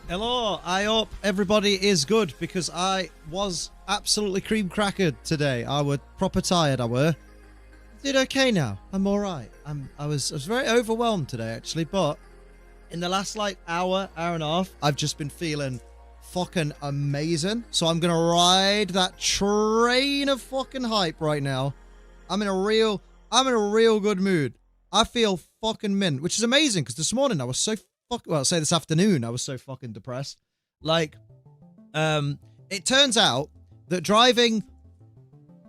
Hello, I hope everybody is good because I was absolutely cream crackered today. I was proper tired, I were. Did okay now. I'm alright. I was very overwhelmed today actually, but in the last like hour and a half, I've just been feeling fucking amazing. So I'm gonna ride that train of fucking hype right now. I'm in a real good mood. I feel fucking mint, which is amazing because this morning I was so well, say this afternoon, I was so fucking depressed. Like, it turns out that driving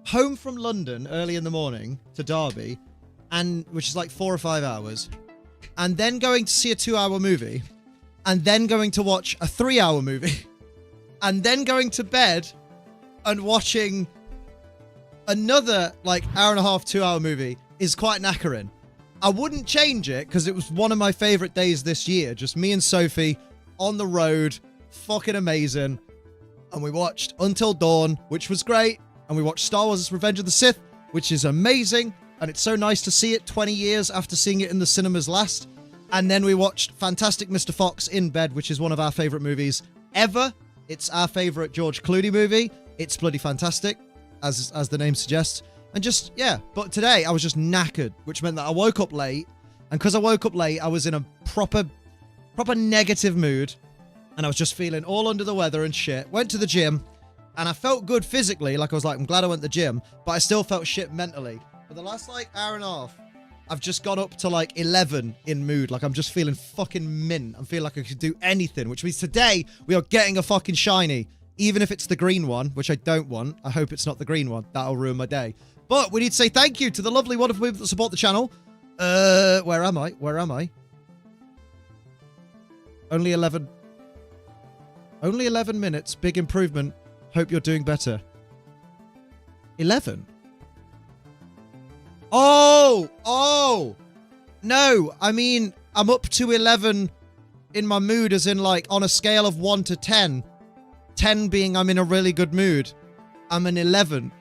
home from London early in the morning to Derby, which is like 4 or 5 hours, and then going to see a 2-hour movie, and then going to watch a 3-hour movie, and then going to bed and watching another like hour and a half, 2-hour movie is quite knackering. I wouldn't change it because it was one of my favorite days this year. Just me and Sophie on the road, fucking amazing. And we watched Until Dawn, which was great. And we watched Star Wars Revenge of the Sith, which is amazing. And it's so nice to see it 20 years after seeing it in the cinemas last. And then we watched Fantastic Mr. Fox in bed, which is one of our favorite movies ever. It's our favorite George Clooney movie. It's bloody fantastic, as the name suggests. And just, yeah, but today I was just knackered, which meant that I woke up late. And because I woke up late, I was in a proper negative mood. And I was just feeling all under the weather and shit. Went to the gym, and I felt good physically. Like, I was like, I'm glad I went to the gym. But I still felt shit mentally. For the last, like, hour and a half, I've just got up to, like, 11 in mood. Like, I'm just feeling fucking mint. I feel like I could do anything. Which means today, we are getting a fucking shiny. Even if it's the green one, which I don't want. I hope it's not the green one. That'll ruin my day. But we need to say thank you to the lovely, wonderful people that support the channel. Where am I? Where am I? Only 11 minutes. Big improvement. Hope you're doing better. 11? Oh! No, I mean, I'm up to 11 in my mood, as in, like, on a scale of 1 to 10. 10 being I'm in a really good mood. I'm an 11.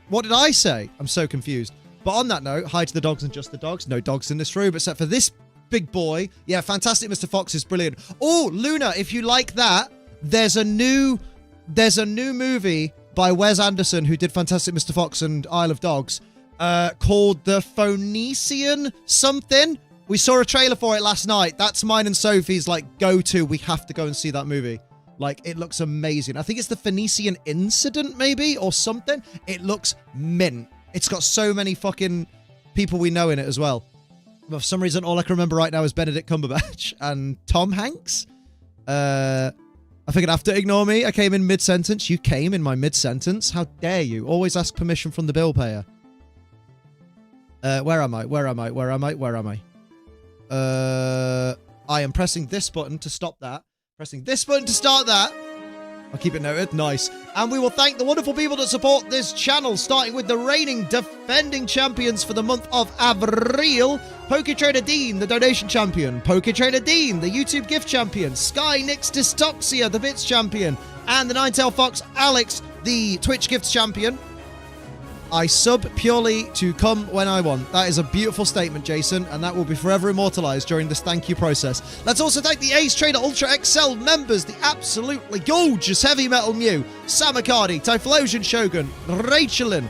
What did I say? I'm so confused. But on that note, hi to the dogs and just the dogs. No dogs in this room, except for this big boy. Yeah, Fantastic Mr. Fox is brilliant. Oh, Luna, if you like that, there's a new movie by Wes Anderson, who did Fantastic Mr. Fox and Isle of Dogs, called The Phoenician something. We saw a trailer for it last night. That's mine and Sophie's, like, go-to. We have to go and see that movie. Like, it looks amazing. I think it's the Phoenician Incident, maybe, or something. It looks mint. It's got so many fucking people we know in it as well. But for some reason, all I can remember right now is Benedict Cumberbatch and Tom Hanks. I figured I have to ignore me. I came in mid-sentence. You came in my mid-sentence. How dare you? Always ask permission from the bill payer. Where am I? Where am I? Where am I? Where am I? I am pressing this button to stop that. Pressing this button to start that. I'll keep it noted. Nice. And we will thank the wonderful people that support this channel, starting with the reigning defending champions for the month of Avril. PokeTrader Dean, the donation champion. PokeTrader Dean, the YouTube gift champion. Sky Nix Dystoxia, the bits champion. And the Ninetail Fox Alex, the Twitch gifts champion. I sub purely to come when I want. That is a beautiful statement, Jason, and that will be forever immortalized during this thank you process. Let's also thank the Ace Trader Ultra XL members, the absolutely gorgeous Heavy Metal Mew, Samacardi, Typhlosion Shogun, Rachelin,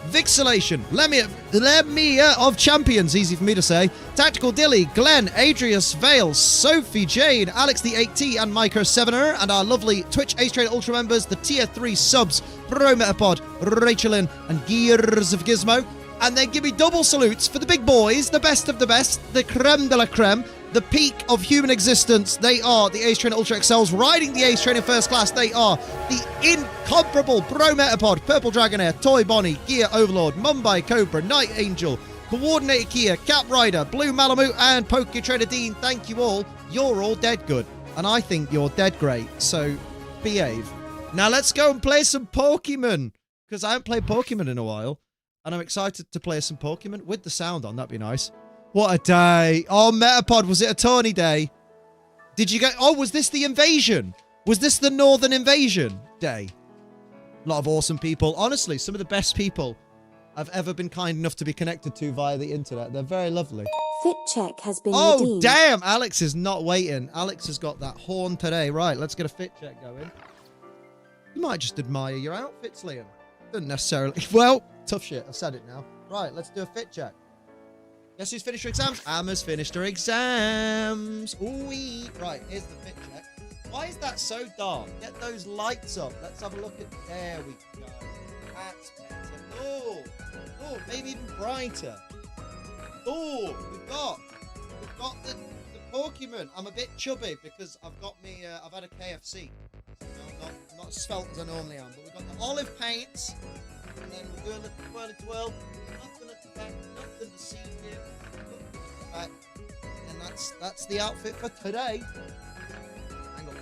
Vixelation, Lemia of Champions, easy for me to say, Tactical Dilly, Glenn, Adrius Vale, Sophie Jane, Alex the 8T, and Micro 7er, and our lovely Twitch Ace Trader Ultra members, the Tier 3 subs, Pro Metapod, Rachelin, and Gears of Gizmo. And then give me double salutes for the big boys, the best of the best, the creme de la creme, the peak of human existence. They are the Ace Trainer Ultra XLs riding the Ace Trainer First Class. They are the incomparable Pro Metapod, Purple Dragonair, Toy Bonnie, Gear Overlord, Mumbai Cobra, Night Angel, Coordinated Kia, Cap Rider, Blue Malamute, and PokeTrader Dean. Thank you all. You're all dead good. And I think you're dead great. So behave. Now let's go and play some Pokemon, because I haven't played Pokemon in a while. And I'm excited to play some Pokemon with the sound on. That'd be nice. What a day. Oh, Metapod, was it a tourney day? Did you get... Oh, was this the invasion? Was this the Northern Invasion day? A lot of awesome people. Honestly, some of the best people I've ever been kind enough to be connected to via the internet. They're very lovely. Fit check has been Oh, redeemed. damn. Alex is not waiting. Alex has got that horn today. Right, let's get a fit check going. You might just admire your outfits, Liam. Doesn't necessarily. Well, tough shit. I've said it now. Right, let's do a fit check. Guess who's finished her exams? Emma's finished her exams. Ooh-wee. Right, here's the fit check. Why is that so dark? Get those lights up. Let's have a look at... There we go. That's better. Oh, maybe even brighter. Oh, we've got the Pokemon. I'm a bit chubby because I've got me. I've had a KFC. So I'm not as svelte as I normally am. But we've got the olive paints, and then we'll do a little twirly. Nothing at the back, nothing to see here. Back. And that's the outfit for today. Hang on,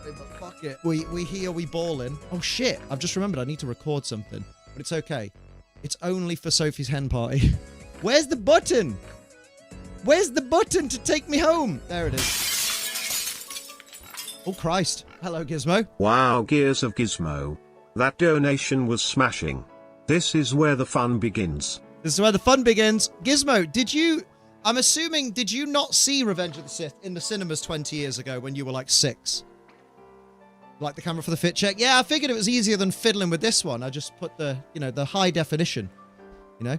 but fuck it. We here, we ballin'. Oh shit! I've just remembered I need to record something, but it's okay. It's only for Sophie's hen party. Where's the button? Where's the button to take me home? There it is. Oh, Christ. Hello, Gizmo. Wow, Gears of Gizmo. That donation was smashing. This is where the fun begins. This is where the fun begins. Gizmo, did you... I'm assuming, did you not see Revenge of the Sith in the cinemas 20 years ago when you were like 6? Like the camera for the fit check? Yeah, I figured it was easier than fiddling with this one. I just put the, the high definition.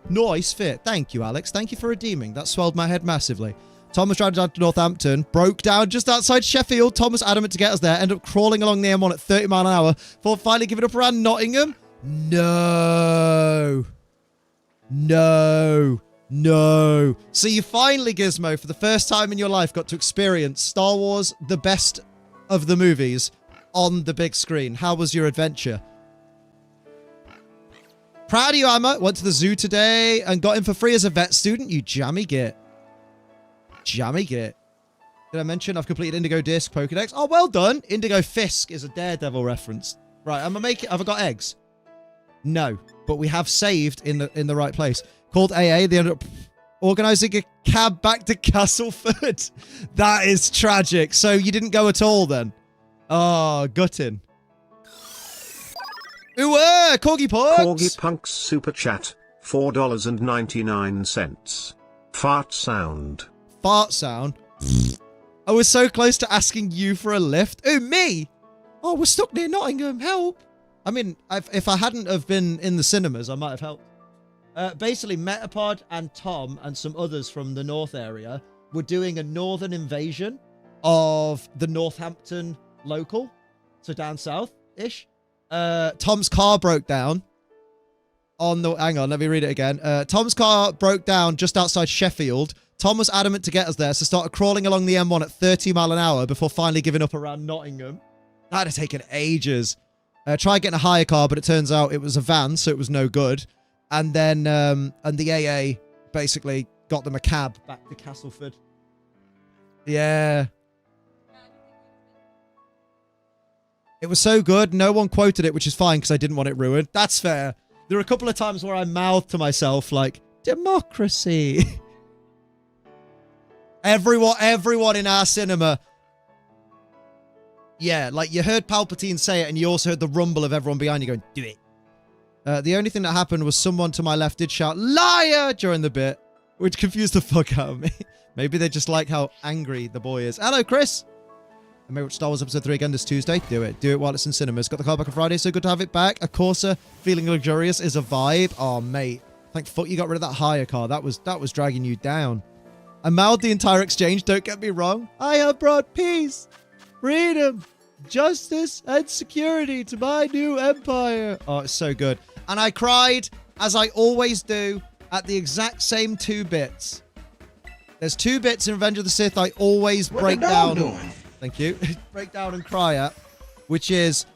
Nice fit. Thank you, Alex. Thank you for redeeming. That swelled my head massively. Tom was driving down to Northampton, broke down just outside Sheffield. Tom was adamant to get us there, ended up crawling along the M1 at 30 mile an hour before finally giving up around Nottingham. No. So you finally, Gizmo, for the first time in your life, got to experience Star Wars, the best of the movies, on the big screen. How was your adventure? Proud of you, Emma. Went to the zoo today and got in for free as a vet student. You jammy git. Jammy git. Did I mention I've completed Indigo Disc Pokedex? Oh, well done. Indigo Fisk is a Daredevil reference. Right, I'm gonna make it. Have I got eggs? No, but we have saved in the right place. Called AA. They ended up organising a cab back to Castleford. That is tragic. So you didn't go at all then? Oh, gutting. Ooh, Corgi Punks! Corgi Punks Super Chat, $4.99. Fart sound. Fart sound? I was so close to asking you for a lift. Ooh, me? Oh, we're stuck near Nottingham. Help! I mean, if I hadn't have been in the cinemas, I might have helped. Basically, Metapod and Tom and some others from the North area were doing a northern invasion of the Northampton local. So down south-ish. Tom's car broke down on the... Hang on, let me read it again. Tom's car broke down just outside Sheffield. Tom was adamant to get us there, so started crawling along the M1 at 30 mile an hour before finally giving up around Nottingham. That'd have taken ages. Tried getting a hire car, but it turns out it was a van, so it was no good. And then and the AA basically got them a cab back to Castleford. Yeah. It was so good, no one quoted it, which is fine because I didn't want it ruined. That's fair. There were a couple of times where I mouthed to myself, like, democracy. Everyone in our cinema. Yeah, like you heard Palpatine say it and you also heard the rumble of everyone behind you going, do it. The only thing that happened was someone to my left did shout, liar, during the bit, which confused the fuck out of me. Maybe they just like how angry the boy is. Hello, Chris. I may watch Star Wars Episode 3 again this Tuesday. Do it. Do it while it's in cinemas. Got the car back on Friday, so good to have it back. A Corsa feeling luxurious is a vibe. Oh, mate. Thank fuck you got rid of that hire car. That was dragging you down. I mouthed the entire exchange, don't get me wrong. I have brought peace, freedom, justice, and security to my new empire. Oh, it's so good. And I cried, as I always do, at the exact same 2 bits. There's 2 bits in Revenge of the Sith I always break down. Doing? Thank you. Break down and cry at, which is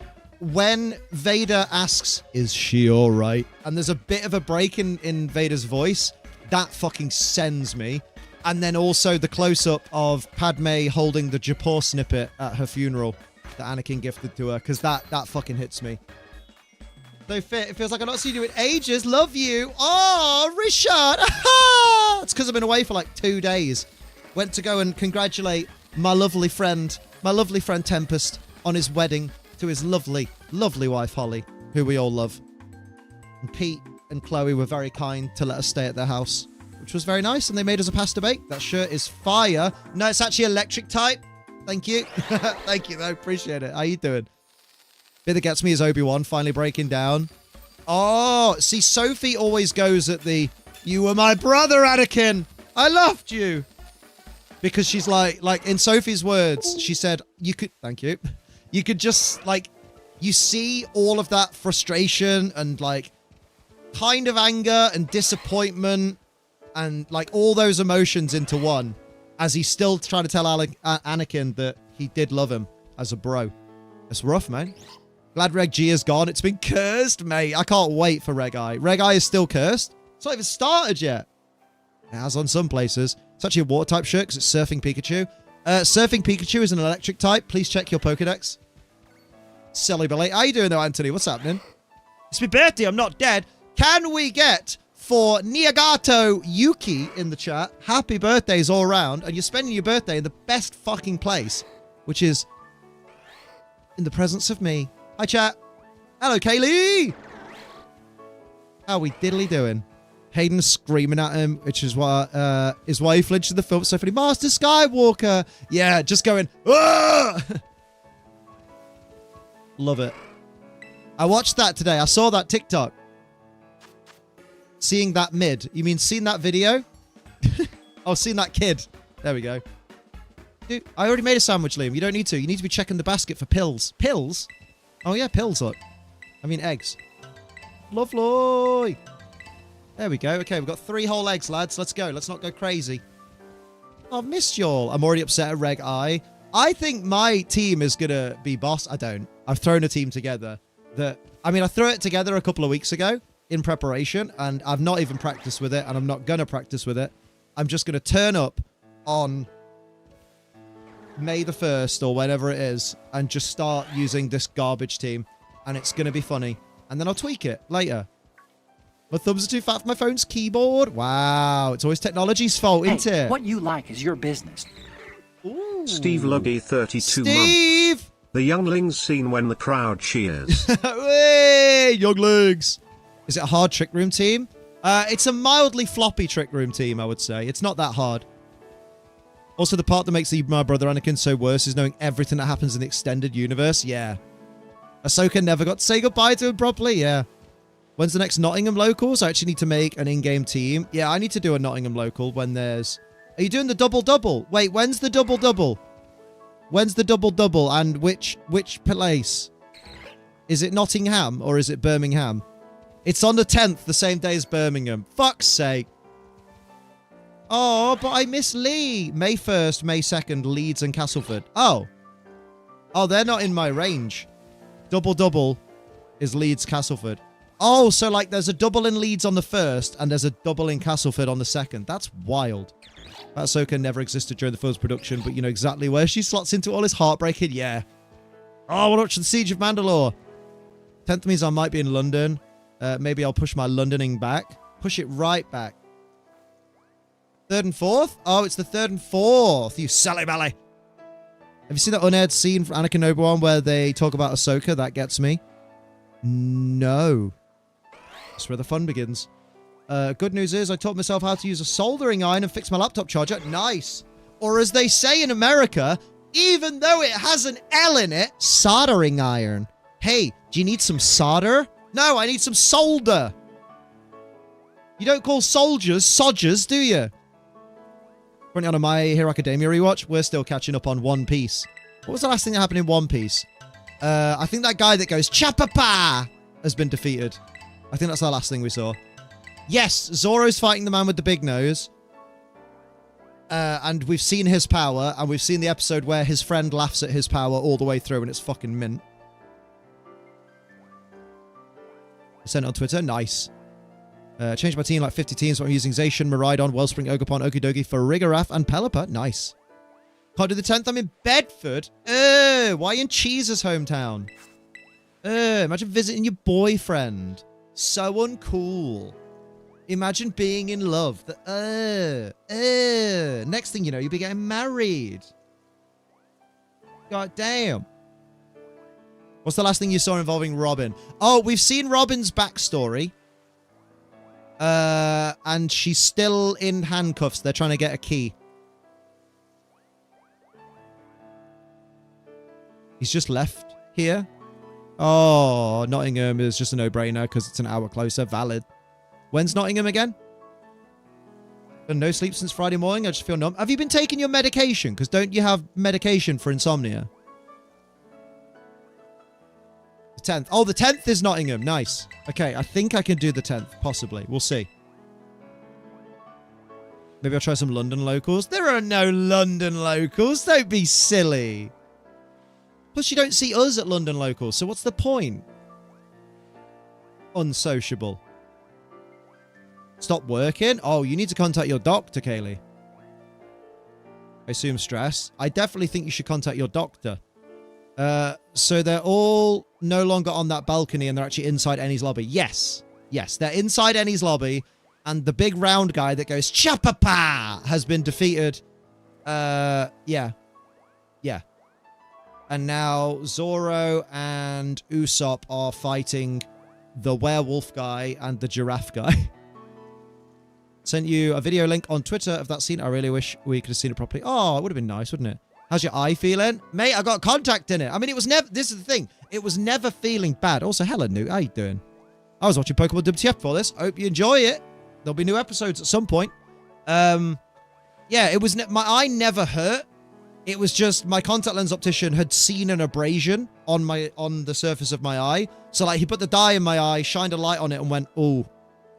when Vader asks, is she all right? And there's a bit of a break in Vader's voice. That fucking sends me. And then also the close-up of Padme holding the Japor snippet at her funeral that Anakin gifted to her, because that fucking hits me. So fit. It feels like I've not seen you in ages. Love you. Oh, Richard. It's because I've been away for like 2 days. Went to go and congratulate my lovely friend Tempest on his wedding to his lovely, lovely wife Holly, who we all love. And Pete and Chloe were very kind to let us stay at their house. which was very nice. And they made us a pasta bake. That shirt is fire. No, it's actually electric type. Thank you. Thank you, though. Appreciate it. How you doing? Bit that gets me is Obi-Wan finally breaking down. Oh, see, Sophie always goes at the, you were my brother, Anakin. I loved you. Because she's like in Sophie's words, she said, you could, thank you. You could just, like, you see all of that frustration and, like, kind of anger and disappointment and, like, all those emotions into one as he's still trying to tell Anakin that he did love him as a bro. It's rough, man. Glad Reg G is gone. It's been cursed, mate. I can't wait for Reg I. Reg I is still cursed. It's not even started yet. It has on some places. It's actually a water type shirt because it's Surfing Pikachu. Surfing Pikachu is an electric type. Please check your Pokedex. Silly Billy. How you doing though, Anthony? What's happening? It's my birthday. I'm not dead. Can we get for Niagato Yuki in the chat? Happy birthdays all around. And you're spending your birthday in the best fucking place, which is in the presence of me. Hi, chat. Hello, Kaylee. How we diddly doing? Hayden screaming at him, which is why he flinched in the film. So funny. Master Skywalker. Yeah, just going, ah! Love it. I watched that today. I saw that TikTok. Seeing that mid. You mean seeing that video? Oh, seeing that kid. There we go. Dude, I already made a sandwich, Liam. You don't need to. You need to be checking the basket for pills. Pills? Oh, yeah, pills, look. I mean eggs. Lovely. There we go. Okay, we've got 3 whole eggs, lads. Let's go. Let's not go crazy. Oh, I've missed y'all. I'm already upset at Reg I. I think my team is going to be boss. I don't. I've thrown a team together that... I mean, I threw it together a couple of weeks ago in preparation, and I've not even practiced with it, and I'm not going to practice with it. I'm just going to turn up on May the 1st or whenever it is and just start using this garbage team, and it's going to be funny. And then I'll tweak it later. My thumbs are too fat for my phone's keyboard. Wow, it's always technology's fault, isn't it? What you like is your business. Ooh. Steve Luggy 32 Steve! months. The younglings seen when the crowd cheers. Hey, younglings! Is it a hard trick room team? It's a mildly floppy trick room team, I would say. It's not that hard. Also, the part that makes my brother Anakin so worse is knowing everything that happens in the extended universe. Yeah. Ahsoka never got to say goodbye to him properly. Yeah. When's the next Nottingham locals? I actually need to make an in-game team. Yeah, I need to do a Nottingham local when there's... Are you doing the double-double? Wait, when's the double-double? When's the double-double and which place? Is it Nottingham or is it Birmingham? It's on the 10th, the same day as Birmingham. Fuck's sake. Oh, but I miss Lee. May 1st, May 2nd, Leeds and Castleford. Oh. Oh, they're not in my range. Double-double is Leeds, Castleford. Oh, so like there's a double in Leeds on the 1st and there's a double in Castleford on the 2nd. That's wild. That Ahsoka never existed during the film's production, but you know exactly where she slots into all this heartbreaking. Yeah. Oh, we're watching the Siege of Mandalore. 10th means I might be in London. Maybe I'll push my Londoning back. Push it right back. 3rd and 4th? Oh, it's the 3rd and 4th. You silly belly. Have you seen that unaired scene from Anakin and Obi-Wan where they talk about Ahsoka? That gets me. No. That's where the fun begins. Good news is I taught myself how to use a soldering iron and fix my laptop charger. Nice. Or as they say in America, even though it has an L in it, soldering iron. Hey, do you need some solder? No, I need some solder. You don't call soldiers sodgers, do you? Currently on a My Hero Academia rewatch, we're still catching up on One Piece. What was the last thing that happened in One Piece? I think that guy that goes, Chapapa, has been defeated. I think that's the last thing we saw. Yes, Zoro's fighting the man with the big nose. And we've seen his power, and we've seen the episode where his friend laughs at his power all the way through, and it's fucking mint. I sent it on Twitter. Nice. Changed my team like 50 teams, so I'm using Zacian, Maridon, Wellspring, Ogerpon, Okidogi, Farigarath, and Pelipper. Nice. Can't do the 10th. I'm in Bedford. Why in Cheese's hometown? Imagine visiting your boyfriend. So uncool. Imagine being in love. Next thing you know, you'll be getting married. God damn. What's the last thing you saw involving Robin? Oh, we've seen Robin's backstory. And she's still in handcuffs. They're trying to get a key. He's just left here. Oh, Nottingham is just a no-brainer because it's an hour closer. Valid. When's Nottingham again? No sleep since Friday morning. I just feel numb. Have you been taking your medication? Because don't you have medication for insomnia? The 10th. Oh, the 10th is Nottingham. Nice. Okay, I think I can do the 10th. Possibly. We'll see. Maybe I'll try some London locals. There are no London locals. Don't be silly. Plus, you don't see us at London locals, so what's the point? Unsociable. Stop working? Oh, you need to contact your doctor, Kaylee. I assume stress. I definitely think you should contact your doctor. So they're all no longer on that balcony and they're actually inside Ennie's lobby. Yes. Yes, they're inside Ennie's lobby. And the big round guy that goes, Chapapa, has been defeated. Yeah. Yeah. And now Zoro and Usopp are fighting the werewolf guy and the giraffe guy. Sent you a video link on Twitter of that scene. I really wish we could have seen it properly. Oh, it would have been nice, wouldn't it? How's your eye feeling? Mate, I got contact in it. I mean, it was never... This is the thing. It was never feeling bad. Also, hello, Newt. How you doing? I was watching Pokemon WTF for this. I hope you enjoy it. There'll be new episodes at some point. Yeah, it was... My eye never hurt. It was just my contact lens optician had seen an abrasion on the surface of my eye. So, like, he put the dye in my eye, shined a light on it, and went, oh,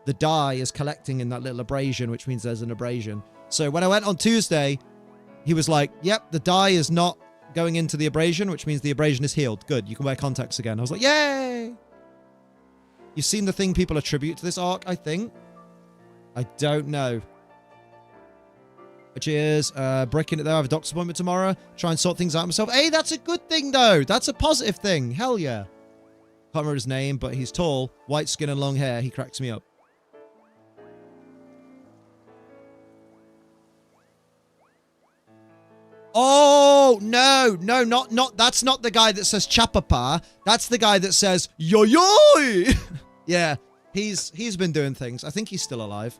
the dye is collecting in that little abrasion, which means there's an abrasion. So when I went on Tuesday, he was like, yep, the dye is not going into the abrasion, which means the abrasion is healed. Good, you can wear contacts again. I was like, yay! You've seen the thing people attribute to this arc, I think. I don't know. Cheers. Breaking it there. I have a doctor's appointment tomorrow. Try and sort things out myself. Hey, that's a good thing, though. That's a positive thing. Hell yeah. Can't remember his name, but he's tall, white skin and long hair. He cracks me up. Oh, no, not, that's not the guy that says Chapapa. That's the guy that says, yo, yo. Yeah, he's been doing things. I think he's still alive.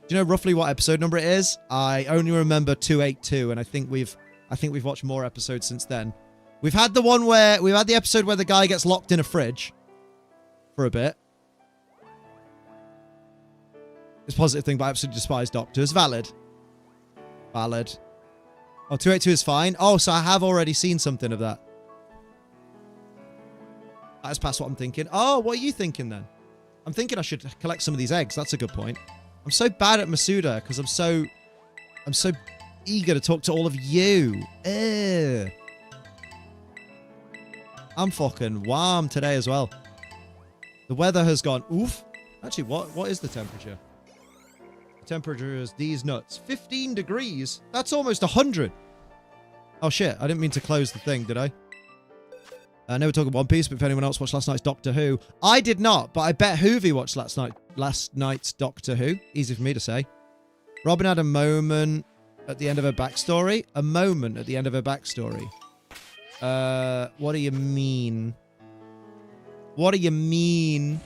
Do you know roughly what episode number it is? I only remember 282, and I think we've watched more episodes since then. We've had the episode where the guy gets locked in a fridge for a bit. It's a positive thing, but I absolutely despise doctors. Valid. Valid. Oh, 282 is fine. Oh, so I have already seen something of that. That's past what I'm thinking. Oh, what are you thinking then? I'm thinking I should collect some of these eggs. That's a good point. I'm so bad at Masuda because I'm so eager to talk to all of you. Ugh. I'm fucking warm today as well. The weather has gone oof. Actually, what is the temperature? The temperature is these nuts. 15 degrees. That's almost 100. Oh shit, I didn't mean to close the thing, did I? Never talking One Piece, but if anyone else watched last night's Doctor Who. I did not, but I bet Hoovy watched last night's Doctor Who. Easy for me to say. Robin had a moment at the end of her backstory. A moment at the end of her backstory. What do you mean? What do you mean?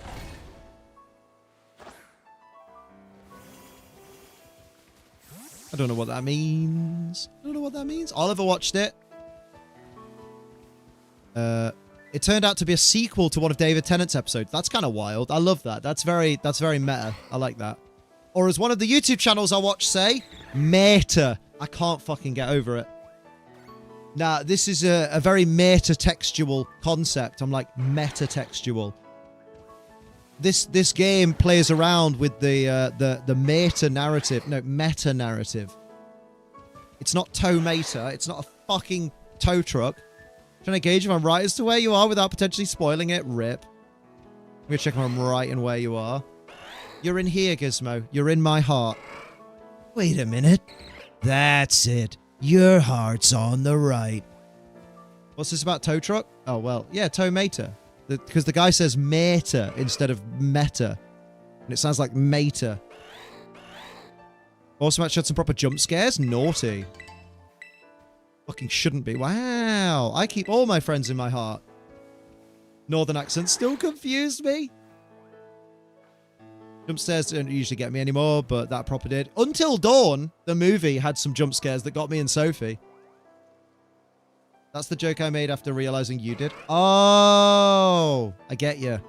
I don't know what that means. I don't know what that means. Oliver watched it. It turned out to be a sequel to one of David Tennant's episodes. That's kind of wild. I love that. That's very meta. I like that. Or as one of the YouTube channels I watch say, meta. I can't fucking get over it. Nah, this is a very meta-textual concept. I'm like, meta-textual. This game plays around with the meta-narrative. No, meta-narrative. It's not tow-meta. It's not a fucking tow truck. Trying to gauge if I'm right as to where you are without potentially spoiling it. Rip. I'm going to check if I'm right in where you are. You're in here, Gizmo. You're in my heart. Wait a minute. That's it. Your heart's on the right. What's this about tow truck? Oh, well, yeah, tow meta. Because the guy says meta instead of meta. And it sounds like meta. Also, Matt had some proper jump scares. Naughty. Fucking shouldn't be. Wow. I keep all my friends in my heart. Northern accent still confused me. Jump scares don't usually get me anymore, but that proper did. Until Dawn, the movie, had some jump scares that got me and Sophie. That's the joke I made after realizing you did. Oh, I get you.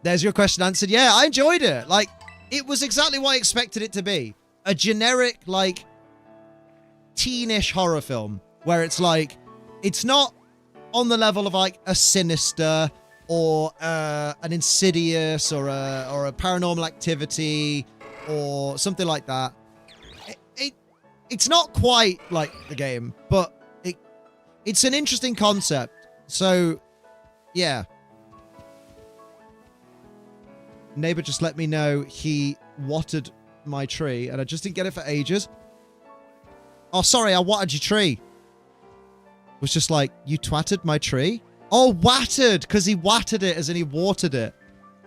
There's your question answered. Yeah, I enjoyed it. Like, it was exactly what I expected it to be. A generic, like, teenish horror film where it's like, it's not on the level of like a Sinister or an Insidious or a Paranormal Activity or something like that. It's not quite like the game, but it's an interesting concept. So, yeah. Neighbor just let me know he watted my tree, and I just didn't get it for ages. Oh, sorry, I watted your tree. It was just like, you twatted my tree? Oh, watted, because he watted it as in he watered it.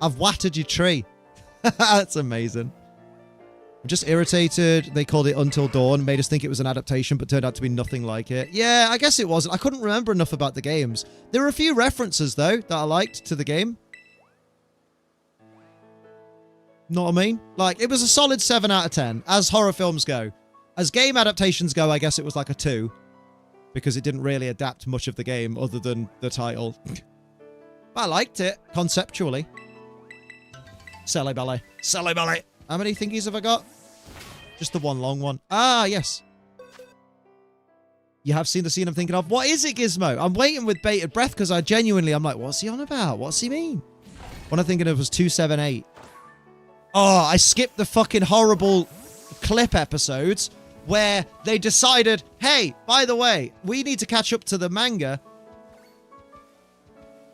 I've watted your tree. That's amazing. I'm just irritated. They called it Until Dawn, made us think it was an adaptation, but turned out to be nothing like it. Yeah, I guess it wasn't. I couldn't remember enough about the games. There were a few references, though, that I liked to the game. Know what I mean? Like, it was a solid 7 out of 10, as horror films go. As game adaptations go, I guess it was like a 2. Because it didn't really adapt much of the game other than the title. But I liked it, conceptually. Silly belly. Silly belly. How many thingies have I got? Just the one long one. Ah, yes. You have seen the scene I'm thinking of. What is it, Gizmo? I'm waiting with bated breath because I'm like, what's he on about? What's he mean? What I'm thinking of was 278. Oh, I skipped the fucking horrible clip episodes where they decided, hey, by the way, we need to catch up to the manga.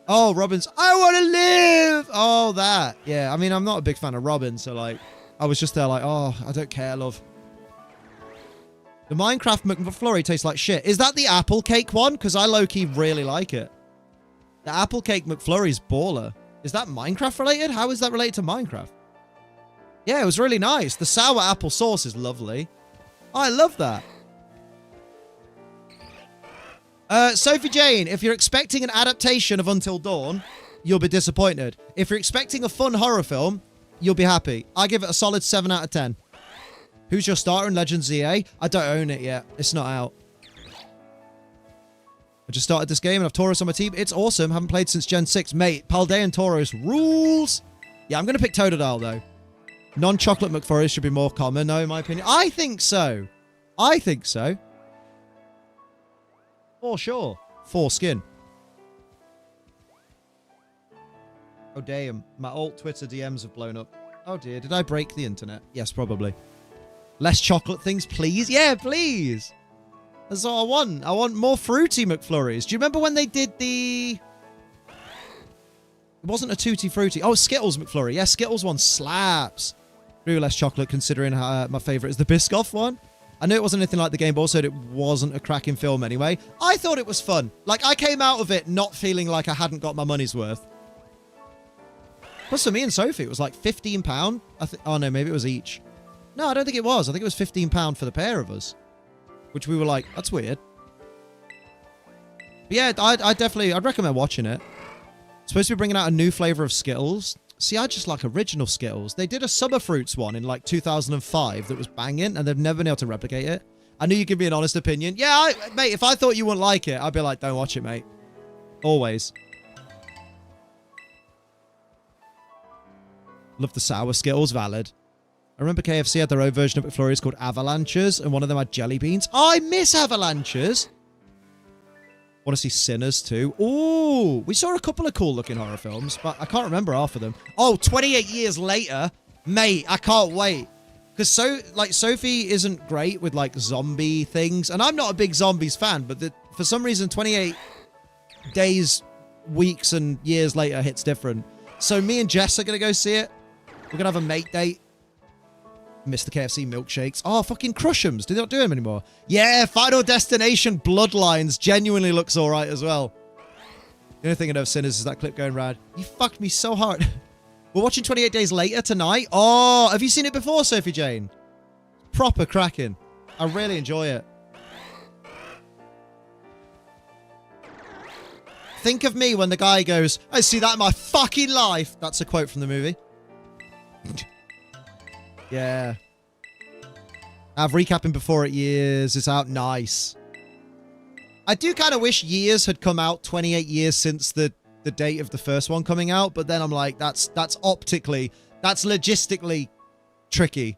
Oh, Robin's, I want to live. Oh, that. Yeah, I mean, I'm not a big fan of Robin, so, like, I was just there like, oh, I don't care, love. The Minecraft McFlurry tastes like shit. Is that the apple cake one? Because I low-key really like it. The apple cake McFlurry's baller. Is that Minecraft related? How is that related to Minecraft? Yeah, it was really nice. The sour apple sauce is lovely. Oh, I love that. Sophie Jane, if you're expecting an adaptation of Until Dawn, you'll be disappointed. If you're expecting a fun horror film, you'll be happy. I give it a solid 7 out of 10. Who's your starter in Legends ZA? I don't own it yet. It's not out. I just started this game and I've Tauros on my team. It's awesome. Haven't played since Gen 6. Mate, Paldean Tauros rules. Yeah, I'm going to pick Totodile, though. Non-chocolate McFlurry should be more common, no, in my opinion. I think so. I think so. For sure. Foreskin. Oh, damn. My alt Twitter DMs have blown up. Oh, dear. Did I break the internet? Yes, probably. Less chocolate things, please? Yeah, please. That's all I want. I want more fruity McFlurries. Do you remember when they did the... It wasn't a Tutti Frutti. Oh, Skittles McFlurry. Yeah, Skittles one slaps. Really less chocolate, considering my favorite is the Biscoff one. I knew it wasn't anything like the game, but also it wasn't a cracking film anyway. I thought it was fun. Like, I came out of it not feeling like I hadn't got my money's worth. Plus, for me and Sophie, it was like £15. Oh, no, maybe it was each. No, I don't think it was. I think it was £15 for the pair of us. Which we were like, that's weird. But yeah, I'd recommend watching it. It's supposed to be bringing out a new flavor of Skittles. See, I just like original Skittles. They did a Summer Fruits one in like 2005 that was banging, and they've never been able to replicate it. I knew you'd give me an honest opinion. Yeah, mate, if I thought you wouldn't like it, I'd be like, don't watch it, mate. Always. Love the sour Skittles, valid. I remember KFC had their own version of McFlurries called Avalanches, and one of them had jelly beans. Oh, I miss Avalanches. Want to see Sinners too. Ooh, we saw a couple of cool looking horror films, but I can't remember half of them. Oh, 28 years later. Mate, I can't wait. Because Sophie isn't great with like zombie things, and I'm not a big zombies fan, but for some reason 28 days, weeks, and years later hits different. So me and Jess are going to go see it. We're going to have a mate date. Miss the KFC milkshakes. Oh, fucking Crush'ems. Do they not do them anymore? Yeah, Final Destination Bloodlines genuinely looks all right as well. The only thing I know of Sinners is that clip going rad. You fucked me so hard. We're watching 28 Days Later tonight. Oh, have you seen it before, Sophie Jane? Proper cracking. I really enjoy it. think of me when the guy goes, I see that in my fucking life. That's a quote from the movie. Yeah. I've recapping before it years. It's out. Nice. I do kind of wish Years had come out 28 years since the date of the first one coming out, but then I'm like, that's optically, that's logistically tricky.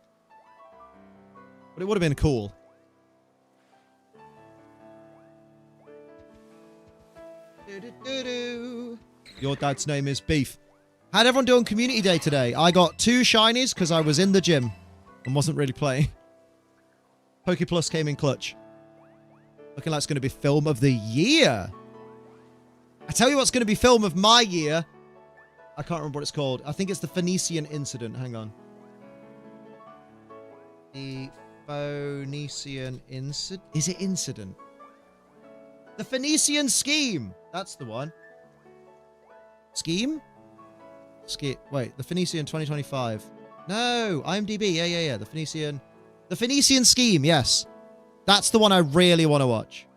But it would have been cool. Your dad's name is Beef. How'd everyone do on Community Day today? I got 2 shinies because I was in the gym and wasn't really playing. Poke Plus came in clutch. Looking like it's going to be film of the year. I tell you what's going to be film of my year. I can't remember what it's called. I think it's the Phoenician Incident. Hang on. The Phoenician Incident? Is it Incident? The Phoenician Scheme. That's the one. Scheme? Wait, the Phoenician 2025. No, IMDb. Yeah. The Phoenician Scheme, yes. That's the one I really want to watch.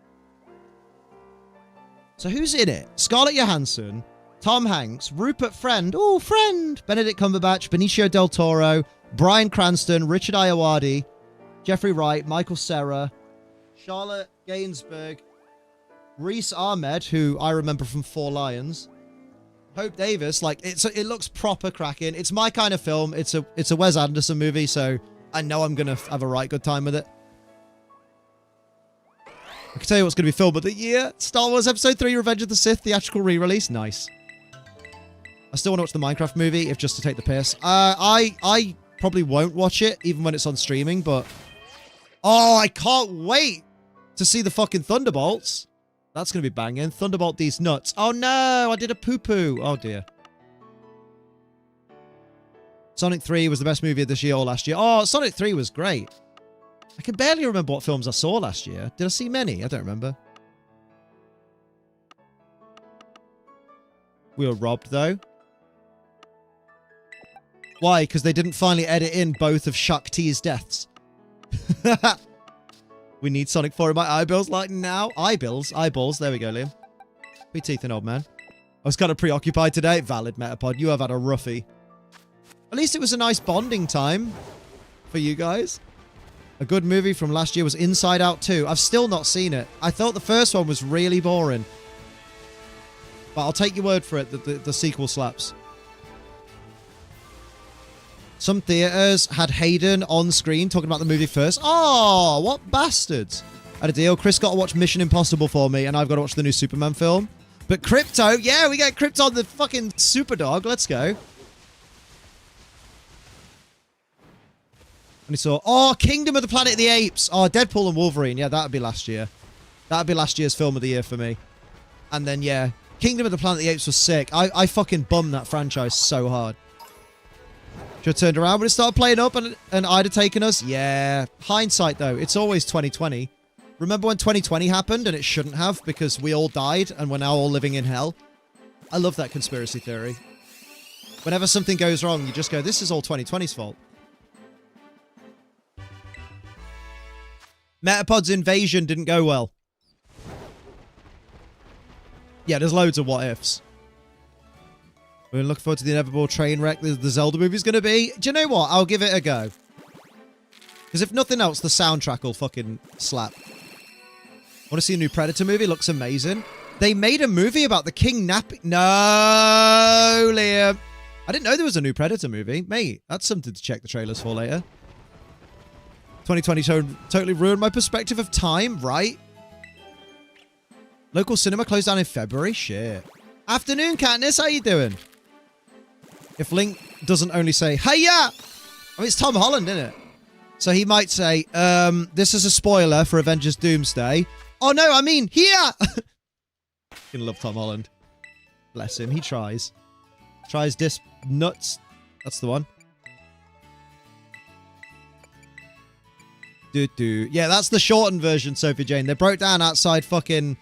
So who's in it? Scarlett Johansson, Tom Hanks, Rupert Friend. Oh, Friend. Benedict Cumberbatch, Benicio del Toro, Bryan Cranston, Richard Ayoade, Jeffrey Wright, Michael Cera, Charlotte Gainsbourg, Reese Ahmed, who I remember from Four Lions, Hope Davis. Like, it looks proper cracking. It's my kind of film. It's a Wes Anderson movie, so I know I'm gonna have a right good time with it. I can tell you what's going to be film of the year. Star Wars Episode 3 Revenge of the Sith theatrical re-release. Nice. I still want to watch the Minecraft movie, if just to take the piss. I probably won't watch it, even when it's on streaming, but... Oh, I can't wait to see the fucking Thunderbolts. That's going to be banging. Thunderbolt these nuts. Oh no, I did a poo-poo. Oh dear. Sonic 3 was the best movie of this year or last year. Oh, Sonic 3 was great. I can barely remember what films I saw last year. Did I see many? I don't remember. We were robbed, though. Why? Because they didn't finally edit in both of Shakti's deaths. We need Sonic 4 in my eyeballs like now. Eyeballs. There we go, Liam. Be teeth and old man. I was kind of preoccupied today. Valid, Metapod. You have had a roughie. At least it was a nice bonding time for you guys. A good movie from last year was Inside Out 2. I've still not seen it. I thought the first one was really boring. But I'll take your word for it that the sequel slaps. Some theaters had Hayden on screen talking about the movie first. Oh, what bastards. I had a deal. Chris got to watch Mission Impossible for me, and I've got to watch the new Superman film. But Crypto, yeah, we get Crypto on the fucking Superdog. Let's go. And he saw, oh, Kingdom of the Planet of the Apes. Oh, Deadpool and Wolverine. Yeah, that would be last year. That would be last year's film of the year for me. And then, yeah, Kingdom of the Planet of the Apes was sick. I fucking bummed that franchise so hard. Should have turned around when it started playing up and I'd have taken us. Yeah. Hindsight, though. It's always 2020. Remember when 2020 happened and it shouldn't have because we all died and we're now all living in hell? I love that conspiracy theory. Whenever something goes wrong, you just go, this is all 2020's fault. Metapod's invasion didn't go well. Yeah, there's loads of what ifs. We're looking forward to the inevitable train wreck the Zelda movie's going to be. Do you know what? I'll give it a go. Because if nothing else, the soundtrack will fucking slap. Want to see a new Predator movie? Looks amazing. They made a movie about the king napping. No, Liam. I didn't know there was a new Predator movie. Mate, that's something to check the trailers for later. 2020 totally ruined my perspective of time, right? Local cinema closed down in February? Shit. Afternoon, Katniss. How you doing? If Link doesn't only say, hey-ya! I mean, it's Tom Holland, isn't it? So he might say, this is a spoiler for Avengers Doomsday. Oh, no, I mean, here! I love Tom Holland. Bless him. He tries. Tries this nuts. That's the one. Yeah, that's the shortened version, Sophie Jane. They broke down outside fucking...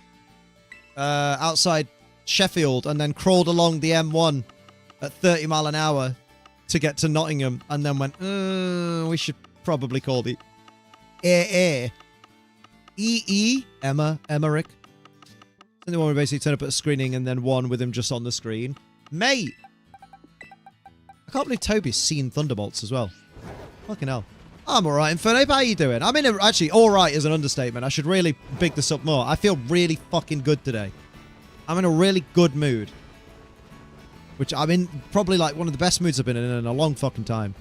outside Sheffield and then crawled along the M1 at 30 mile an hour to get to Nottingham and then went, we should probably call the Emma Emmerich. And the one where basically turn up at a screening and then one with him just on the screen. Mate! I can't believe Toby's seen Thunderbolts as well. Fucking hell. I'm alright, Inferno. How you doing? I'm in a... Actually, alright is an understatement. I should really big this up more. I feel really fucking good today. I'm in a really good mood. Which I'm in probably like one of the best moods I've been in a long fucking time.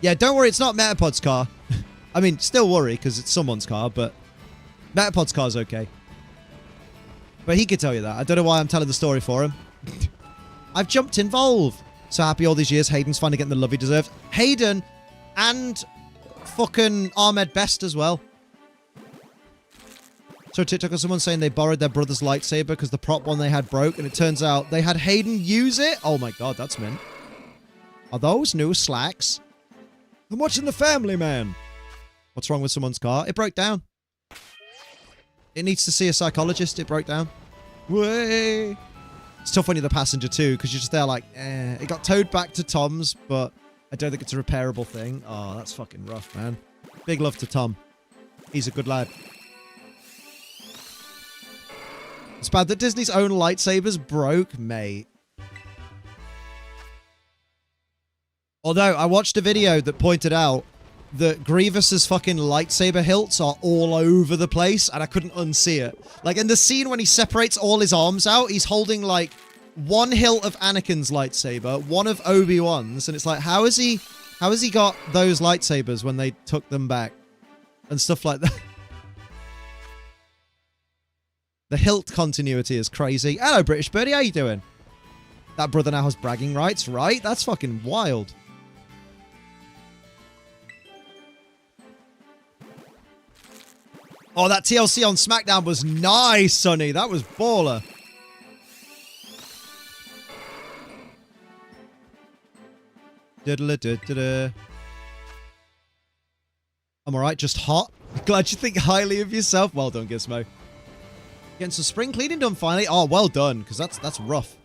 Yeah, don't worry. It's not Metapod's car. I mean, still worry because it's someone's car, but Metapod's car's okay. But he could tell you that. I don't know why I'm telling the story for him. I've jumped involved. So happy all these years. Hayden's finally getting the love he deserves. Hayden and fucking Ahmed Best as well. So TikTok of someone saying they borrowed their brother's lightsaber because the prop one they had broke, and it turns out they had Hayden use it. Oh my god, that's mint. Are those new slacks? I'm watching The Family Man. What's wrong with someone's car? It broke down. It needs to see a psychologist. It broke down. Way. It's tough when you're the passenger too, because you're just there like, eh. It got towed back to Tom's, but I don't think it's a repairable thing. Oh, that's fucking rough, man. Big love to Tom. He's a good lad. It's bad that Disney's own lightsabers broke, mate. Although, I watched a video that pointed out that Grievous's fucking lightsaber hilts are all over the place, and I couldn't unsee it. Like, in the scene when he separates all his arms out, he's holding, like, one hilt of Anakin's lightsaber, one of Obi-Wan's, and it's like, how has he got those lightsabers when they took them back? And stuff like that. The hilt continuity is crazy. Hello, British Birdie, how you doing? That brother now has bragging rights, right? That's fucking wild. Oh, that TLC on SmackDown was nice, Sonny. That was baller. I'm alright, just hot. Glad you think highly of yourself. Well done, Gizmo. Getting some spring cleaning done finally. Oh, well done, because that's rough.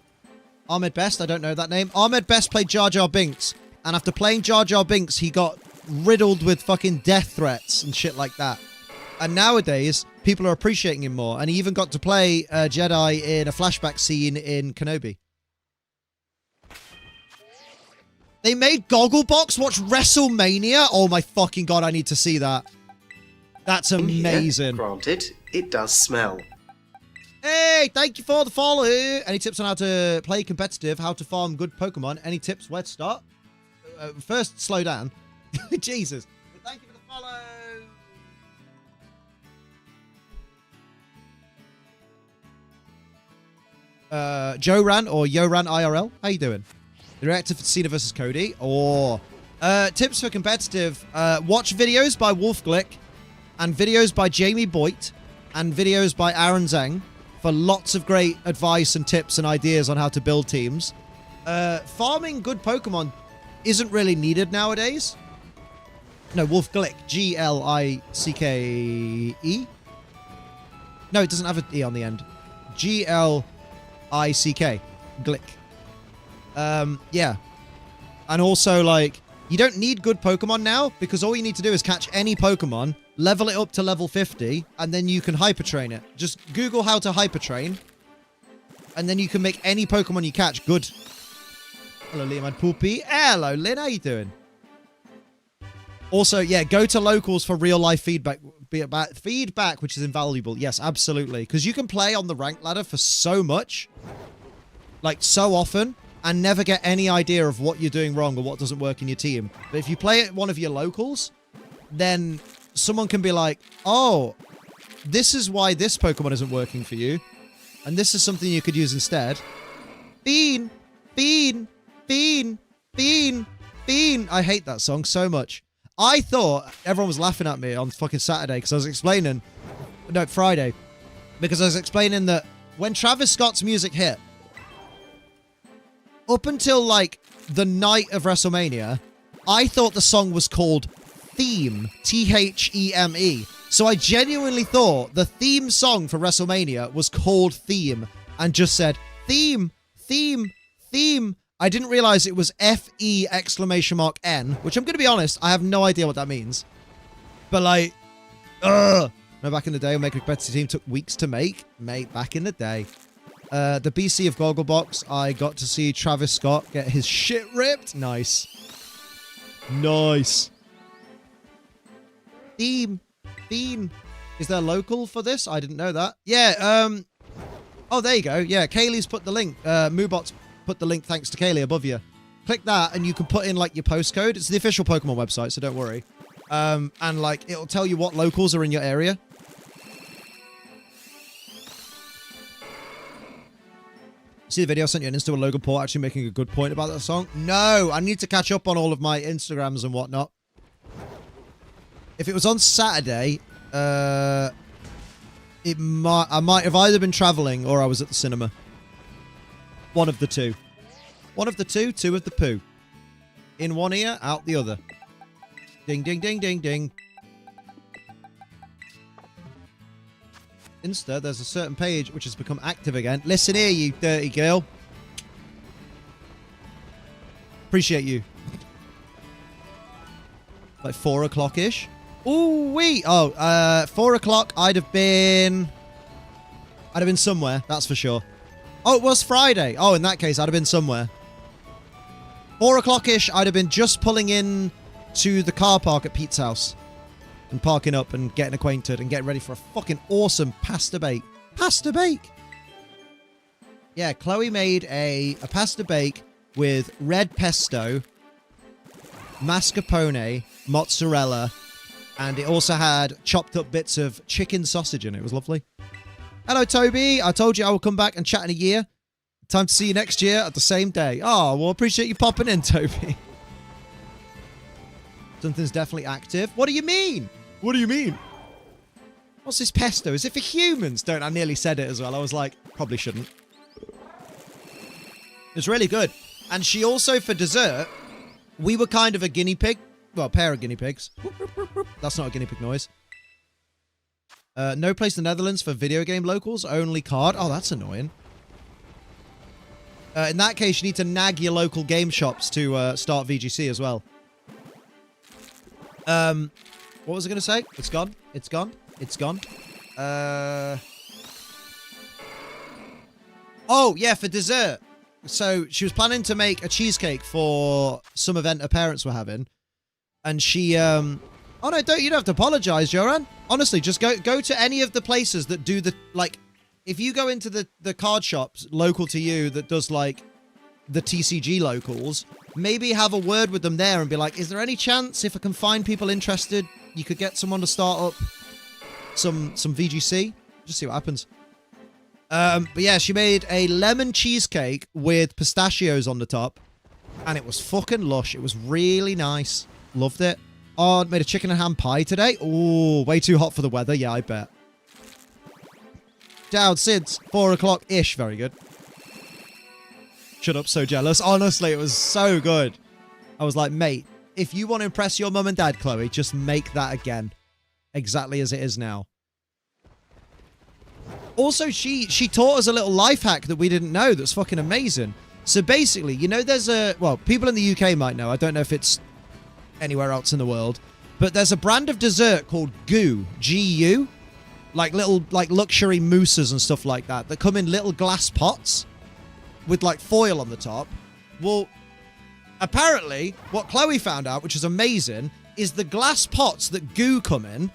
Ahmed Best, I don't know that name. Ahmed Best played Jar Jar Binks, and after playing Jar Jar Binks, he got riddled with fucking death threats and shit like that. And nowadays, people are appreciating him more. And he even got to play a Jedi in a flashback scene in Kenobi. They made Gogglebox watch WrestleMania? Oh my fucking god, I need to see that. That's amazing. Yeah, granted, it does smell. Hey, thank you for the follow. Any tips on how to play competitive, how to farm good Pokemon? Any tips where to start? First, slow down. Jesus. But thank you for the follow. Joran or Yoran IRL, how you doing? The reactor for Cena versus Cody. Or tips for competitive. Watch videos by Wolf Glick and videos by Jamie Boyd and videos by Aaron Zhang for lots of great advice and tips and ideas on how to build teams. Farming good Pokemon isn't really needed nowadays. No, Wolf Glick. G-L-I-C-K-E. No, it doesn't have an E on the end. G-L-I-C-K. Glick. Yeah. And also, like, you don't need good Pokemon now, because all you need to do is catch any Pokemon, level it up to level 50, and then you can Hyper Train it. Just Google how to Hyper Train, and then you can make any Pokemon you catch good. Hello, Liam and Poopy. Hello, Lynn. How you doing? Also, yeah, go to locals for real-life feedback, which is invaluable. Yes, absolutely. Because you can play on the rank ladder for so much, like, so often, and never get any idea of what you're doing wrong or what doesn't work in your team. But if you play at one of your locals, then someone can be like, oh, this is why this Pokemon isn't working for you, and this is something you could use instead. Bean! Bean! Bean! Bean! Bean! I hate that song so much. I thought everyone was laughing at me on fucking Saturday because I was explaining... No, Friday. Because I was explaining that when Travis Scott's music hit, up until, like, the night of WrestleMania, I thought the song was called Theme. T-H-E-M-E. So I genuinely thought the theme song for WrestleMania was called Theme and just said, Theme, Theme, Theme. I didn't realize it was F-E exclamation mark N, which I'm going to be honest, I have no idea what that means. But like, No, back in the day, when making a competitive team took weeks to make. Mate, back in the day. The BC of Gogglebox, I got to see Travis Scott get his shit ripped. Nice. Nice. Theme. Is there local for this? I didn't know that. Yeah, oh, there you go. Yeah, Kaylee's put the link. Moobot's put the link thanks to Kaylee above you. Click that and you can put in like your postcode. It's the official Pokemon website, so don't worry. And like it'll tell you what locals are in your area. See the video I sent you on Insta with Logan Paul actually making a good point about that song? No, I need to catch up on all of my Instagrams and whatnot. If it was on Saturday, I might have either been traveling or I was at the cinema. One of the two. One of the two, two of the poo. In one ear, out the other. Ding, ding, ding, ding, ding. Insta, there's a certain page which has become active again. Listen here, you dirty girl. Appreciate you. Like 4 o'clock-ish. Ooh, wee. Oh, 4 o'clock, I'd have been somewhere, that's for sure. Oh, it was Friday. Oh, in that case, I'd have been somewhere. 4 o'clock-ish, I'd have been just pulling in to the car park at Pete's house. And parking up and getting acquainted and getting ready for a fucking awesome pasta bake. Pasta bake! Yeah, Chloe made a pasta bake with red pesto, mascarpone, mozzarella, and it also had chopped up bits of chicken sausage in it. It was lovely. Hello, Toby. I told you I will come back and chat in a year. Time to see you next year at the same day. Oh, well, appreciate you popping in, Toby. Something's definitely active. What do you mean? What do you mean? What's this pesto? Is it for humans? Don't I nearly said it as well. I was like, probably shouldn't. It's really good. And she also, for dessert, we were kind of a guinea pig. Well, a pair of guinea pigs. That's not a guinea pig noise. No place in the Netherlands for video game locals. Only card. Oh, that's annoying. In that case, you need to nag your local game shops to start VGC as well. What was I going to say? It's gone. It's gone. It's gone. Oh, yeah, for dessert. So she was planning to make a cheesecake for some event her parents were having. And she, oh no, you don't have to apologize, Joran. Honestly, just go to any of the places that do the, like, if you go into the card shops local to you that does, like, the TCG locals, maybe have a word with them there and be like, is there any chance if I can find people interested, you could get someone to start up some VGC? Just see what happens. But yeah, she made a lemon cheesecake with pistachios on the top, and it was fucking lush. It was really nice. Loved it. Oh, made a chicken and ham pie today. Oh, way too hot for the weather. Yeah, I bet. Down since 4 o'clock-ish. Very good. Shut up, so jealous. Honestly, it was so good. I was like, mate, if you want to impress your mum and dad, Chloe, just make that again. Exactly as it is now. Also, she taught us a little life hack that we didn't know that's fucking amazing. So basically, you know, there's a... Well, people in the UK might know. I don't know if it's anywhere else in the world. But there's a brand of dessert called Goo. G-U. Like little, like, luxury mousses and stuff like that come in little glass pots with, like, foil on the top. Well, apparently, what Chloe found out, which is amazing, is the glass pots that Goo come in,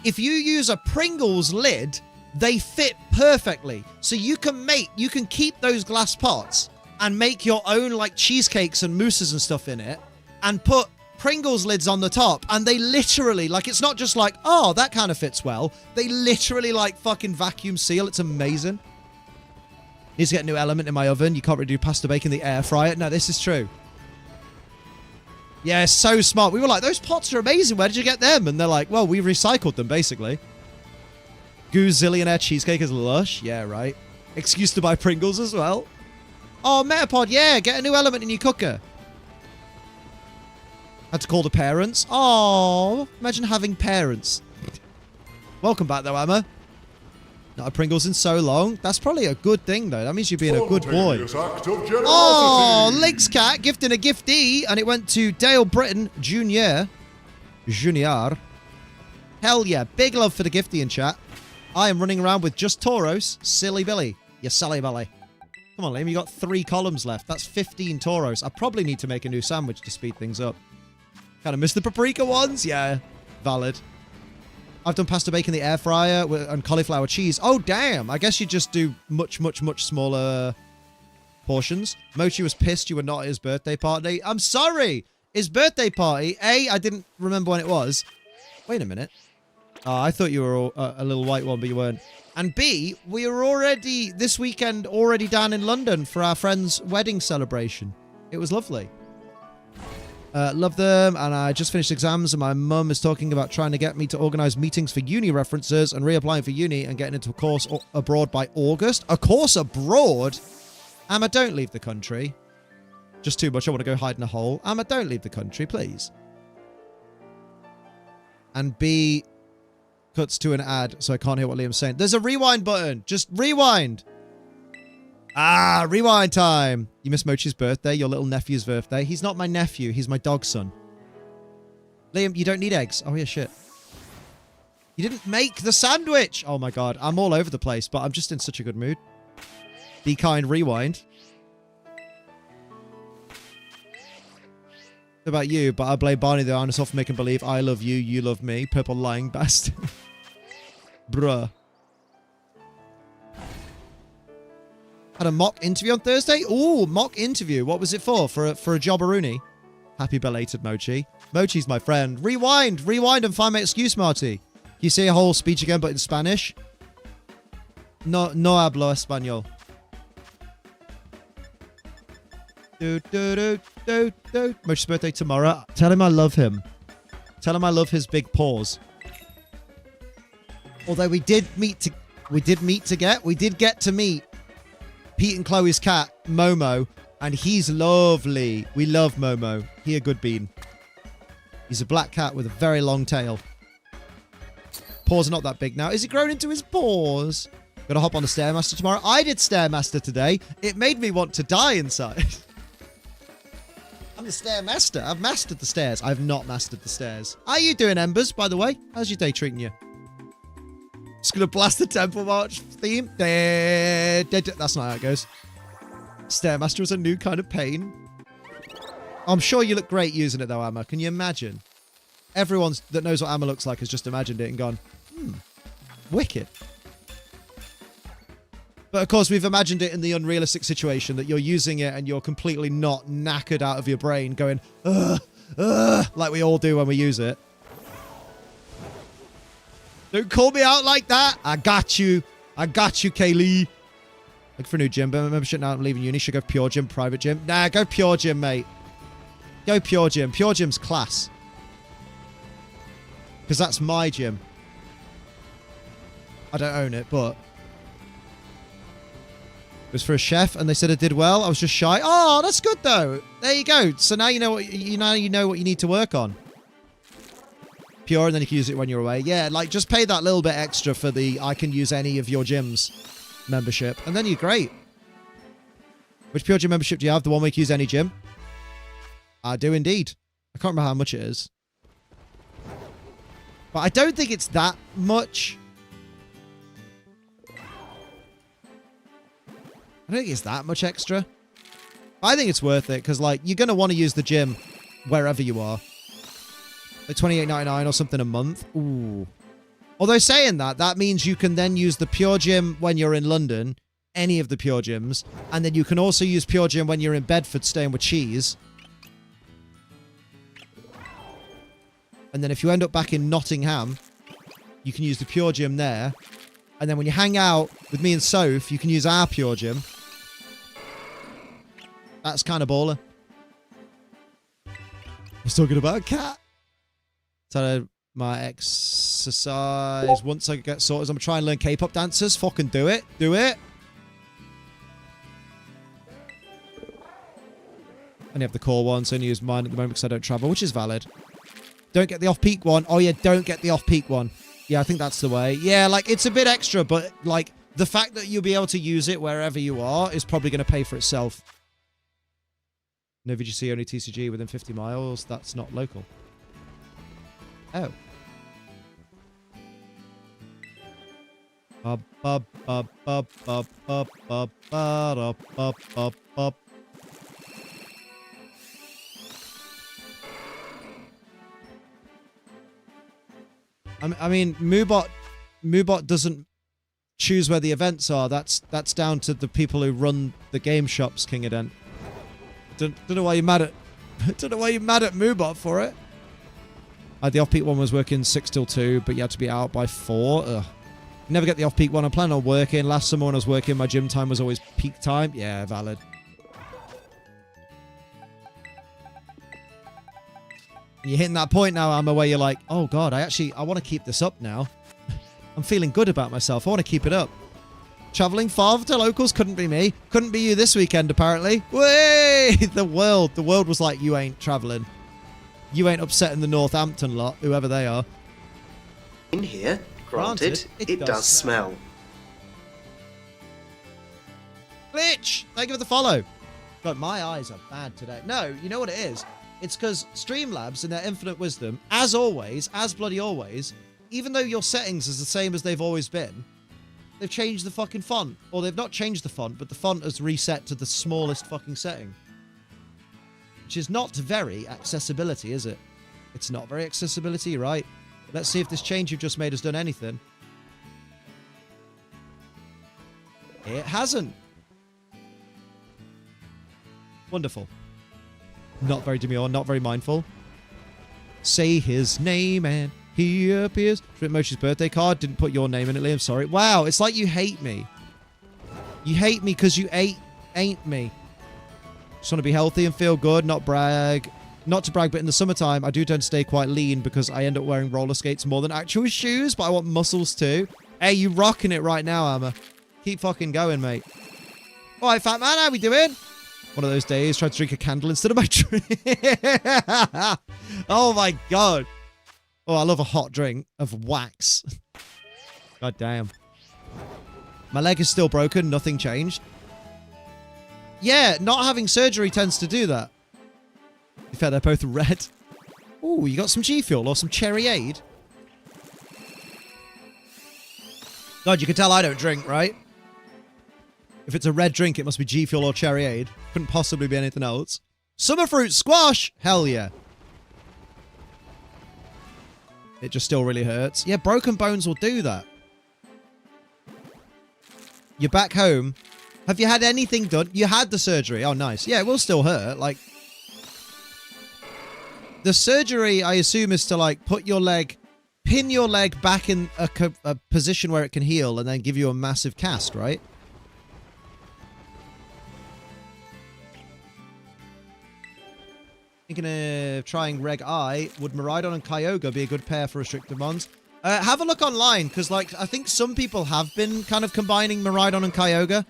if you use a Pringles lid, they fit perfectly. So you can keep those glass pots and make your own, like, cheesecakes and mousses and stuff in it and put Pringles lids on the top, and they literally, like, it's not just like, oh, that kind of fits well. They literally, like, fucking vacuum seal. It's amazing. Needs to get a new element in my oven. You can't really do pasta bake in the air fryer. No, this is true. Yeah, so smart. We were like, those pots are amazing. Where did you get them? And they're like, well, we recycled them, basically. Goozillionaire cheesecake is lush. Yeah, right. Excuse to buy Pringles as well. Oh, Metapod, yeah. Get a new element in your cooker. Had to call the parents. Oh, imagine having parents. Welcome back, though, Emma. Not a Pringles in so long. That's probably a good thing, though. That means you're being a good boy. Oh, Link's Cat gifting a giftee, and it went to Dale Britton Jr. Hell yeah. Big love for the gifty in chat. I am running around with just Tauros. Silly Billy. You silly Billy. Come on, Liam. You got 3 columns left. That's 15 Tauros. I probably need to make a new sandwich to speed things up. Kind of missed the paprika ones. Yeah. Valid. I've done pasta bake in the air fryer and cauliflower cheese. Oh, damn. I guess you just do much, much, much smaller portions. Mochi was pissed you were not at his birthday party. I'm sorry. His birthday party. A, I didn't remember when it was. Wait a minute. Oh, I thought you were a little white one, but you weren't. And B, we were already, this weekend, already down in London for our friend's wedding celebration. It was lovely. Love them, and I just finished exams, and my mum is talking about trying to get me to organise meetings for uni references and reapplying for uni and getting into a course abroad by August. A course abroad? Amma, don't leave the country. Just too much. I want to go hide in a hole. Amma, don't leave the country, please. And B cuts to an ad, so I can't hear what Liam's saying. There's a rewind button. Just rewind. Ah, rewind time. You missed Mochi's birthday, your little nephew's birthday. He's not my nephew. He's my dog's son. Liam, you don't need eggs. Oh, yeah, shit. You didn't make the sandwich. Oh, my God. I'm all over the place, but I'm just in such a good mood. Be kind, rewind. About you, but I blame Barney the dinosaur for making believe I love you, you love me. Purple lying bastard. Bruh. Had a mock interview on Thursday? Ooh, mock interview. What was it for? For a jobberoonie? Happy belated, Mochi. Mochi's my friend. Rewind! Rewind and find my excuse, Marty. Can you say a whole speech again, but in Spanish? No hablo español. Mochi's birthday tomorrow. Tell him I love him. Tell him I love his big paws. Although we did get to meet Pete and Chloe's cat, Momo, and he's lovely. We love Momo. He a good bean. He's a black cat with a very long tail. Paws are not that big now. Is he grown into his paws? Gotta hop on the Stairmaster tomorrow. I did Stairmaster today. It made me want to die inside. I'm the Stairmaster. I've mastered the stairs. I've not mastered the stairs. How you doing, Embers, by the way? How's your day treating you? Just gonna blast the Temple March theme. That's not how it goes. Stairmaster is a new kind of pain. I'm sure you look great using it though, Amma. Can you imagine? Everyone that knows what Amma looks like has just imagined it and gone, wicked. But of course, we've imagined it in the unrealistic situation that you're using it and you're completely not knackered out of your brain going, like we all do when we use it. Don't call me out like that. I got you. I got you, Kaylee. Look for a new gym. But membership now I'm leaving uni. Should go Pure Gym, private gym. Nah, go Pure Gym, mate. Go Pure Gym. Pure Gym's class. Because that's my gym. I don't own it, but... It was for a chef, and they said I did well. I was just shy. Oh, that's good, though. There you go. So now you know what you need to work on. Pure, and then you can use it when you're away. Yeah, like, just pay that little bit extra for the I can use any of your gyms membership, and then you're great. Which Pure Gym membership do you have? The one where you can use any gym? I do indeed. I can't remember how much it is. But I don't think it's that much. I don't think it's that much extra. I think it's worth it, because, like, you're going to want to use the gym wherever you are. Like $28.99 or something a month. Ooh. Although saying that, that means you can then use the Pure Gym when you're in London, any of the Pure Gyms, and then you can also use Pure Gym when you're in Bedford staying with Cheese. And then if you end up back in Nottingham, you can use the Pure Gym there. And then when you hang out with me and Soph, you can use our Pure Gym. That's kind of baller. I was talking about a cat. So my exercise, once I get sorted, I'm going to try and learn K-pop dancers. Fucking do it. Do it. I only have the core one, so I only use mine at the moment because I don't travel, which is valid. Don't get the off-peak one. Oh, yeah, don't get the off-peak one. Yeah, I think that's the way. Yeah, like, it's a bit extra, but, like, the fact that you'll be able to use it wherever you are is probably going to pay for itself. No VGC, only TCG within 50 miles. That's not local. Oh. Bub, bub, bub, bub, bub, bub, bub, bub, bub, bub, bub. I mean, Moobot doesn't choose where the events are. That's down to the people who run the game shops, King Adent. Don't know why you're mad at don't know why you're mad at Moobot for it. The off-peak one was working 6 till 2, but you had to be out by 4. Ugh. Never get the off-peak one. I plan on working. Last summer when I was working, my gym time was always peak time. Yeah, valid. You're hitting that point now, Amma, where you're like, oh god, I want to keep this up now. I'm feeling good about myself. I want to keep it up. Traveling far to locals couldn't be me. Couldn't be you this weekend, apparently. Way! The world was like, you ain't traveling. You ain't upsetting the Northampton lot, whoever they are. In here, granted, it does smell. Glitch! Thank you for the follow. God, my eyes are bad today. No, you know what it is? It's because Streamlabs, in their infinite wisdom, as always, as bloody always, even though your settings is the same as they've always been, they've changed the fucking font. Or they've not changed the font, but the font has reset to the smallest fucking setting. Which is not very accessibility, is it? It's not very accessibility, right? Let's see if this change you've just made has done anything. It hasn't. Wonderful. Not very demure, not very mindful. Say his name and he appears. Trip Mochi's birthday card. Didn't put your name in it, Liam. Sorry. Wow, it's like you hate me. You hate me because you ain't me. Just want to be healthy and feel good, not brag. Not to brag, but in the summertime, I do tend to stay quite lean because I end up wearing roller skates more than actual shoes, but I want muscles too. Hey, you rocking it right now, Amma. Keep fucking going, mate. All right, fat man, how we doing? One of those days, tried to drink a candle instead of my drink. Oh my god. Oh, I love a hot drink of wax. God damn. My leg is still broken. Nothing changed. Yeah, not having surgery tends to do that. In fact, they're both red. Ooh, you got some G Fuel or some Cherry Aid? God, you can tell I don't drink, right? If it's a red drink, it must be G Fuel or Cherry Aid. Couldn't possibly be anything else. Summer fruit squash! Hell yeah. It just still really hurts. Yeah, broken bones will do that. You're back home. Have you had anything done? You had the surgery. Oh, nice. Yeah, it will still hurt. Like, the surgery, I assume, is to, like, put your leg, pin your leg back in a position where it can heal and then give you a massive cast, right? Thinking of trying Reg I. Would Miraidon and Kyogre be a good pair for restricted mons? Have a look online, because, like, I think some people have been kind of combining Miraidon and Kyogre.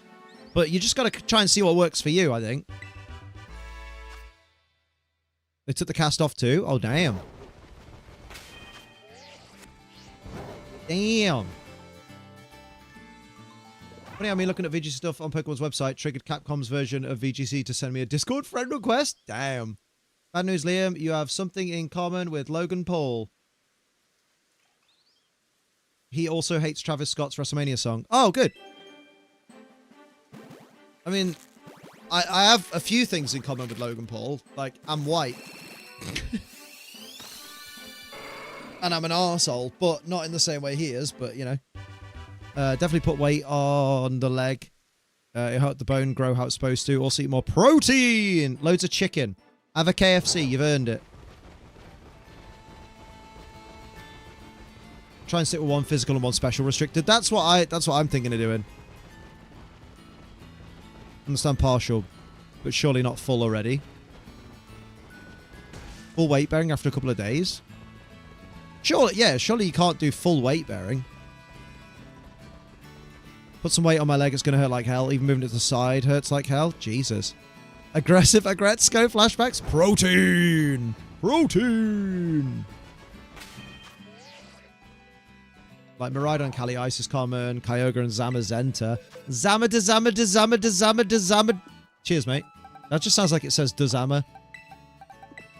But you just got to try and see what works for you, I think. They took the cast off too? Oh, damn. Damn. Funny how me looking at VGC stuff on Pokemon's website triggered Capcom's version of VGC to send me a Discord friend request? Damn. Bad news, Liam. You have something in common with Logan Paul. He also hates Travis Scott's WrestleMania song. Oh, good. I mean, I have a few things in common with Logan Paul. Like, I'm white. And I'm an arsehole, but not in the same way he is, but, you know. Definitely put weight on the leg. It helped the bone grow how it's supposed to. Also eat more protein! Loads of chicken. Have a KFC, you've earned it. Try and stick with one physical and one special restricted. That's what I'm thinking of doing. Understand partial, but surely not full already. Full weight bearing after a couple of days. Surely, yeah, surely you can't do full weight bearing. Put some weight on my leg, it's going to hurt like hell. Even moving it to the side hurts like hell. Jesus. Aggressive Agretzko flashbacks. Protein! Protein! Like Miraidon, Kali Ice is common. Kyogre and Zamazenta. Zama. Cheers, mate. That just sounds like it says Dazama.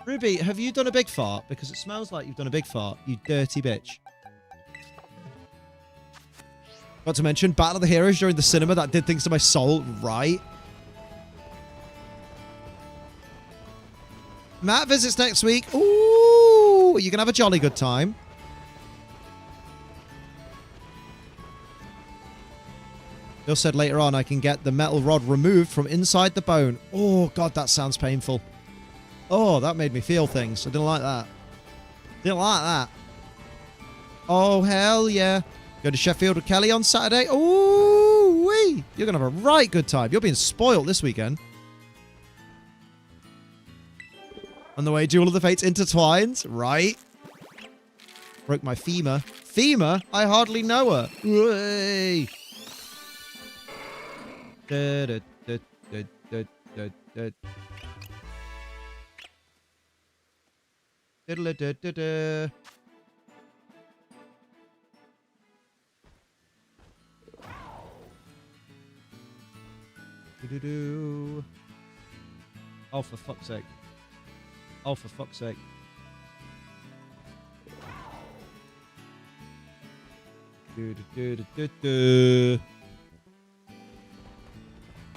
Ruby, have you done a big fart? Because it smells like you've done a big fart, you dirty bitch. Not to mention, Battle of the Heroes during the cinema, that did things to my soul, right? Matt visits next week. Ooh, you're going to have a jolly good time. Bill said later on I can get the metal rod removed from inside the bone. Oh, God, that sounds painful. Oh, that made me feel things. I didn't like that. Didn't like that. Oh, hell yeah. Go to Sheffield with Kelly on Saturday. Ooh, wee. You're going to have a right good time. You're being spoiled this weekend. On the way, Duel of the Fates intertwines. Right. Broke my femur. Femur? I hardly know her. Way. Da, da, da, da, da, da, da. Diddle da da da. Do-do-do. Oh, for fuck's sake. Oh, for fuck's sake. Do-do-do-do-do-do.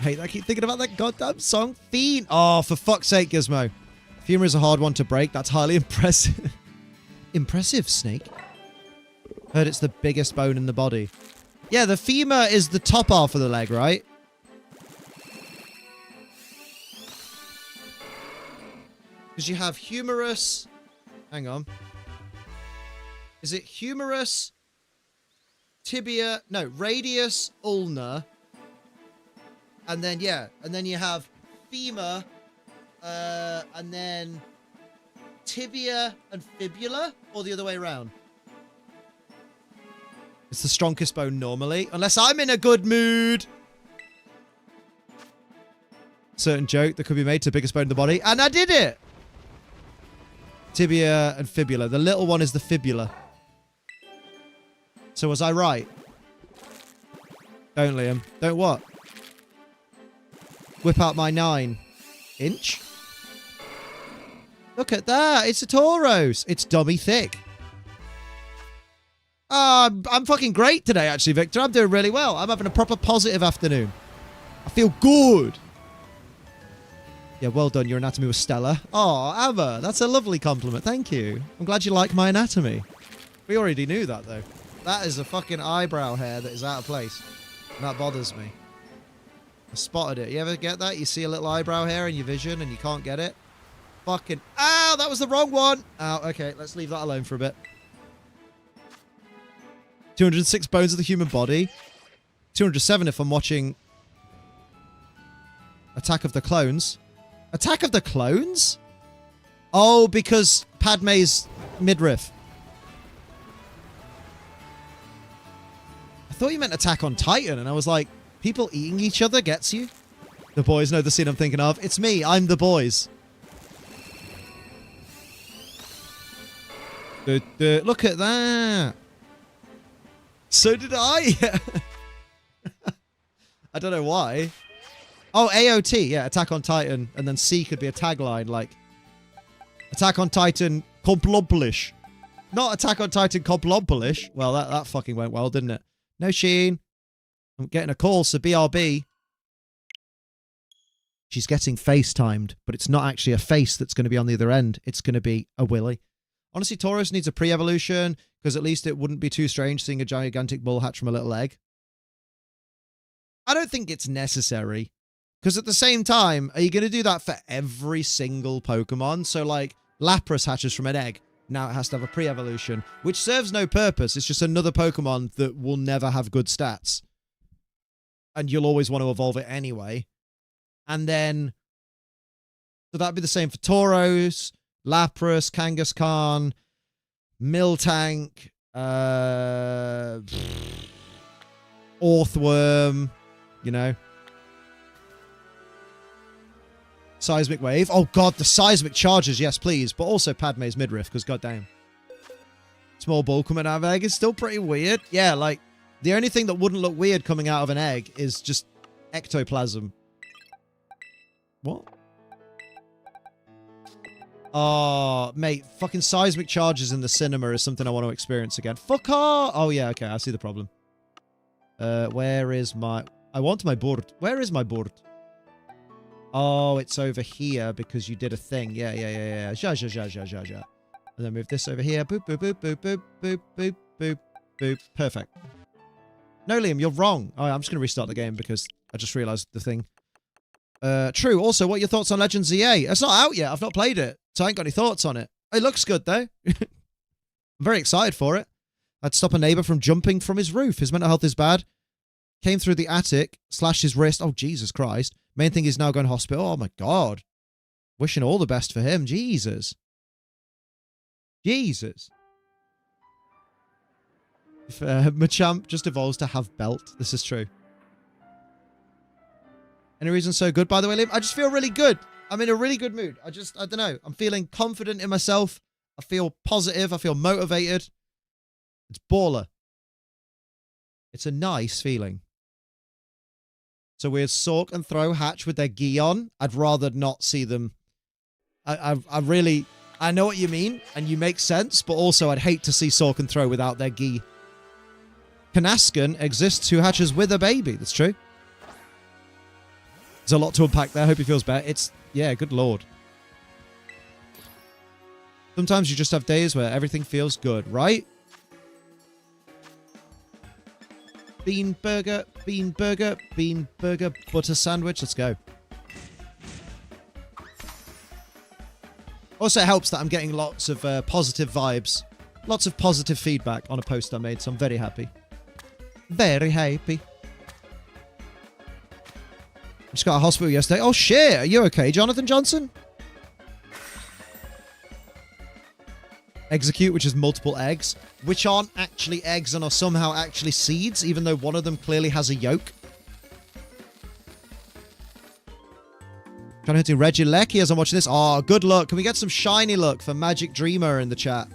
Hey, I keep thinking about that goddamn song, Fiend. Oh, for fuck's sake, Gizmo. Femur is a hard one to break. That's highly impressive. Impressive, Snake. Heard it's the biggest bone in the body. Yeah, the femur is the top half of the leg, right? Because you have humerus. Hang on. Is it humerus, tibia? No, radius, ulna. And then, yeah. And then you have femur. And then tibia and fibula. Or the other way around. It's the strongest bone normally. Unless I'm in a good mood. Certain joke that could be made to the biggest bone in the body. And I did it. Tibia and fibula. The little one is the fibula. So was I right? Don't, Liam. Don't what? Whip out my 9-inch. Look at that. It's a Tauros. It's dummy thick. I'm fucking great today, actually, Victor. I'm doing really well. I'm having a proper positive afternoon. I feel good. Yeah, well done. Your anatomy was stellar. Oh, Ava, that's a lovely compliment. Thank you. I'm glad you like my anatomy. We already knew that, though. That is a fucking eyebrow hair that is out of place. And that bothers me. I spotted it. You ever get that? You see a little eyebrow hair in your vision and you can't get it? Fucking... Ow, that was the wrong one. Ow, okay, let's leave that alone for a bit. 206 bones of the human body. 207 if I'm watching Attack of the Clones. Attack of the Clones? Oh, because Padme's midriff. I thought you meant Attack on Titan, and I was like, people eating each other gets you? The boys know the scene I'm thinking of. It's me. I'm the boys. Look at that. So did I. I don't know why. Oh, AOT. Yeah, Attack on Titan. And then C could be a tagline like Attack on Titan Complompolish. Not Attack on Titan Complompolish. Well, that fucking went well, didn't it? No, Sheen. I'm getting a call, so BRB. She's getting FaceTimed, but it's not actually a face that's going to be on the other end. It's going to be a Willy. Honestly, Tauros needs a pre-evolution, because at least it wouldn't be too strange seeing a gigantic bull hatch from a little egg. I don't think it's necessary. Because at the same time, are you going to do that for every single Pokemon? So, like, Lapras hatches from an egg. Now it has to have a pre-evolution, which serves no purpose. It's just another Pokemon that will never have good stats. And you'll always want to evolve it anyway. And then, so that'd be the same for Tauros, Lapras, Kangaskhan, Miltank, Orthworm, you know. Seismic Wave. Oh, God, the Seismic Charges, yes, please. But also Padme's midriff, because goddamn. Small ball coming out of egg is still pretty weird. Yeah, like, the only thing that wouldn't look weird coming out of an egg is just ectoplasm. What? Oh, mate, fucking Seismic Charges in the cinema is something I want to experience again. Fuck off! Oh, yeah, okay, I see the problem. Where is my... I want my board. Where is my board? Oh, it's over here because you did a thing. Yeah. Ja. And then move this over here. Boop, boop, boop, boop, boop, boop, boop, boop, boop. Perfect. No, Liam, you're wrong. Oh, I'm just going to restart the game because I just realized the thing. True. Also, what are your thoughts on Legends EA? It's not out yet. I've not played it, so I ain't got any thoughts on it. It looks good, though. I'm very excited for it. I'd stop a neighbor from jumping from his roof. His mental health is bad. Came through the attic, slashed his wrist. Oh, Jesus Christ. Main thing is now going to hospital. Oh, my God. Wishing all the best for him. Jesus. Jesus. If Machamp just evolves to have belt. This is true. Any reason so good, by the way, Liam? I just feel really good. I'm in a really good mood. I don't know. I'm feeling confident in myself. I feel positive. I feel motivated. It's baller. It's a nice feeling. So weird Sork and Throw hatch with their gi on. I'd rather not see them. I really... I know what you mean, and you make sense, but also I'd hate to see Sork and Throw without their gi. Kanaskan exists who hatches with a baby. That's true. There's a lot to unpack there. I hope he feels better. It's... Yeah, good lord. Sometimes you just have days where everything feels good, right? Bean burger, bean burger, bean burger, butter sandwich. Let's go. Also, it helps that I'm getting lots of positive vibes. Lots of positive feedback on a post I made, so I'm very happy. Very happy. Just got a hospital yesterday. Oh, shit. Are you okay, Jonathan Johnson? Execute, which is multiple eggs, which aren't actually eggs and are somehow actually seeds, even though one of them clearly has a yolk. Trying to hit Reggie Lecky as I'm watching this. Oh, good luck. Can we get some shiny luck for Magic Dreamer in the chat?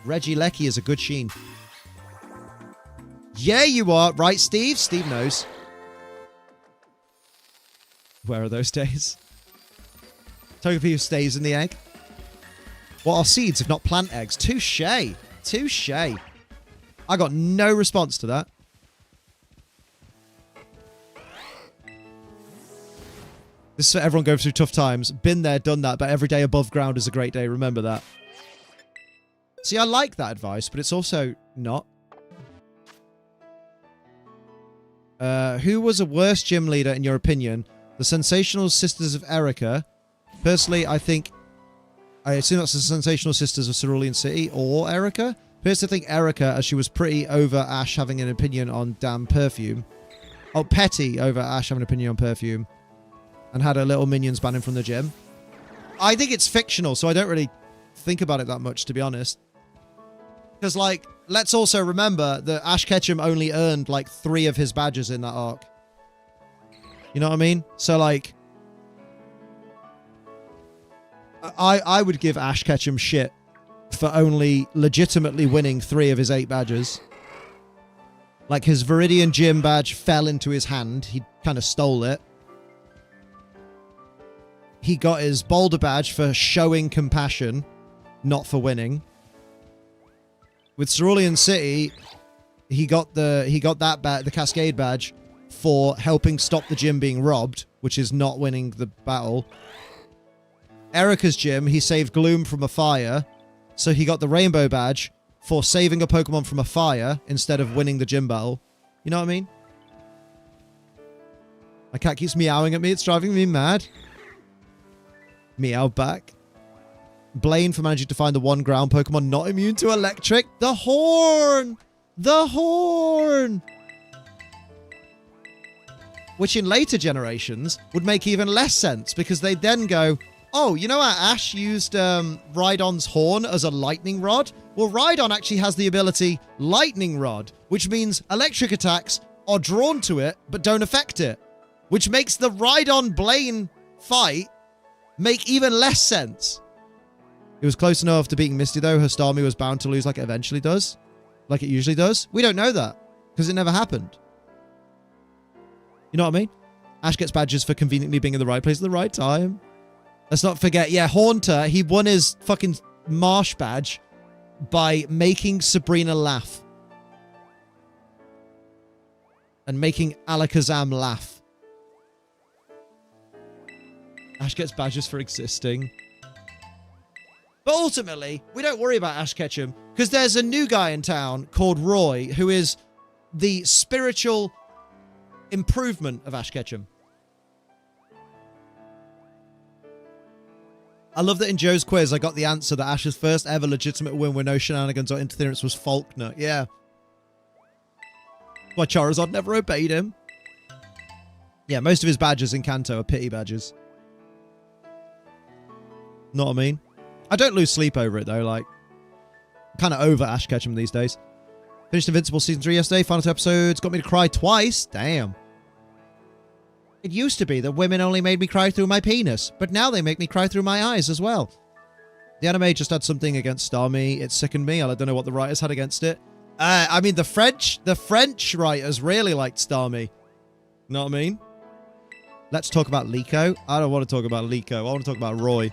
Reggie Lecky is a good sheen. Yeah, you are. Right, Steve? Steve knows. Where are those days? Togepi stays in the egg. What are seeds if not plant eggs? Touche. Touche. I got no response to that. This is for everyone going through tough times. Been there, done that, but every day above ground is a great day. Remember that. See, I like that advice, but it's also not. Who was a worse gym leader in your opinion? The Sensational Sisters of Erica. Personally, I assume that's the Sensational Sisters of Cerulean City or Erica. Personally, I think Erica, as she was pretty over Ash having an opinion on damn perfume. Oh, petty over Ash having an opinion on perfume. And had her little minions banned from the gym. I think it's fictional, so I don't really think about it that much, to be honest. Because, like, let's also remember that Ash Ketchum only earned, like, 3 of his badges in that arc. You know what I mean? So, like... I would give Ash Ketchum shit for only legitimately winning 3 of his 8 badges. Like, his Viridian Gym badge fell into his hand. He kind of stole it. He got his Boulder badge for showing compassion, not for winning. With Cerulean City, he got the Cascade badge for helping stop the gym being robbed, which is not winning the battle. Erica's gym, he saved Gloom from a fire, so he got the Rainbow badge for saving a Pokemon from a fire instead of winning the gym battle. You know what I mean? My cat keeps meowing at me. It's driving me mad. Meow back. Blaine for managing to find the one ground Pokemon not immune to electric. The horn! The horn! Which in later generations would make even less sense because they'd then go, oh, you know how Ash used Rhydon's horn as a lightning rod? Well, Rhydon actually has the ability Lightning Rod, which means electric attacks are drawn to it but don't affect it. Which makes the Rhydon-Blaine fight make even less sense. It was close enough to beating Misty, though. Her Starmie was bound to lose like it eventually does. Like it usually does. We don't know that because it never happened. You know what I mean? Ash gets badges for conveniently being in the right place at the right time. Let's not forget, yeah, Haunter, he won his fucking Marsh badge by making Sabrina laugh. and making Alakazam laugh. Ash gets badges for existing. But ultimately, we don't worry about Ash Ketchum because there's a new guy in town called Roy who is the spiritual improvement of Ash Ketchum. I love that in Joe's quiz, I got the answer that Ash's first ever legitimate win with no shenanigans or interference was Faulkner. Yeah. Why Charizard never obeyed him. Yeah, most of his badges in Kanto are pity badges. Know what I mean? I don't lose sleep over it, though. Like, I'm kind of over Ash Ketchum these days. Finished Invincible Season 3 yesterday. Final 2 episodes. Got me to cry twice. Damn. It used to be that women only made me cry through my penis, but now they make me cry through my eyes as well. The anime just had something against Starmie. It sickened me. I don't know what the writers had against it. I mean, the French writers really liked Starmie. Know what I mean? Let's talk about Liko. I don't want to talk about Liko. I want to talk about Roy.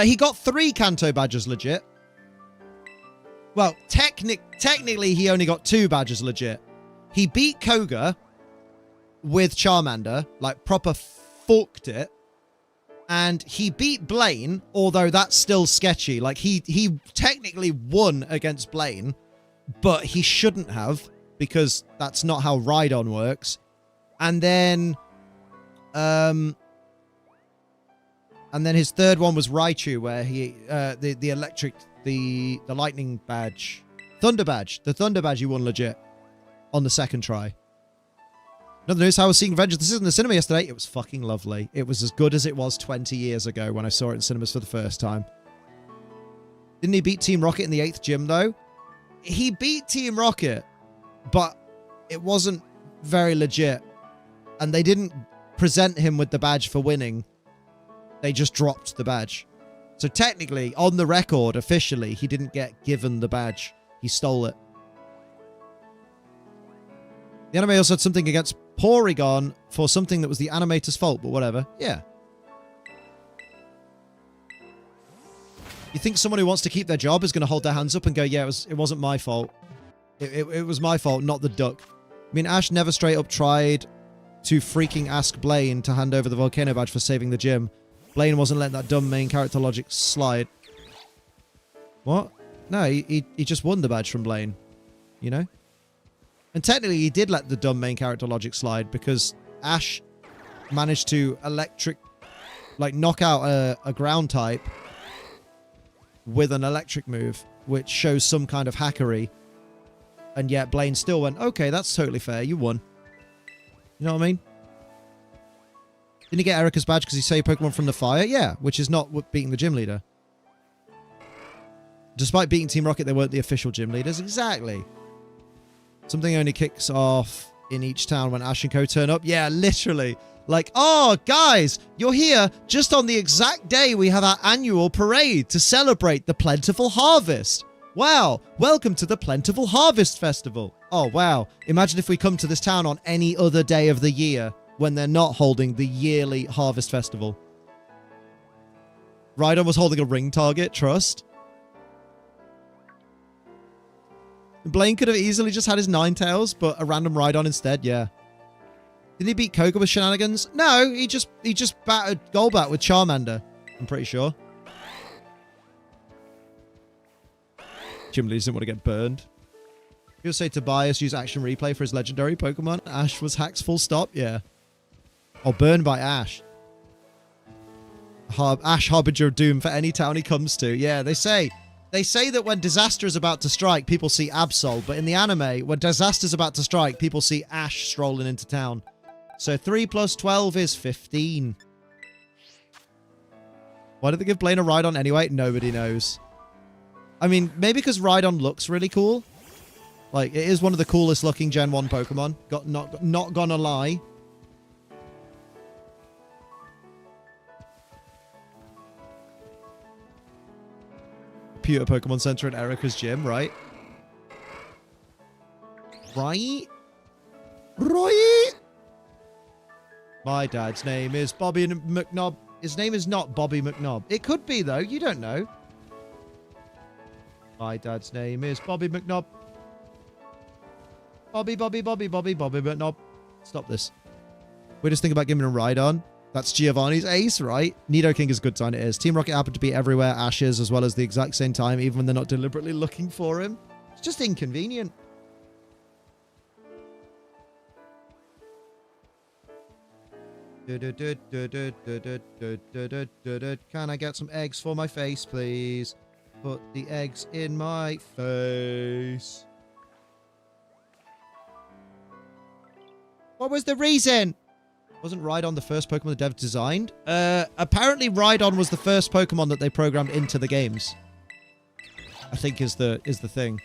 He got 3 Kanto badges legit. Well, technically, he only got 2 badges legit. He beat Koga with Charmander, like proper fucked it. And he beat Blaine, although that's still sketchy. Like, he technically won against Blaine, but he shouldn't have, because that's not how Rhydon works. And then his third one was Raichu, where he the lightning badge, Thunder badge, the Thunder badge he won legit on the second try. Another news, how I was seeing Vengeance. This is in the cinema yesterday. It was fucking lovely. It was as good as it was 20 years ago when I saw it in cinemas for the first time. Didn't he beat Team Rocket in the 8th gym, though? He beat Team Rocket, but it wasn't very legit. And they didn't present him with the badge for winning. They just dropped the badge. So technically, on the record, officially, he didn't get given the badge. He stole it. The anime also had something against Porygon for something that was the animator's fault, but whatever. Yeah. You think someone who wants to keep their job is going to hold their hands up and go, yeah, it wasn't my fault. It was my fault, not the duck. I mean, Ash never straight up tried to freaking ask Blaine to hand over the volcano badge for saving the gym. Blaine wasn't letting that dumb main character logic slide. What? No, he just won the badge from Blaine. You know? And technically, he did let the dumb main character logic slide because Ash managed to knock out a ground type with an electric move, which shows some kind of hackery. And yet Blaine still went, okay, that's totally fair. You won. You know what I mean? Didn't he get Erica's badge because he saved Pokemon from the fire? Yeah, which is not beating the gym leader. Despite beating Team Rocket, they weren't the official gym leaders. Exactly. Something only kicks off in each town when Ash and Co turn up. Yeah, literally. Like, oh, guys, you're here just on the exact day we have our annual parade to celebrate the plentiful harvest. Wow, welcome to the Plentiful Harvest Festival. Oh, wow. Imagine if we come to this town on any other day of the year when they're not holding the yearly Harvest Festival. Rhydon was holding a ring target, trust. Blaine could have easily just had his Ninetales, but a random Rhydon instead, yeah. Did he beat Koga with shenanigans? No, he just battered Golbat with Charmander, I'm pretty sure. Gym leaders didn't want to get burned. He'll say Tobias used action replay for his legendary Pokemon. Ash was hacks full stop, yeah. Or burned by Ash. Ash harbinger of doom for any town he comes to. Yeah, they say that when disaster is about to strike, people see Absol, but in the anime, when disaster is about to strike, people see Ash strolling into town. So 3 plus 12 is 15. Why did they give Blaine a Rhydon anyway? Nobody knows. I mean, maybe because Rhydon looks really cool. Like, it is one of the coolest looking Gen 1 Pokemon. Not gonna lie. Computer Pokemon Center at Erica's gym, right? Right? My dad's name is Bobby McNob. His name is not Bobby McNob. It could be, though. You don't know. My dad's name is Bobby McNob. Bobby, but no. Stop this. We're just thinking about giving him a ride on. That's Giovanni's ace, right? Nidoking is a good sign, it is. Team Rocket happened to be everywhere, Ashes, as well as the exact same time, even when they're not deliberately looking for him. It's just inconvenient. Can I get some eggs for my face, please? Put the eggs in my face. What was the reason? Wasn't Rhydon the first Pokemon the devs designed? Apparently Rhydon was the first Pokemon that they programmed into the games. I think is the thing.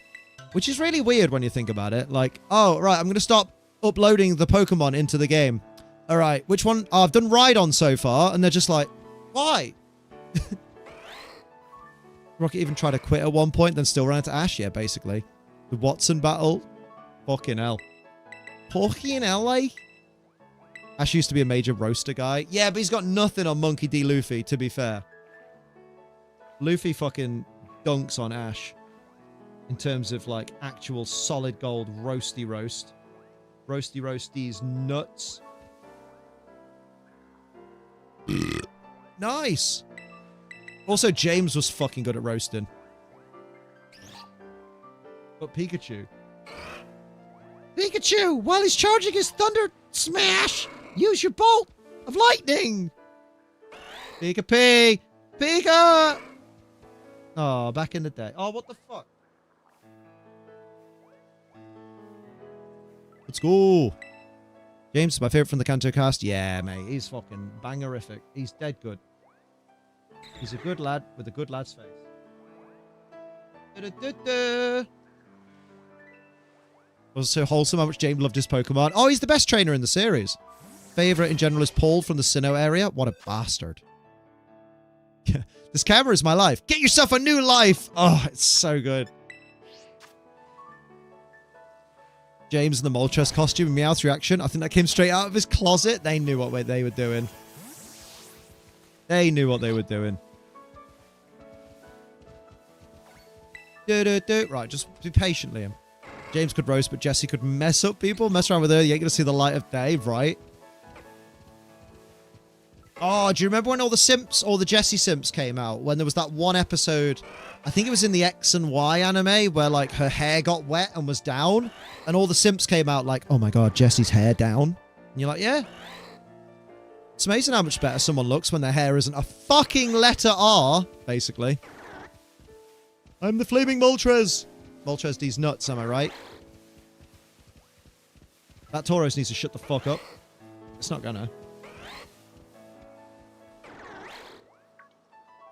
Which is really weird when you think about it. Like, oh, right, I'm going to stop uploading the Pokemon into the game. All right, which one? Oh, I've done Rhydon so far, and they're just like, why? Rocket even tried to quit at one point, then still ran into Ash, yeah, basically. The Watson battle. Fucking hell. Fucking hell, like. Ash used to be a major roaster guy. Yeah, but he's got nothing on Monkey D. Luffy, to be fair. Luffy fucking dunks on Ash. In terms of, like, actual solid gold roasty roast. Roasty roasties nuts. Nice. Also, James was fucking good at roasting. But Pikachu. Pikachu, while he's charging his Thunder Smash, use your Bolt of Lightning. Pika-Pig. Pika! Oh, back in the day. Oh, what the fuck? Let's go. James is my favorite from the Kanto cast. Yeah, mate. He's fucking bangerific. He's dead good. He's a good lad with a good lad's face. Da-da-da-da. Was so wholesome how much James loved his Pokemon. Oh, he's the best trainer in the series. Favorite in general is Paul from the Sinnoh area. What a bastard. This camera is my life. Get yourself a new life. Oh, it's so good. James in the Moltres costume and Meowth's reaction. I think that came straight out of his closet. They knew what they were doing. They knew what they were doing. Right, just be patient, Liam. James could roast, but Jessie could mess up people. Mess around with her. You ain't going to see the light of day, right? Oh, do you remember when all the simps, all the Jessie simps came out? When there was that one episode, I think it was in the X and Y anime, where like her hair got wet and was down. And all the simps came out like, oh my god, Jessie's hair down. And you're like, yeah. It's amazing how much better someone looks when their hair isn't a fucking letter R, basically. I'm the flaming Moltres. Moltres D's nuts, am I right? That Tauros needs to shut the fuck up. It's not gonna.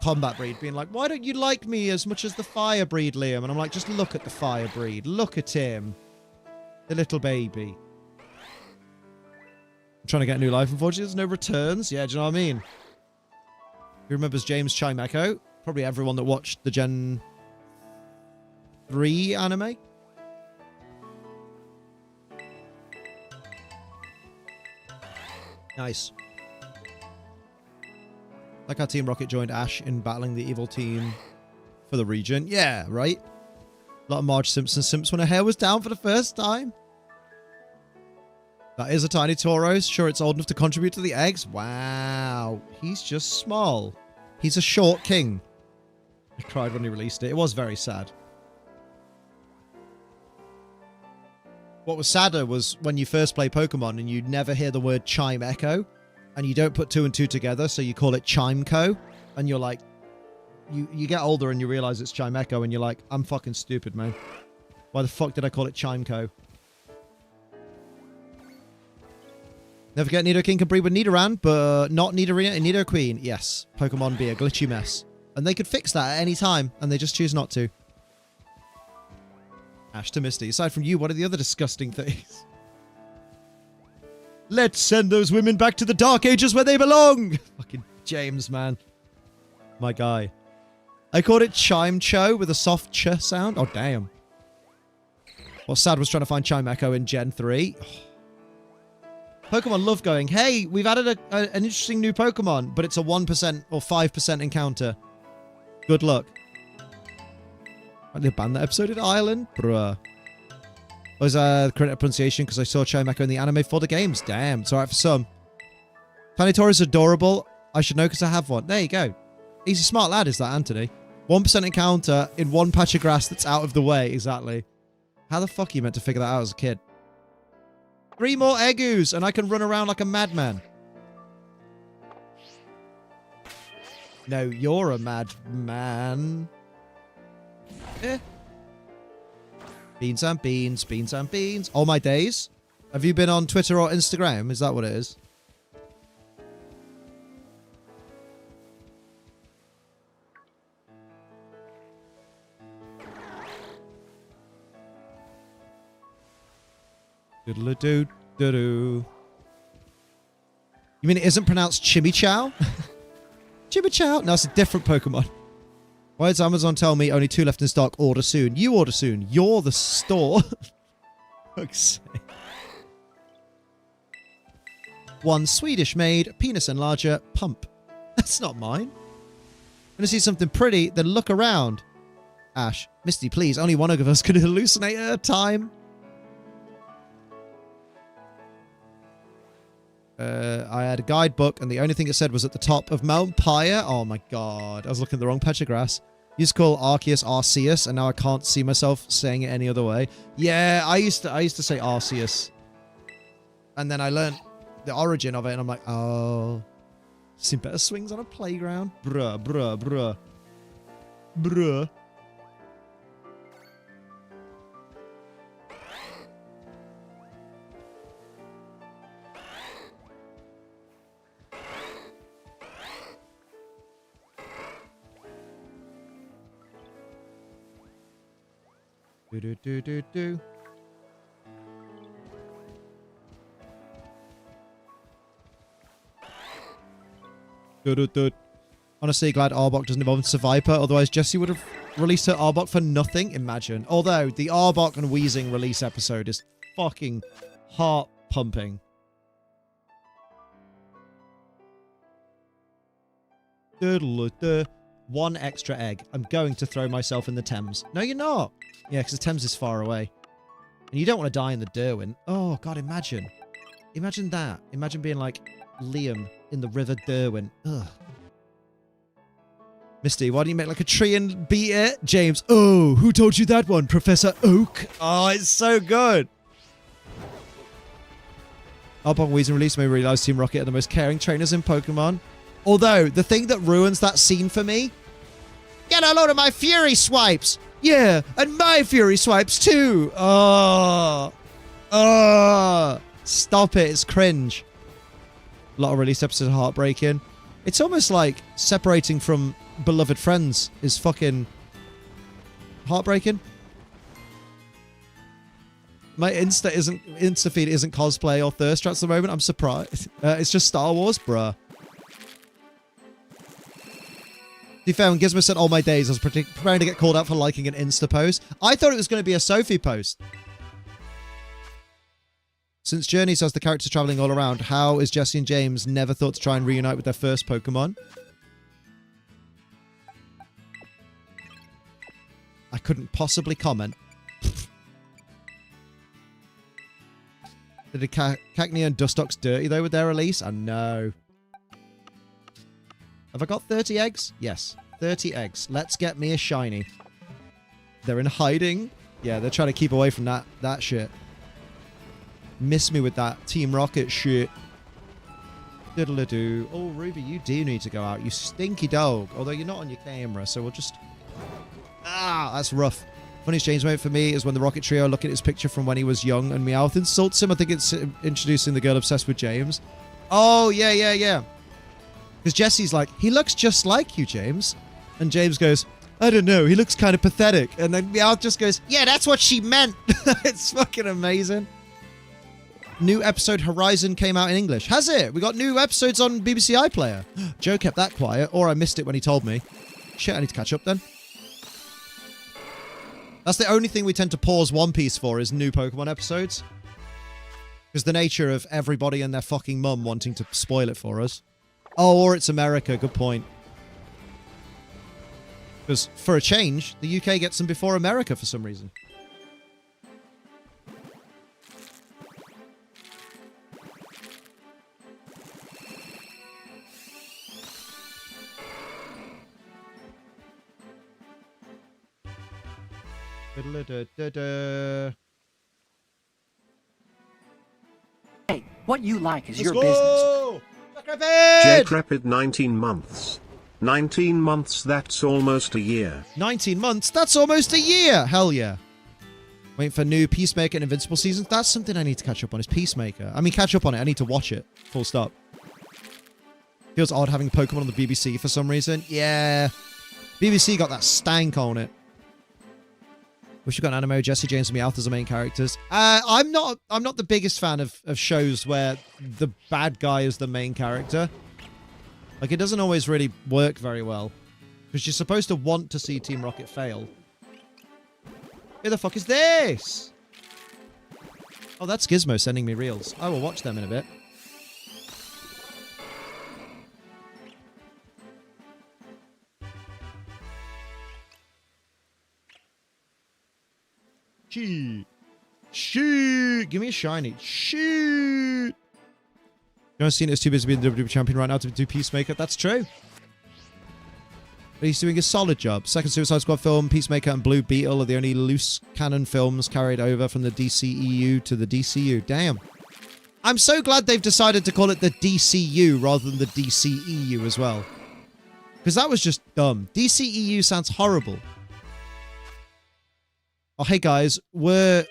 Combat breed being like, why don't you like me as much as the fire breed, Liam? And I'm like, just look at the fire breed. Look at him. The little baby. I'm trying to get a new life. Unfortunately, there's no returns. Yeah, do you know what I mean? Who remembers James Chimecho? Probably everyone that watched the Gen 3 anime. Nice. Like how Team Rocket joined Ash in battling the evil team for the region. Yeah, right? A lot of Marge Simpson simps when her hair was down for the first time. That is a tiny Tauros. Sure, it's old enough to contribute to the eggs. Wow. He's just small. He's a short king. I cried when he released it. It was very sad. What was sadder was when you first play Pokemon and you never hear the word Chime Echo. And you don't put 2 and 2 together, so you call it Chimeco. And you're like, you get older and you realize it's Chimeco, and you're like, I'm fucking stupid, man. Why the fuck did I call it Chimeco? Never forget Nidoking can breed with Nidoran, but not Nidorina and Nidoqueen. Yes, Pokemon be a glitchy mess. And they could fix that at any time, and they just choose not to. Ash to Misty. Aside from you, what are the other disgusting things? Let's send those women back to the Dark Ages where they belong! Fucking James, man. My guy. I called it Chime Cho with a soft ch sound. Oh, damn. Well, sad was trying to find Chime Echo in Gen 3. Pokemon love going, hey, we've added an interesting new Pokemon, but it's a 1% or 5% encounter. Good luck. Why did they ban that episode in Ireland? Bruh. Was the correct pronunciation because I saw Chimeco in the anime for the games. Damn, it's alright for some. Tiny Tauros is adorable. I should know because I have one. There you go. He's a smart lad, is that, Anthony? 1% encounter in one patch of grass that's out of the way. Exactly. How the fuck are you meant to figure that out as a kid? 3 more Eggoos, and I can run around like a madman. No, you're a madman. Eh. Beans and beans, beans and beans. All my days. Have you been on Twitter or Instagram? Is that what it is? Doodle-doo-doo-doo. You mean it isn't pronounced Chimichow? Chimichow? No, it's a different Pokemon. Why does Amazon tell me only 2 left in stock? Order soon. You order soon. You're the store. Fuck's sake. 1 Swedish-made penis enlarger pump. That's not mine. Want to see something pretty? Then look around. Ash, Misty, please. Only one of us can hallucinate at a time. I had a guidebook, and the only thing it said was at the top of Mount Pyre. Oh my god. I was looking at the wrong patch of grass. Used to call Arceus Arceus, and now I can't see myself saying it any other way. Yeah, I used to say Arceus. And then I learned the origin of it, and I'm like, oh. Seen better swings on a playground. Bruh, bruh, bruh. Bruh. Do-do-do-do-do. Do-do-do. Honestly, glad Arbok doesn't evolve into Viper, otherwise Jessie would have released her Arbok for nothing. Imagine. Although, the Arbok and Weezing release episode is fucking heart-pumping. Doodle-doo. 1 extra egg. I'm going to throw myself in the Thames. No, you're not. Yeah, because the Thames is far away. And you don't want to die in the Derwent. Oh, God, imagine. Imagine that. Imagine being like Liam in the River Derwent. Ugh. Misty, why don't you make like a tree and beat it? James, oh, who told you that one? Professor Oak? Oh, it's so good. Arbok and Weezing release made me realize Team Rocket are the most caring trainers in Pokemon. Although, the thing that ruins that scene for me... Get a load of my Fury Swipes! Yeah, and my Fury Swipes too! Oh. Oh. Stop it, it's cringe. A lot of release episodes are heartbreaking. It's almost like separating from beloved friends is fucking... heartbreaking. My Insta feed isn't cosplay or thirst traps at the moment. I'm surprised. It's just Star Wars, bruh. To be fair, when Gizmo said all my days, I was preparing to get called out for liking an Insta post. I thought it was going to be a Sophie post. Since Journeys has the characters traveling all around, how is Jessie and James never thought to try and reunite with their first Pokemon? I couldn't possibly comment. Did Cacnea and Dustox dirty though with their release? I know. Have I got 30 eggs? Yes. 30 eggs. Let's get me a shiny. They're in hiding. Yeah, they're trying to keep away from that shit. Miss me with that Team Rocket shit. Diddle-a-doo. Oh, Ruby, you do need to go out. You stinky dog. Although you're not on your camera, so we'll just... Ah, that's rough. Funniest James moment for me is when the Rocket Trio look at his picture from when he was young and Meowth insults him. I think it's introducing the girl obsessed with James. Oh, yeah, yeah, yeah. Because Jessie's like, he looks just like you, James. And James goes, I don't know, he looks kind of pathetic. And then Meowth just goes, yeah, that's what she meant. It's fucking amazing. New episode Horizon came out in English. Has it? We got new episodes on BBC iPlayer. Joe kept that quiet, or I missed it when he told me. Shit, I need to catch up then. That's the only thing we tend to pause One Piece for is new Pokemon episodes. Because the nature of everybody and their fucking mum wanting to spoil it for us. Oh, or it's America. Good point. Because for a change, the UK gets them before America for some reason. Hey, what you like is Let's your business. go! Decrepit! Decrepit 19 months. 19 months, that's almost a year. 19 months? That's almost a year! Hell yeah. Waiting for new Peacemaker and Invincible seasons. That's something I need to catch up on, is Peacemaker. I mean, catch up on it. I need to watch it. Full stop. Feels odd having Pokemon on the BBC for some reason. Yeah. BBC got that stank on it. Wish you got an anime, Jesse James and Meowth as the main characters. I'm not the biggest fan of shows where the bad guy is the main character. Like, it doesn't always really work very well. Because you're supposed to want to see Team Rocket fail. Who the fuck is this? Oh, that's Gizmo sending me reels. I will watch them in a bit. Shoot! Give me a shiny. Shoot! John Cena is too busy being the WWE champion right now to do Peacemaker. That's true. But he's doing a solid job. Second Suicide Squad film, Peacemaker and Blue Beetle are the only loose canon films carried over from the DCEU to the DCU. Damn. I'm so glad they've decided to call it the DCU rather than the DCEU as well. Because that was just dumb. DCEU sounds horrible. Oh, hey guys, we're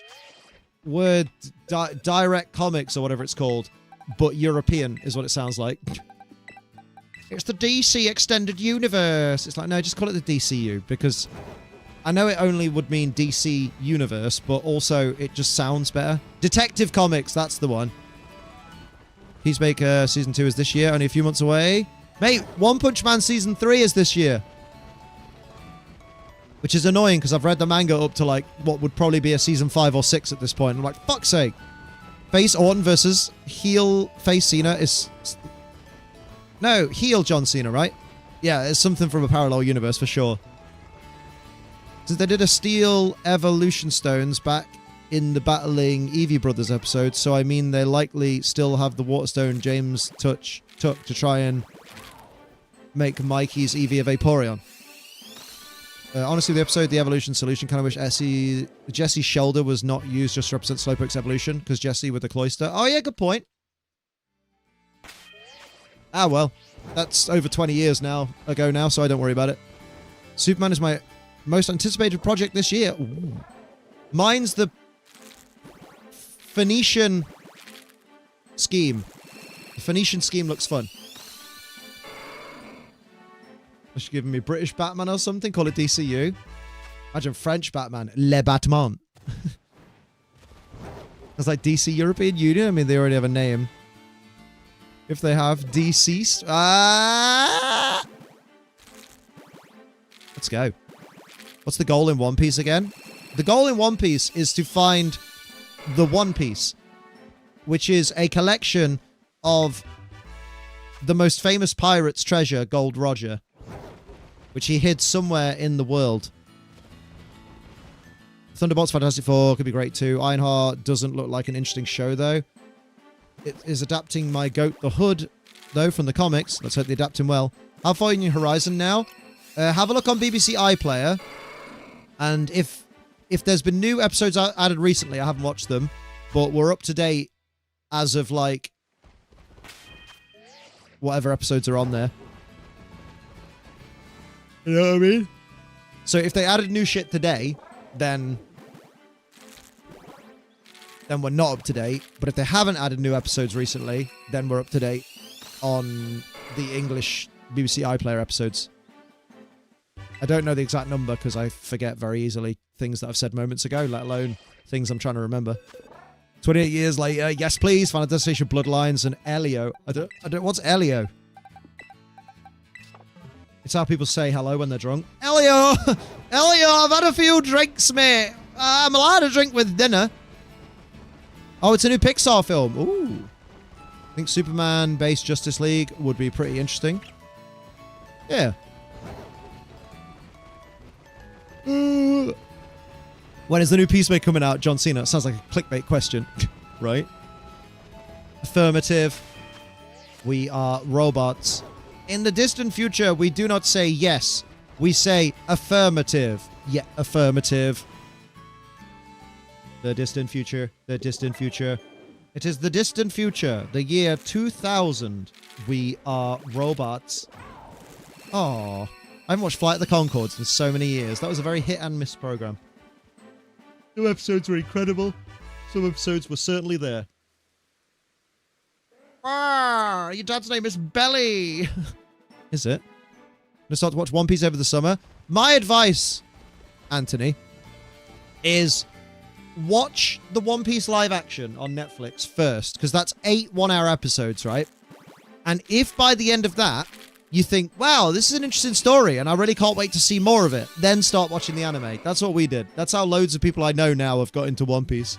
Direct Comics or whatever it's called, but European is what it sounds like. It's the DC Extended Universe. It's like, no, just call it the DCU, because I know it only would mean DC Universe, but also it just sounds better. Detective Comics, that's the one. Peacemaker Season 2 is this year, only a few months away. Mate, One Punch Man Season 3 is this year. Which is annoying, because I've read the manga up to, like, what would probably be a Season 5 or 6 at this point. I'm like, fuck's sake. Face Orton versus heel Face Cena is... No, heel John Cena, right? Yeah, it's something from a parallel universe for sure. Since they did a Steel Evolution Stones back in the Battling Eevee Brothers episode, so I mean they likely still have the Waterstone James took to try and make Mikey's Eevee a Vaporeon. Honestly, the episode, The Evolution Solution, kind of wish Jesse's shoulder was not used just to represent Slowpoke's evolution, because Jesse with the cloister. Oh yeah, good point. Ah, well. That's over 20 years ago now, so I don't worry about it. Superman is my most anticipated project this year. Ooh. Mine's the Phoenician scheme. The Phoenician scheme looks fun. I should give me British Batman or something. Call it DCU. Imagine French Batman. Le Batman. It's like DC European Union. I mean, they already have a name. If they have deceased. Let's go. What's the goal in One Piece again? The goal in One Piece is to find the One Piece, which is a collection of the most famous pirate's treasure, Gold Roger, which he hid somewhere in the world. Thunderbolts Fantastic Four could be great too. Ironheart doesn't look like an interesting show though. It is adapting My Goat the Hood, though, from the comics. Let's hope they adapt him well. How far in your Horizon now? Have a look on BBC iPlayer. And if there's been new episodes added recently, I haven't watched them. But we're up to date as of, like, whatever episodes are on there. You know what I mean? So if they added new shit today, then we're not up to date. But if they haven't added new episodes recently, then we're up to date on the English BBC iPlayer episodes. I don't know the exact number because I forget very easily things that I've said moments ago, let alone things I'm trying to remember. 28 years later, yes please, Final Destination Bloodlines and Elio. I don't, what's Elio? It's how people say hello when they're drunk. Elio! Elio, I've had a few drinks, mate. I'm allowed to drink with dinner. Oh, it's a new Pixar film. Ooh. I think Superman-based Justice League would be pretty interesting. Yeah. When is the new Peacemaker coming out, John Cena? Sounds like a clickbait question, right? Affirmative. We are robots. In the distant future, we do not say yes. We say affirmative. Yeah, affirmative. The distant future. The distant future. It is the distant future. The year 2000. We are robots. Oh, I haven't watched Flight of the Conchords in so many years. That was a very hit and miss program. Some episodes were incredible. Some episodes were certainly there. Ah, your dad's name is Belly. Is it? I'm gonna start to watch One Piece over the summer. My advice, Anthony, is watch the One Piece live action on Netflix first, because that's 8 one-hour episodes, right? And if by the end of that, you think, wow, this is an interesting story, and I really can't wait to see more of it, then start watching the anime. That's what we did. That's how loads of people I know now have got into One Piece.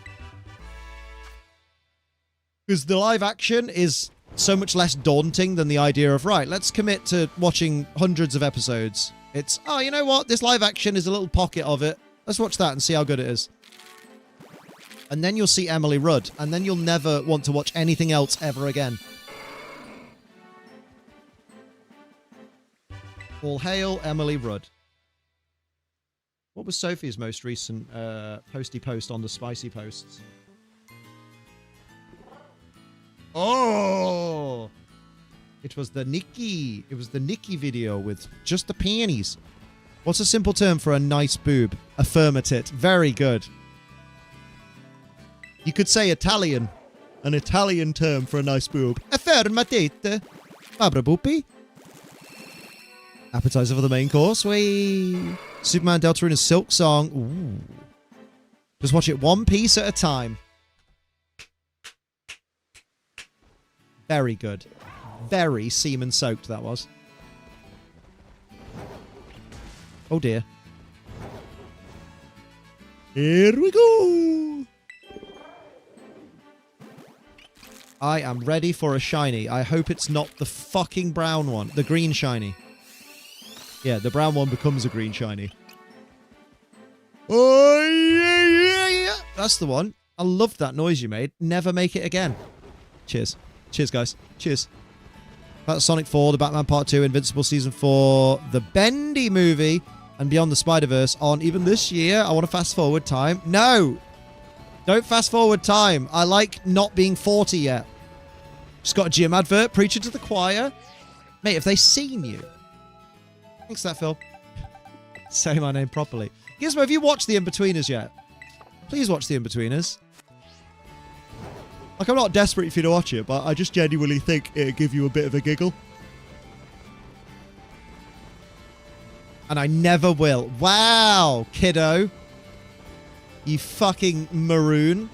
Because the live action is so much less daunting than the idea of, right, let's commit to watching hundreds of episodes. It's, oh, you know what? This live action is a little pocket of it. Let's watch that and see how good it is. And then you'll see Emily Rudd, and then you'll never want to watch anything else ever again. All hail Emily Rudd. What was Sophie's most recent posty post on the spicy posts? Oh! It was the Nikki. It was the Nikki video with just the panties. What's a simple term for a nice boob? Affirmative. Very good. You could say Italian. An Italian term for a nice boob. Affirmative. Abra boopy. Appetizer for the main course. Whee! Superman Deltaruna's Silk Song. Ooh. Just watch it one piece at a time. Very good. Very semen-soaked, that was. Oh, dear. Here we go! I am ready for a shiny. I hope it's not the fucking brown one. The green shiny. Yeah, the brown one becomes a green shiny. Oh, yeah, yeah, yeah. That's the one. I loved that noise you made. Never make it again. Cheers. Cheers, guys. Cheers. That's Sonic 4, the Batman Part 2, Invincible Season 4, the Bendy movie, and Beyond the Spider-Verse on even this year. I want to fast forward time. No! Don't fast forward time. I like not being 40 yet. Just got a gym advert, preaching to the choir. Mate, have they seen you? Thanks for that, Phil. Say my name properly. Gizmo, have you watched The In-Betweeners yet? Please watch The In-Betweeners. Like, I'm not desperate for you to watch it, but I just genuinely think it'll give you a bit of a giggle. And I never will. Wow, kiddo. You fucking maroon.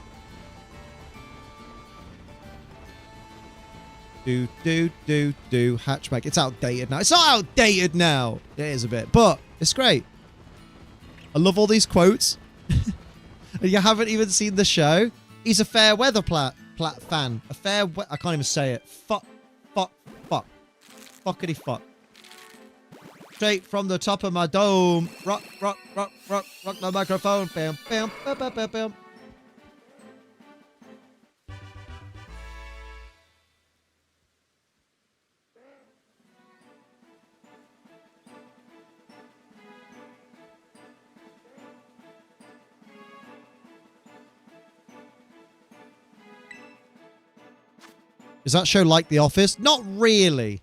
Do. Hatchback. It's outdated now. It's not outdated now. It is a bit, but it's great. I love all these quotes. And you haven't even seen the show. He's a fair weather fan. I can't even say it. Fuck. Fuckity fuck. Straight from the top of my dome. Rock the microphone. Bam, bam, bam, bam, bam, bam. Is that show like The Office? Not really.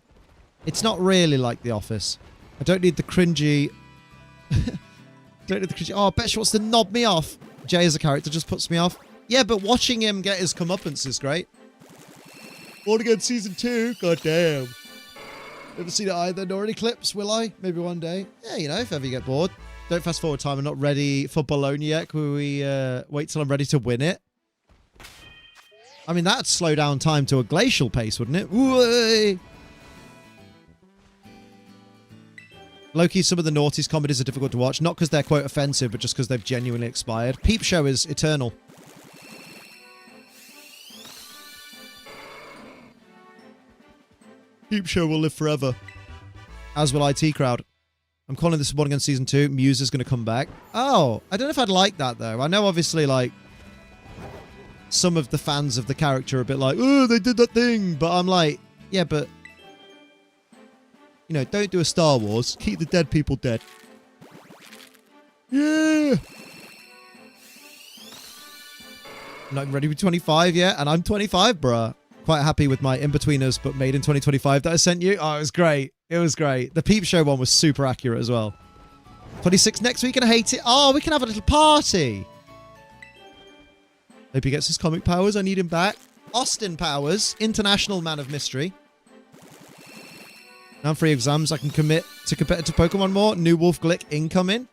It's not really like The Office. I don't need the cringy... Oh, I bet she wants to knob me off. Jay as a character just puts me off. Yeah, but watching him get his comeuppance is great. Born Again Season 2? God damn. Never seen it either, nor any clips, will I? Maybe one day. Yeah, you know, if ever you get bored. Don't fast forward time. I'm not ready for Bologna yet. Can we wait till I'm ready to win it? I mean, that'd slow down time to a glacial pace, wouldn't it? Whee! Low-key, some of the naughties comedies are difficult to watch. Not because they're, quote, offensive, but just because they've genuinely expired. Peep Show is eternal. Peep Show will live forever. As will IT Crowd. I'm calling this Born Again Season 2. Muse is going to come back. Oh, I don't know if I'd like that, though. I know, obviously, like... some of the fans of the character are a bit like, oh, they did that thing. But I'm like, yeah, but... you know, don't do a Star Wars. Keep the dead people dead. Yeah! I'm not ready to be 25 yet, and I'm 25, bruh. Quite happy with my in-betweeners, but made in 2025 that I sent you. Oh, it was great. It was great. The Peep Show one was super accurate as well. 26 next week, and I hate it. Oh, we can have a little party. Hope he gets his comic powers. I need him back. Austin Powers, international man of mystery. Now I'm free exams. I can commit to competitive Pokemon more. New Wolf Glick incoming.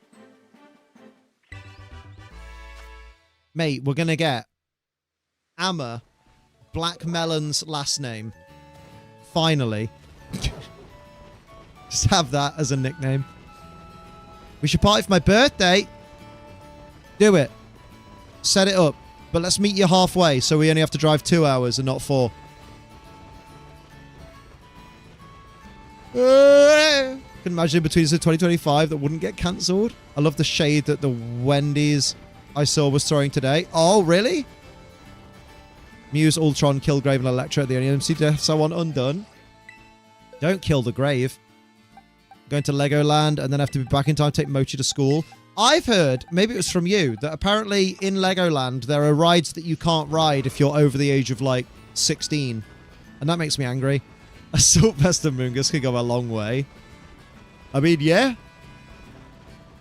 Mate, we're going to get Amma Black Melon's last name. Finally. Just have that as a nickname. We should party for my birthday. Do it. Set it up. But let's meet you halfway so we only have to drive 2 hours and not 4. Can imagine between 2025 that wouldn't get cancelled. I love the shade that the Wendy's I saw was throwing today. Oh, really? Muse, Ultron, Kilgrave, and Electra at the only MC deaths I want undone. Don't kill the grave. Going to Legoland and then have to be back in time to take Mochi to school. I've heard, maybe it was from you, that apparently in Legoland there are rides that you can't ride if you're over the age of like 16. And that makes me angry. Assault Pest and Moongus could go a long way. I mean, yeah.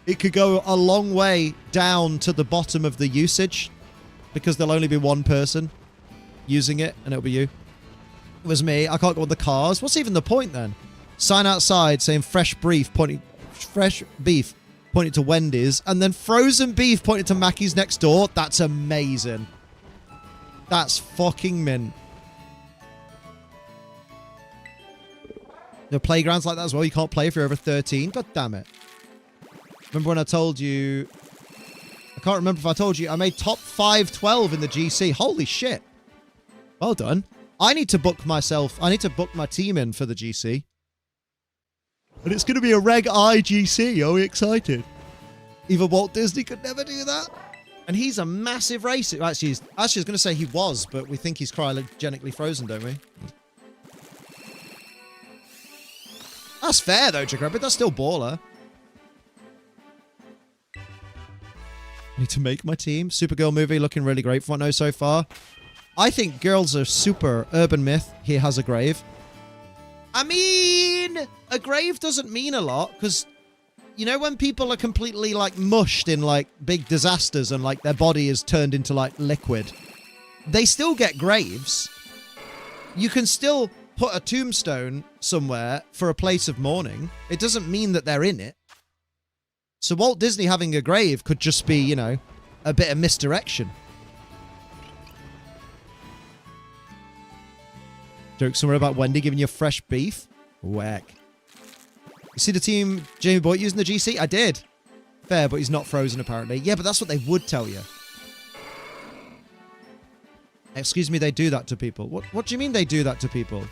It could go a long way down to the bottom of the usage because there'll only be one person using it and it'll be you. It was me. I can't go on the cars. What's even the point then? Sign outside saying fresh beef pointing to Wendy's and then frozen beef pointing to Mackey's next door. That's amazing. That's fucking mint. There are playgrounds like that as well. You can't play if you're over 13. God damn it. Remember when I told you... I can't remember if I told you I made top 512 in the GC. Holy shit. Well done. I need to book myself. I need to book my team in for the GC. And it's going to be a Reg I GC. Are we excited? Even Walt Disney could never do that. And he's a massive racer. Actually, I was going to say he was, but we think he's cryogenically frozen, don't we? That's fair, though, Jackrabbit. That's still baller. I need to make my team. Supergirl movie looking really great from what I know so far. I think girls are super urban myth. He has a grave. I mean, a grave doesn't mean a lot because, you know, when people are completely like mushed in like big disasters and like their body is turned into like liquid, they still get graves. You can still put a tombstone somewhere for a place of mourning. It doesn't mean that they're in it. So Walt Disney having a grave could just be, you know, a bit of misdirection. Joke somewhere about Wendy giving you fresh beef. Whack. You see the team Jamie Boyd using the GC? I did. Fair, but he's not frozen apparently. Yeah, but that's what they would tell you. Excuse me, they do that to people. What do you mean they do that to people?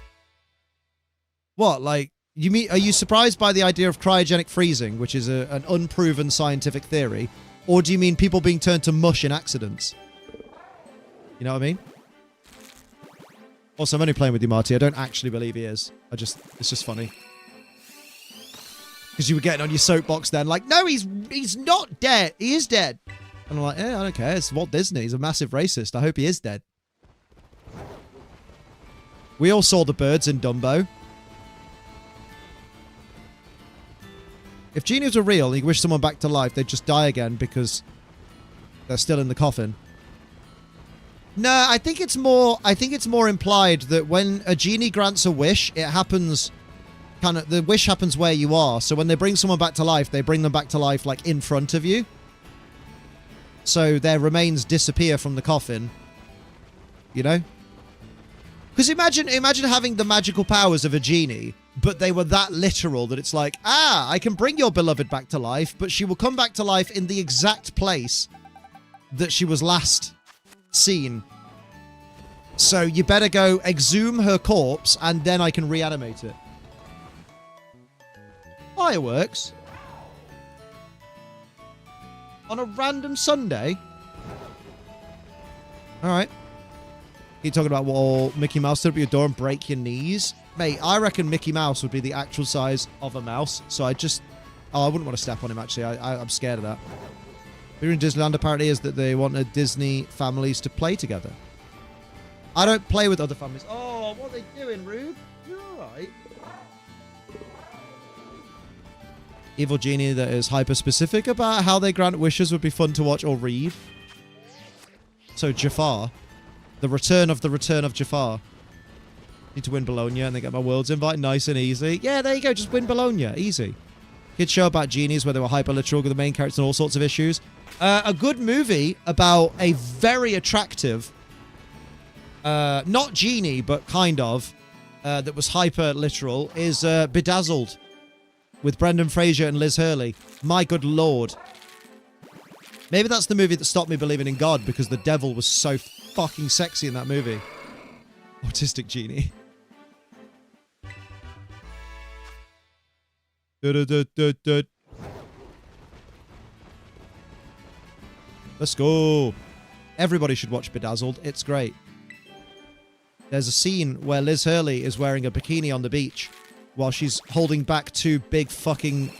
What, like, you mean, are you surprised by the idea of cryogenic freezing, which is an unproven scientific theory? Or do you mean people being turned to mush in accidents? You know what I mean? Also, I'm only playing with you, Marty. I don't actually believe he is. It's just funny. Because you were getting on your soapbox then, like, no, he's not dead. He is dead. And I'm like, I don't care. It's Walt Disney. He's a massive racist. I hope he is dead. We all saw the birds in Dumbo. If genies were real and you wish someone back to life, they'd just die again because they're still in the coffin. No, I think it's more implied that when a genie grants a wish, it happens the wish happens where you are. So when they bring someone back to life, they bring them back to life like in front of you. So their remains disappear from the coffin. You know? Because imagine having the magical powers of a genie, but they were that literal that it's like, I can bring your beloved back to life, but she will come back to life in the exact place that she was last seen. So you better go exhume her corpse and then I can reanimate it. Fireworks? On a random Sunday? Alright. You're talking about what all Mickey Mouse stood up at your door and break your knees? Mate, I reckon Mickey Mouse would be the actual size of a mouse. So I wouldn't want to step on him, actually. I'm scared of that. Here in Disneyland apparently is that they wanted Disney families to play together. I don't play with other families. Oh, what are they doing, Rube? You're alright. Evil genie that is hyper-specific about how they grant wishes would be fun to watch or read. So Jafar. The return of Jafar. Need to win Bologna and they get my world's invite. Nice and easy. Yeah, there you go. Just win Bologna. Easy. Kids show about genies where they were hyper-literal with the main characters and all sorts of issues. A good movie about a very attractive, not genie, but kind of, that was hyper-literal is Bedazzled with Brendan Fraser and Liz Hurley. My good lord. Maybe that's the movie that stopped me believing in God because the devil was so fucking sexy in that movie. Autistic genie. Let's go. Everybody should watch Bedazzled. It's great. There's a scene where Liz Hurley is wearing a bikini on the beach while she's holding back two big fucking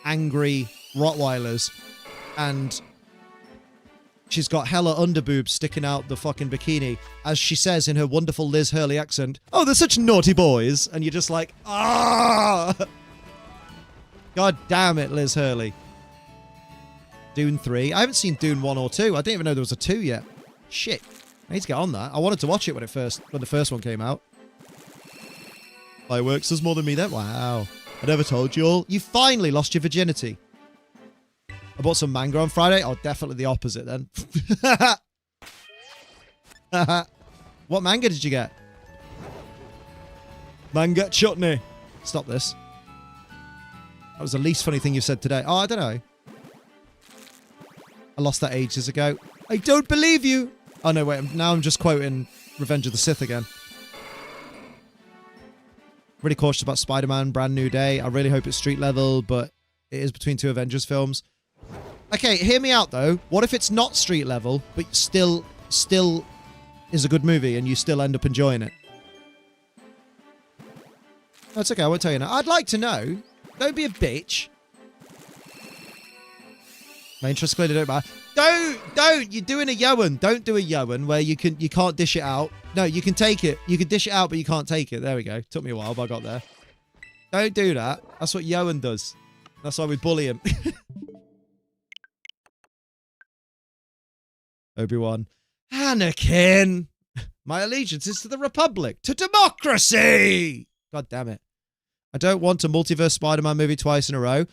angry Rottweilers. And she's got hella underboobs sticking out the fucking bikini. As she says in her wonderful Liz Hurley accent, "Oh, they're such naughty boys." And you're just like, ah! God damn it, Liz Hurley. Dune 3. I haven't seen Dune 1 or 2. I didn't even know there was a 2 yet. Shit. I need to get on that. I wanted to watch it when the first one came out. Fireworks does more than me then. Wow. I never told you all. You finally lost your virginity. I bought some manga on Friday. Oh, definitely the opposite then. What manga did you get? Manga chutney. Stop this. That was the least funny thing you said today. Oh, I don't know. I lost that ages ago. I don't believe you. Oh, no, wait. Now I'm just quoting Revenge of the Sith again. Really cautious about Spider-Man, Brand New Day. I really hope it's street level, but it is between two Avengers films. Okay, hear me out, though. What if it's not street level, but still is a good movie and you still end up enjoying it? That's okay. I won't tell you now. I'd like to know. Don't be a bitch. My interest clearly don't matter. Don't! You're doing a Yoan. Don't do a Yoan where you can't dish it out. No, you can take it. You can dish it out, but you can't take it. There we go. Took me a while, but I got there. Don't do that. That's what Yoan does. That's why we bully him. Obi-Wan. Anakin! My allegiance is to the Republic. To democracy! God damn it. I don't want a multiverse Spider-Man movie twice in a row.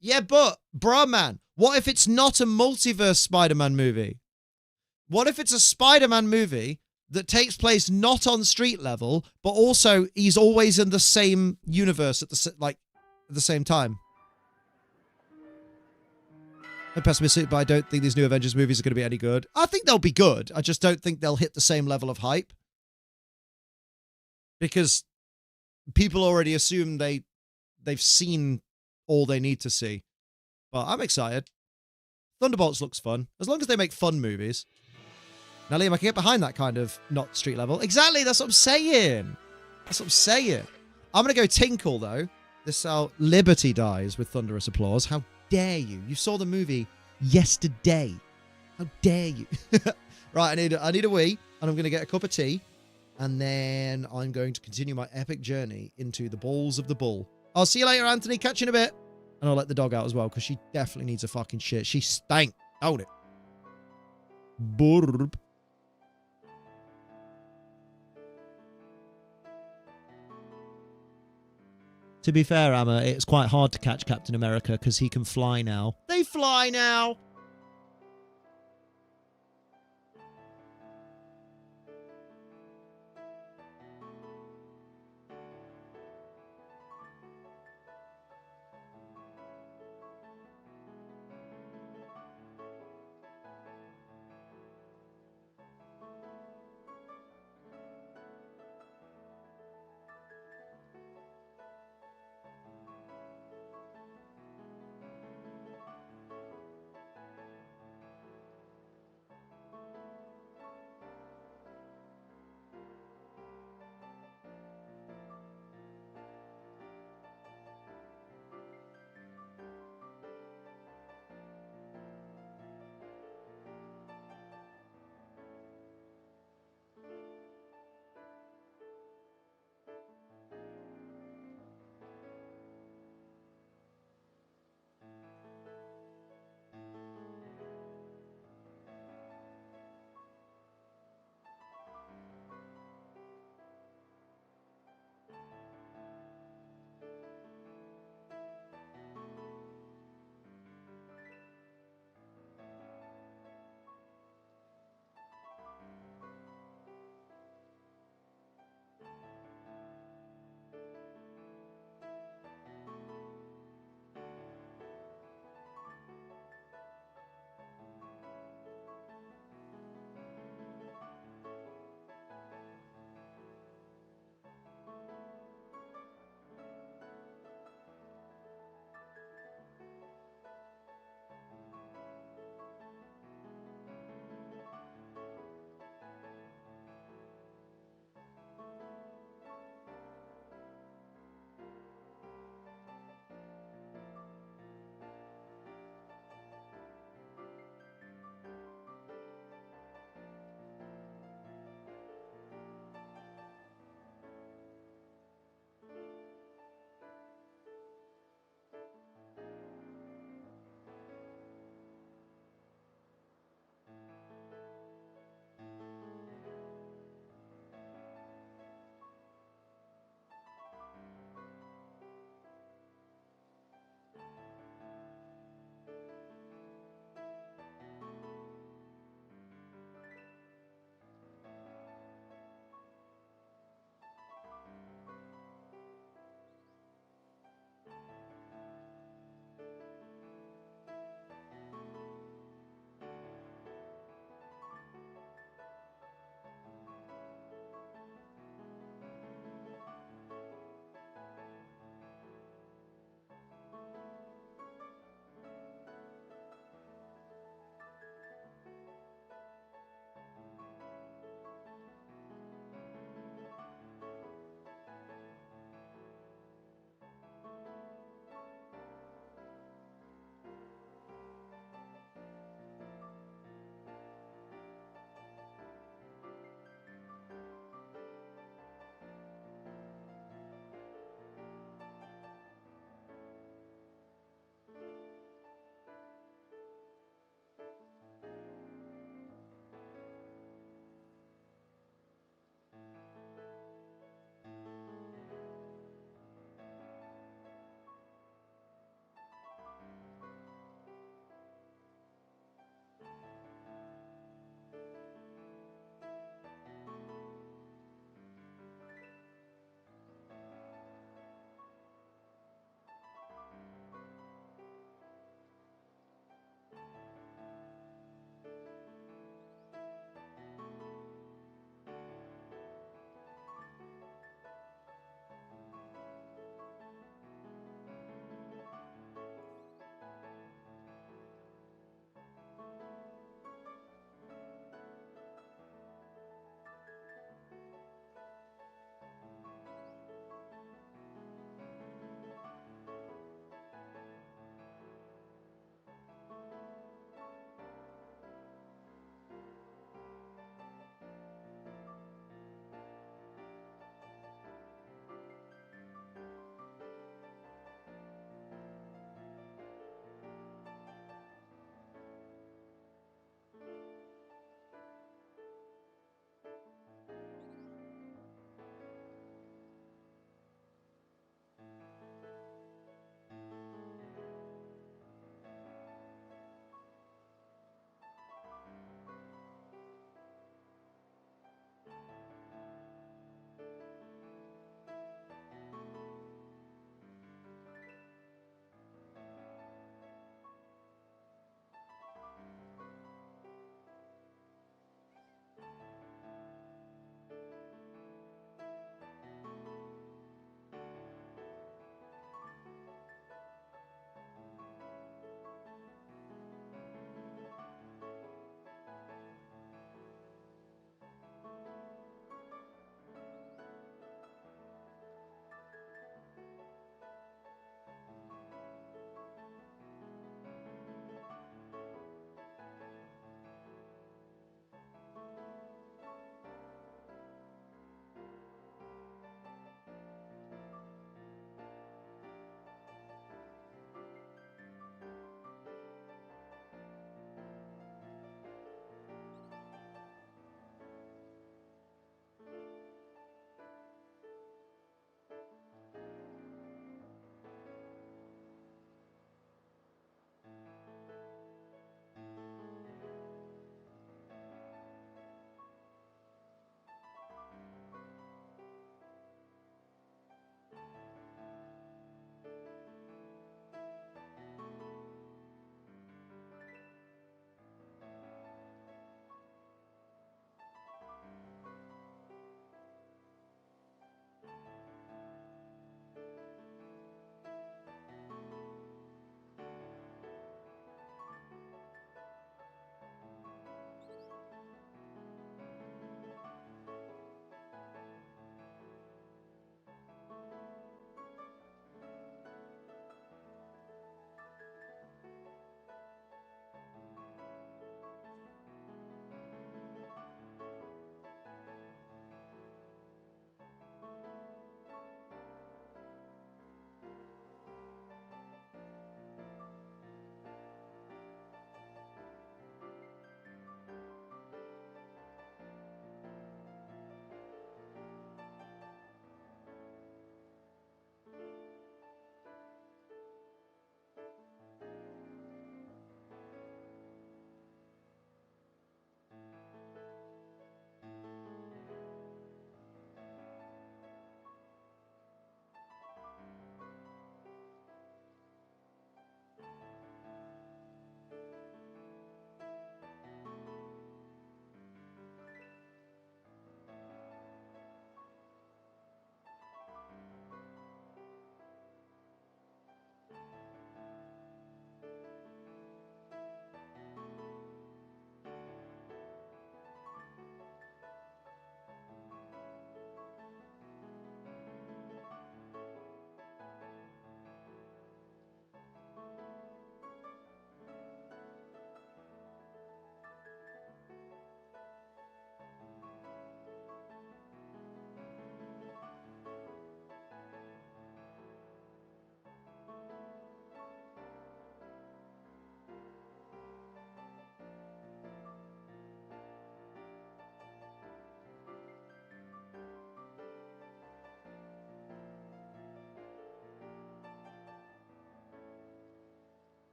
Yeah, but, bruh, man, what if it's not a multiverse Spider-Man movie? What if it's a Spider-Man movie that takes place not on street level, but also he's always in the same universe at the same time? I'm pessimistic, but I don't think these new Avengers movies are going to be any good. I think they'll be good. I just don't think they'll hit the same level of hype. Because people already assume they've seen all they need to see. But I'm excited. Thunderbolts looks fun. As long as they make fun movies. Now, Liam, I can get behind that kind of not street level. Exactly, that's what I'm saying. That's what I'm saying. I'm going to go Tinkle, though. This is how Liberty dies with thunderous applause. How dare you? You saw the movie yesterday. How dare you? Right, I need a wee, and I'm going to get a cup of tea. And then I'm going to continue my epic journey into the balls of the bull. I'll see you later, Anthony. Catch you in a bit. And I'll let the dog out as well, because she definitely needs a fucking shit. She stank. Hold it. Burp. To be fair, Amma, it's quite hard to catch Captain America, because he can fly now. They fly now!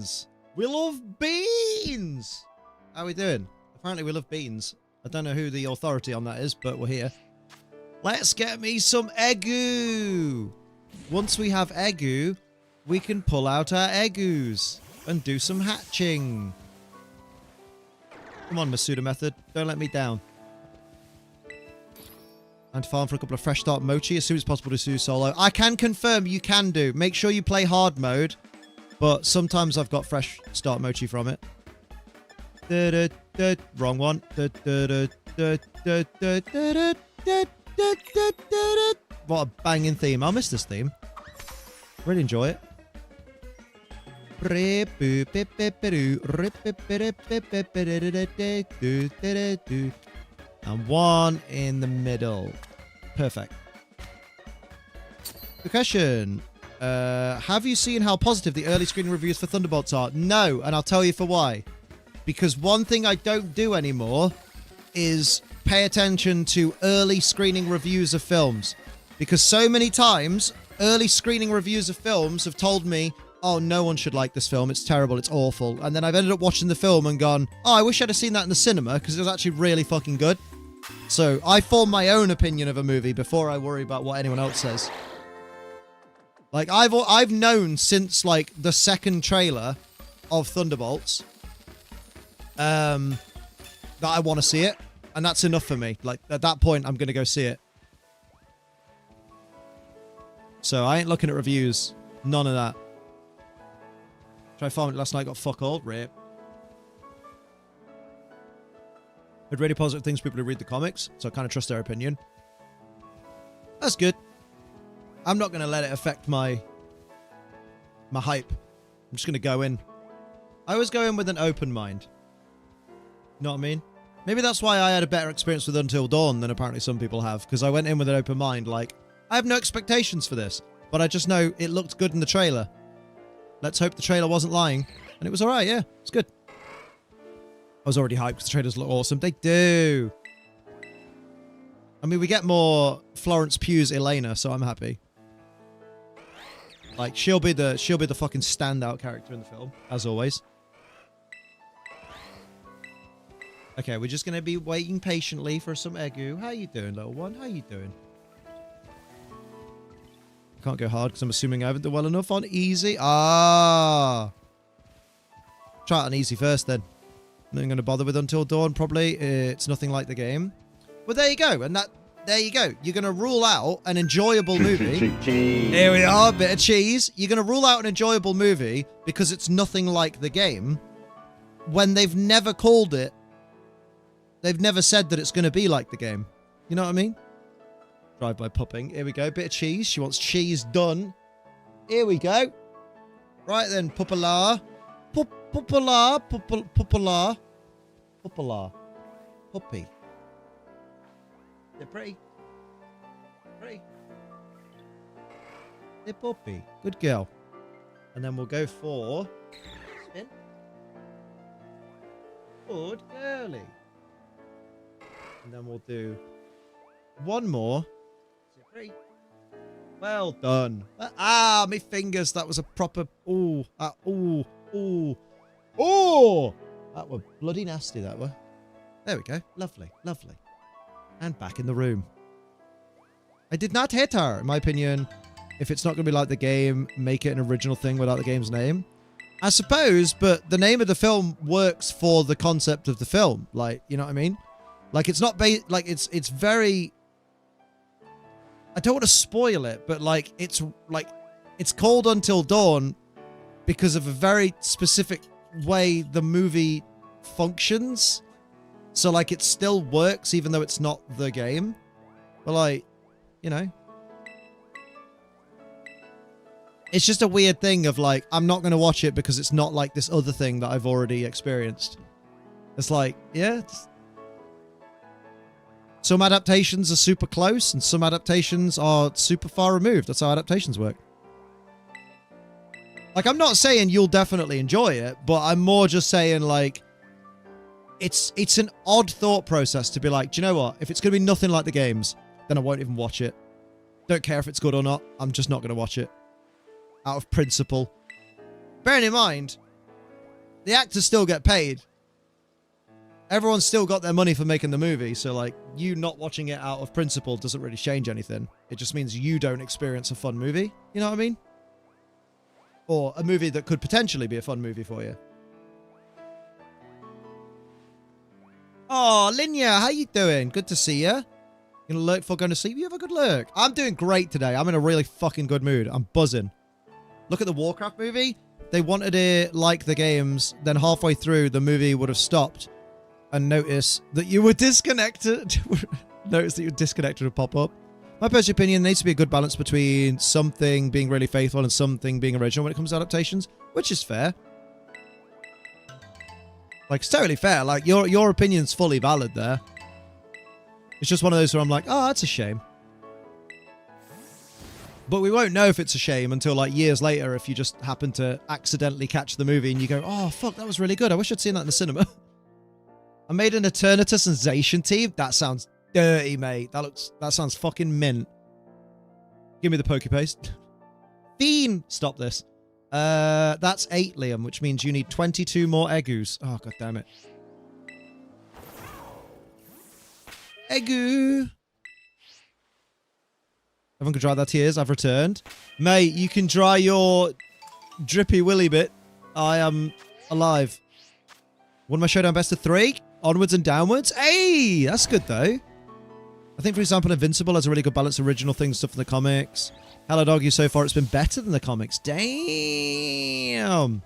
beans. We love beans. How are we doing? Apparently we love beans. I don't know who the authority on that is, but we're here. Let's get me some egu. Once we have egu, we can pull out our egus and do some hatching. Come on, Masuda Method. Don't let me down. And farm for a couple of fresh start mochi as soon as possible to do solo. I can confirm you can do. Make sure you play hard mode. But sometimes I've got fresh start mochi from it. Wrong one. What a banging theme. I'll miss this theme. Really enjoy it. And one in the middle. Perfect. The question. Have you seen how positive the early screening reviews for Thunderbolts are? No, and I'll tell you for why. Because one thing I don't do anymore is pay attention to early screening reviews of films. Because so many times, early screening reviews of films have told me, oh, no one should like this film, it's terrible, it's awful. And then I've ended up watching the film and gone, oh, I wish I'd have seen that in the cinema, because it was actually really fucking good. So I form my own opinion of a movie before I worry about what anyone else says. Like, I've known since, like, the second trailer of Thunderbolts that I want to see it. And that's enough for me. Like, at that point, I'm going to go see it. So, I ain't looking at reviews. None of that. Tried farming it last night, got fuck all. Rip. Heard really positive things people who read the comics, so I kind of trust their opinion. That's good. I'm not going to let it affect my hype. I'm just going to go in. I always go in with an open mind. You know what I mean? Maybe that's why I had a better experience with Until Dawn than apparently some people have. Because I went in with an open mind. Like, I have no expectations for this. But I just know it looked good in the trailer. Let's hope the trailer wasn't lying. And it was alright, yeah. It's good. I was already hyped because the trailers look awesome. They do. I mean, we get more Florence Pugh's Elena, so I'm happy. Like, she'll be the fucking standout character in the film, as always. Okay, we're just going to be waiting patiently for some egu. How you doing, little one? How you doing? Can't go hard because I'm assuming I haven't done well enough on easy. Ah. Try it on easy first, then. I'm not going to bother with Until Dawn, probably. It's nothing like the game. Well, there you go. And there you go. You're going to rule out an enjoyable movie. Here we are, a bit of cheese. You're going to rule out an enjoyable movie because it's nothing like the game when they've never called it. They've never said that it's going to be like the game. You know what I mean? Drive-by pupping. Here we go. Bit of cheese. She wants cheese done. Here we go. Right then, Puppala. Puppala. Puppala. Puppala. Puppy. They're pretty. Pretty. They're puppy. Good girl. And then we'll go for... spin. Good girly. And then we'll do one more. Pretty. Well done. Ah, my fingers. That was a proper... Ooh. Ooh. Ooh. Ooh. That were bloody nasty, that were. There we go. Lovely. Lovely. And back in the room. I did not hit her. In my opinion, if it's not going to be like the game, make it an original thing without the game's name. I suppose, but the name of the film works for the concept of the film. Like, you know what I mean? Like, it's not... like, it's very... I don't want to spoil it, but, like, it's called Until Dawn because of a very specific way the movie functions. So, like, it still works even though it's not the game. But, like, you know. It's just a weird thing of, like, I'm not going to watch it because it's not like this other thing that I've already experienced. It's like, yeah. Some adaptations are super close and some adaptations are super far removed. That's how adaptations work. Like, I'm not saying you'll definitely enjoy it, but I'm more just saying, like, it's an odd thought process to be like, do you know what? If it's going to be nothing like the games, then I won't even watch it. Don't care if it's good or not. I'm just not going to watch it. Out of principle. Bearing in mind, the actors still get paid. Everyone's still got their money for making the movie, so like you not watching it out of principle doesn't really change anything. It just means you don't experience a fun movie. You know what I mean? Or a movie that could potentially be a fun movie for you. Oh, Linya, how you doing? Good to see you. You gonna lurk before going to sleep? You have a good lurk. I'm doing great today. I'm in a really fucking good mood. I'm buzzing. Look at the Warcraft movie. They wanted it like the games. Then halfway through, the movie would have stopped and notice that you were disconnected. Notice that you were disconnected would pop up. My personal opinion, there needs to be a good balance between something being really faithful and something being original when it comes to adaptations, which is fair. Like, it's totally fair. Like, your opinion's fully valid there. It's just one of those where I'm like, oh, that's a shame. But we won't know if it's a shame until, like, years later if you just happen to accidentally catch the movie and you go, oh, fuck, that was really good. I wish I'd seen that in the cinema. I made an Eternatus and Zacian team. That sounds dirty, mate. That sounds fucking mint. Give me the Pokepaste. Fiend! Stop this. That's 8, Liam, which means you need 22 more Egus. Oh, god damn it. Egu! Everyone can dry their tears. I've returned. Mate, you can dry your drippy willy bit. I am alive. Won my showdown best of 3. Onwards and downwards. Hey! That's good, though. I think, for example, Invincible has a really good balance of original things, stuff from the comics. Hello, Doggy, so far it's been better than the comics. Damn!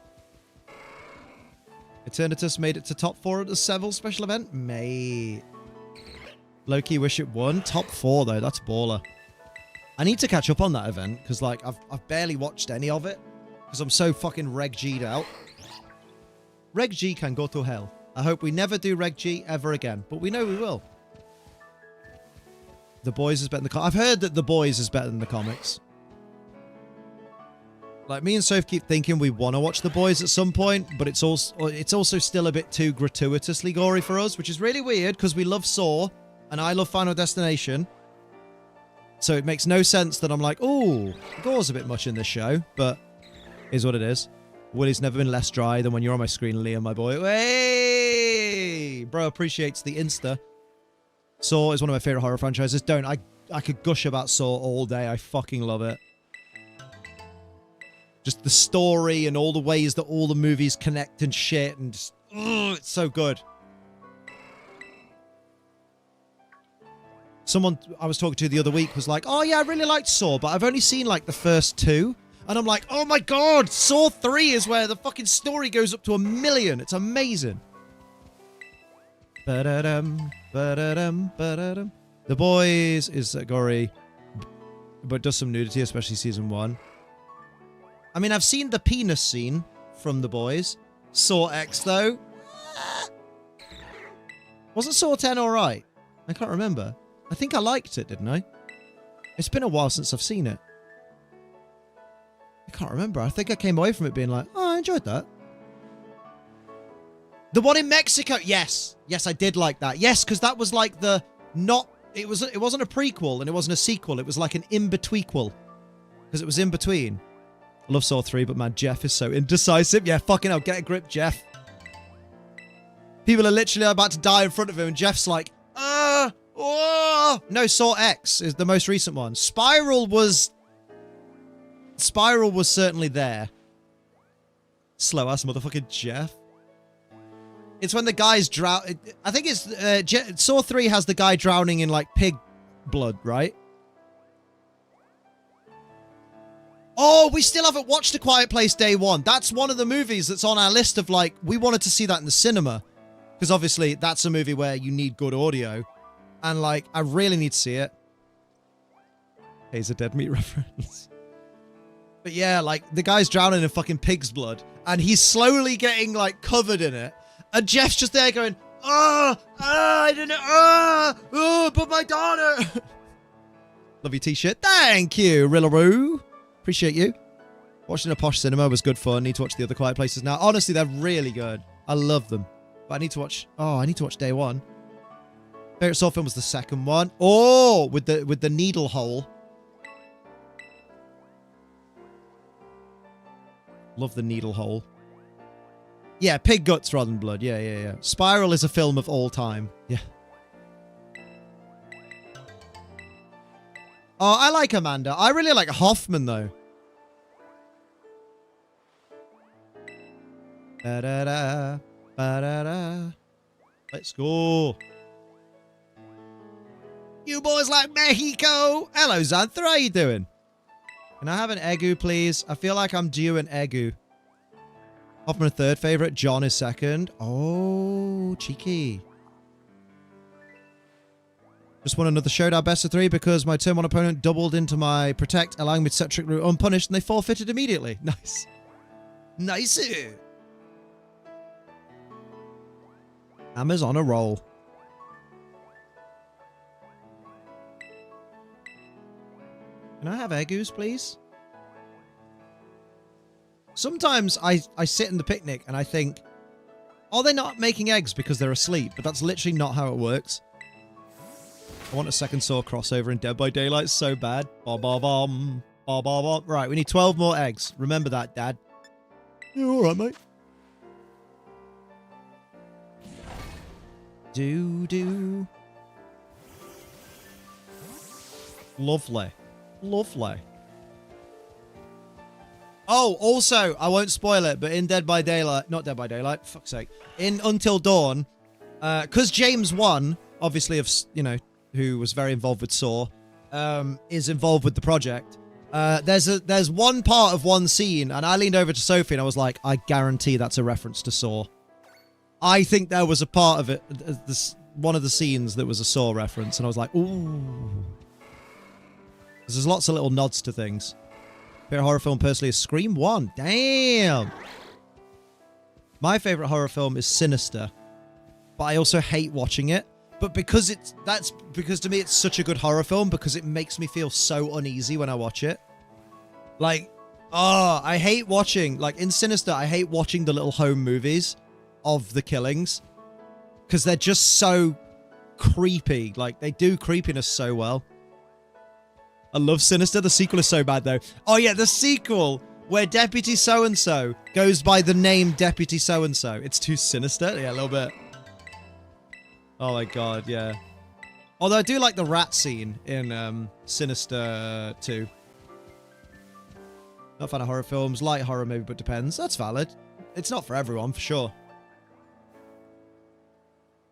Eternatus made it to top 4 at the Seville special event. Mate. Low-key wish it won. Top 4, though. That's baller. I need to catch up on that event, because, like, I've barely watched any of it, because I'm so fucking Reg G'd out. Reg G can go to hell. I hope we never do Reg G ever again, but we know we will. The Boys is better than the I've heard that The Boys is better than the comics. Like, me and Soph keep thinking we want to watch The Boys at some point, but it's also still a bit too gratuitously gory for us, which is really weird because we love Saw and I love Final Destination. So it makes no sense that I'm like, oh, gore's a bit much in this show, but is what it is. Willie's never been less dry than when you're on my screen, Liam, my boy. Hey! Bro appreciates the Insta. Saw is one of my favorite horror franchises. I could gush about Saw all day. I fucking love it. Just the story and all the ways that all the movies connect and shit, and just, it's so good. Someone I was talking to the other week was like, oh yeah, I really liked Saw, but I've only seen like the first 2. And I'm like, oh my god, Saw 3 is where the fucking story goes up to 1 million. It's amazing. Ba-da-dum, ba-da-dum, ba-da-dum. The Boys is gory, but does some nudity, especially season 1. I mean, I've seen the penis scene from The Boys. Saw X, though. Wasn't Saw 10 alright? I can't remember. I think I liked it, didn't I? It's been a while since I've seen it. I can't remember. I think I came away from it being like, oh, I enjoyed that. The one in Mexico. Yes. Yes, I did like that. Yes, because that was like the not... It wasn't a prequel and it wasn't a sequel. It was like an in-betweequel. Because it was in between. I love Saw 3, but man, Jeff is so indecisive. Yeah, fucking hell, get a grip, Jeff. People are literally about to die in front of him and Jeff's like, oh! No, Saw X is the most recent one. Spiral was certainly there. Slow ass motherfucking Jeff. It's when the guy's drown. I think it's Saw 3 has the guy drowning in like pig blood, right? Oh, we still haven't watched A Quiet Place Day 1. That's one of the movies that's on our list of like, we wanted to see that in the cinema. Because obviously that's a movie where you need good audio. And like, I really need to see it. Here's a dead meat reference. But yeah, like, the guy's drowning in fucking pig's blood. And he's slowly getting like covered in it. And Jeff's just there going, I don't know, but my daughter. Love your t-shirt. Thank you, Rillaroo. Appreciate you. Watching a posh cinema was good fun. Need to watch the other Quiet Places now. Honestly, they're really good. I love them. But I need to watch... Oh, I need to watch Day 1. Favorite Saw film was the second one. Oh, with the needle hole. Love the needle hole. Yeah, pig guts rather than blood. Yeah, yeah, yeah. Spiral is a film of all time. Yeah. Oh, I like Amanda. I really like Hoffman, though. Ba-da-da, ba-da-da. Let's go. You boys like Mexico? Hello, Xantha. How you doing? Can I have an Egu, please? I feel like I'm due an Egu. Hoffman a third favorite. John is second. Oh, cheeky. Just won another showdown best of 3 because my turn 1 opponent doubled into my protect, allowing me to set trick route unpunished, and they forfeited immediately. Nice. Nice. Hammer's on a roll. Can I have Egus, please? Sometimes I sit in the picnic and I think, are they not making eggs because they're asleep? But that's literally not how it works. I want a second Saw crossover in Dead by Daylight so bad. Ba-ba-bum. Ba-ba-bum. Right, we need 12 more eggs. Remember that, Dad. Yeah, alright, mate. Do-do. Lovely. Lovely. Oh, also, I won't spoil it, but in Dead by Daylight... Not Dead by Daylight, for fuck's sake. In Until Dawn, because James 1, obviously, of, you know, who was very involved with Saw, is involved with the project. There's one part of one scene, and I leaned over to Sophie and I was like, I guarantee that's a reference to Saw. I think there was a part of it, one of the scenes that was a Saw reference, and I was like, ooh. There's lots of little nods to things. Favorite horror film personally is Scream 1. Damn! My favorite horror film is Sinister, but I also hate watching it. But because because to me it's such a good horror film because it makes me feel so uneasy when I watch it. Like, oh, I hate watching, like in Sinister, I hate watching the little home movies of the killings because they're just so creepy. Like, they do creepiness so well. I love Sinister. The sequel is so bad, though. Oh, yeah, the sequel where Deputy So-and-so goes by the name Deputy So-and-so. It's too sinister. Yeah, a little bit. Oh, my God, yeah. Although I do like the rat scene in Sinister 2. Not a fan of horror films. Light horror, maybe, but depends. That's valid. It's not for everyone, for sure.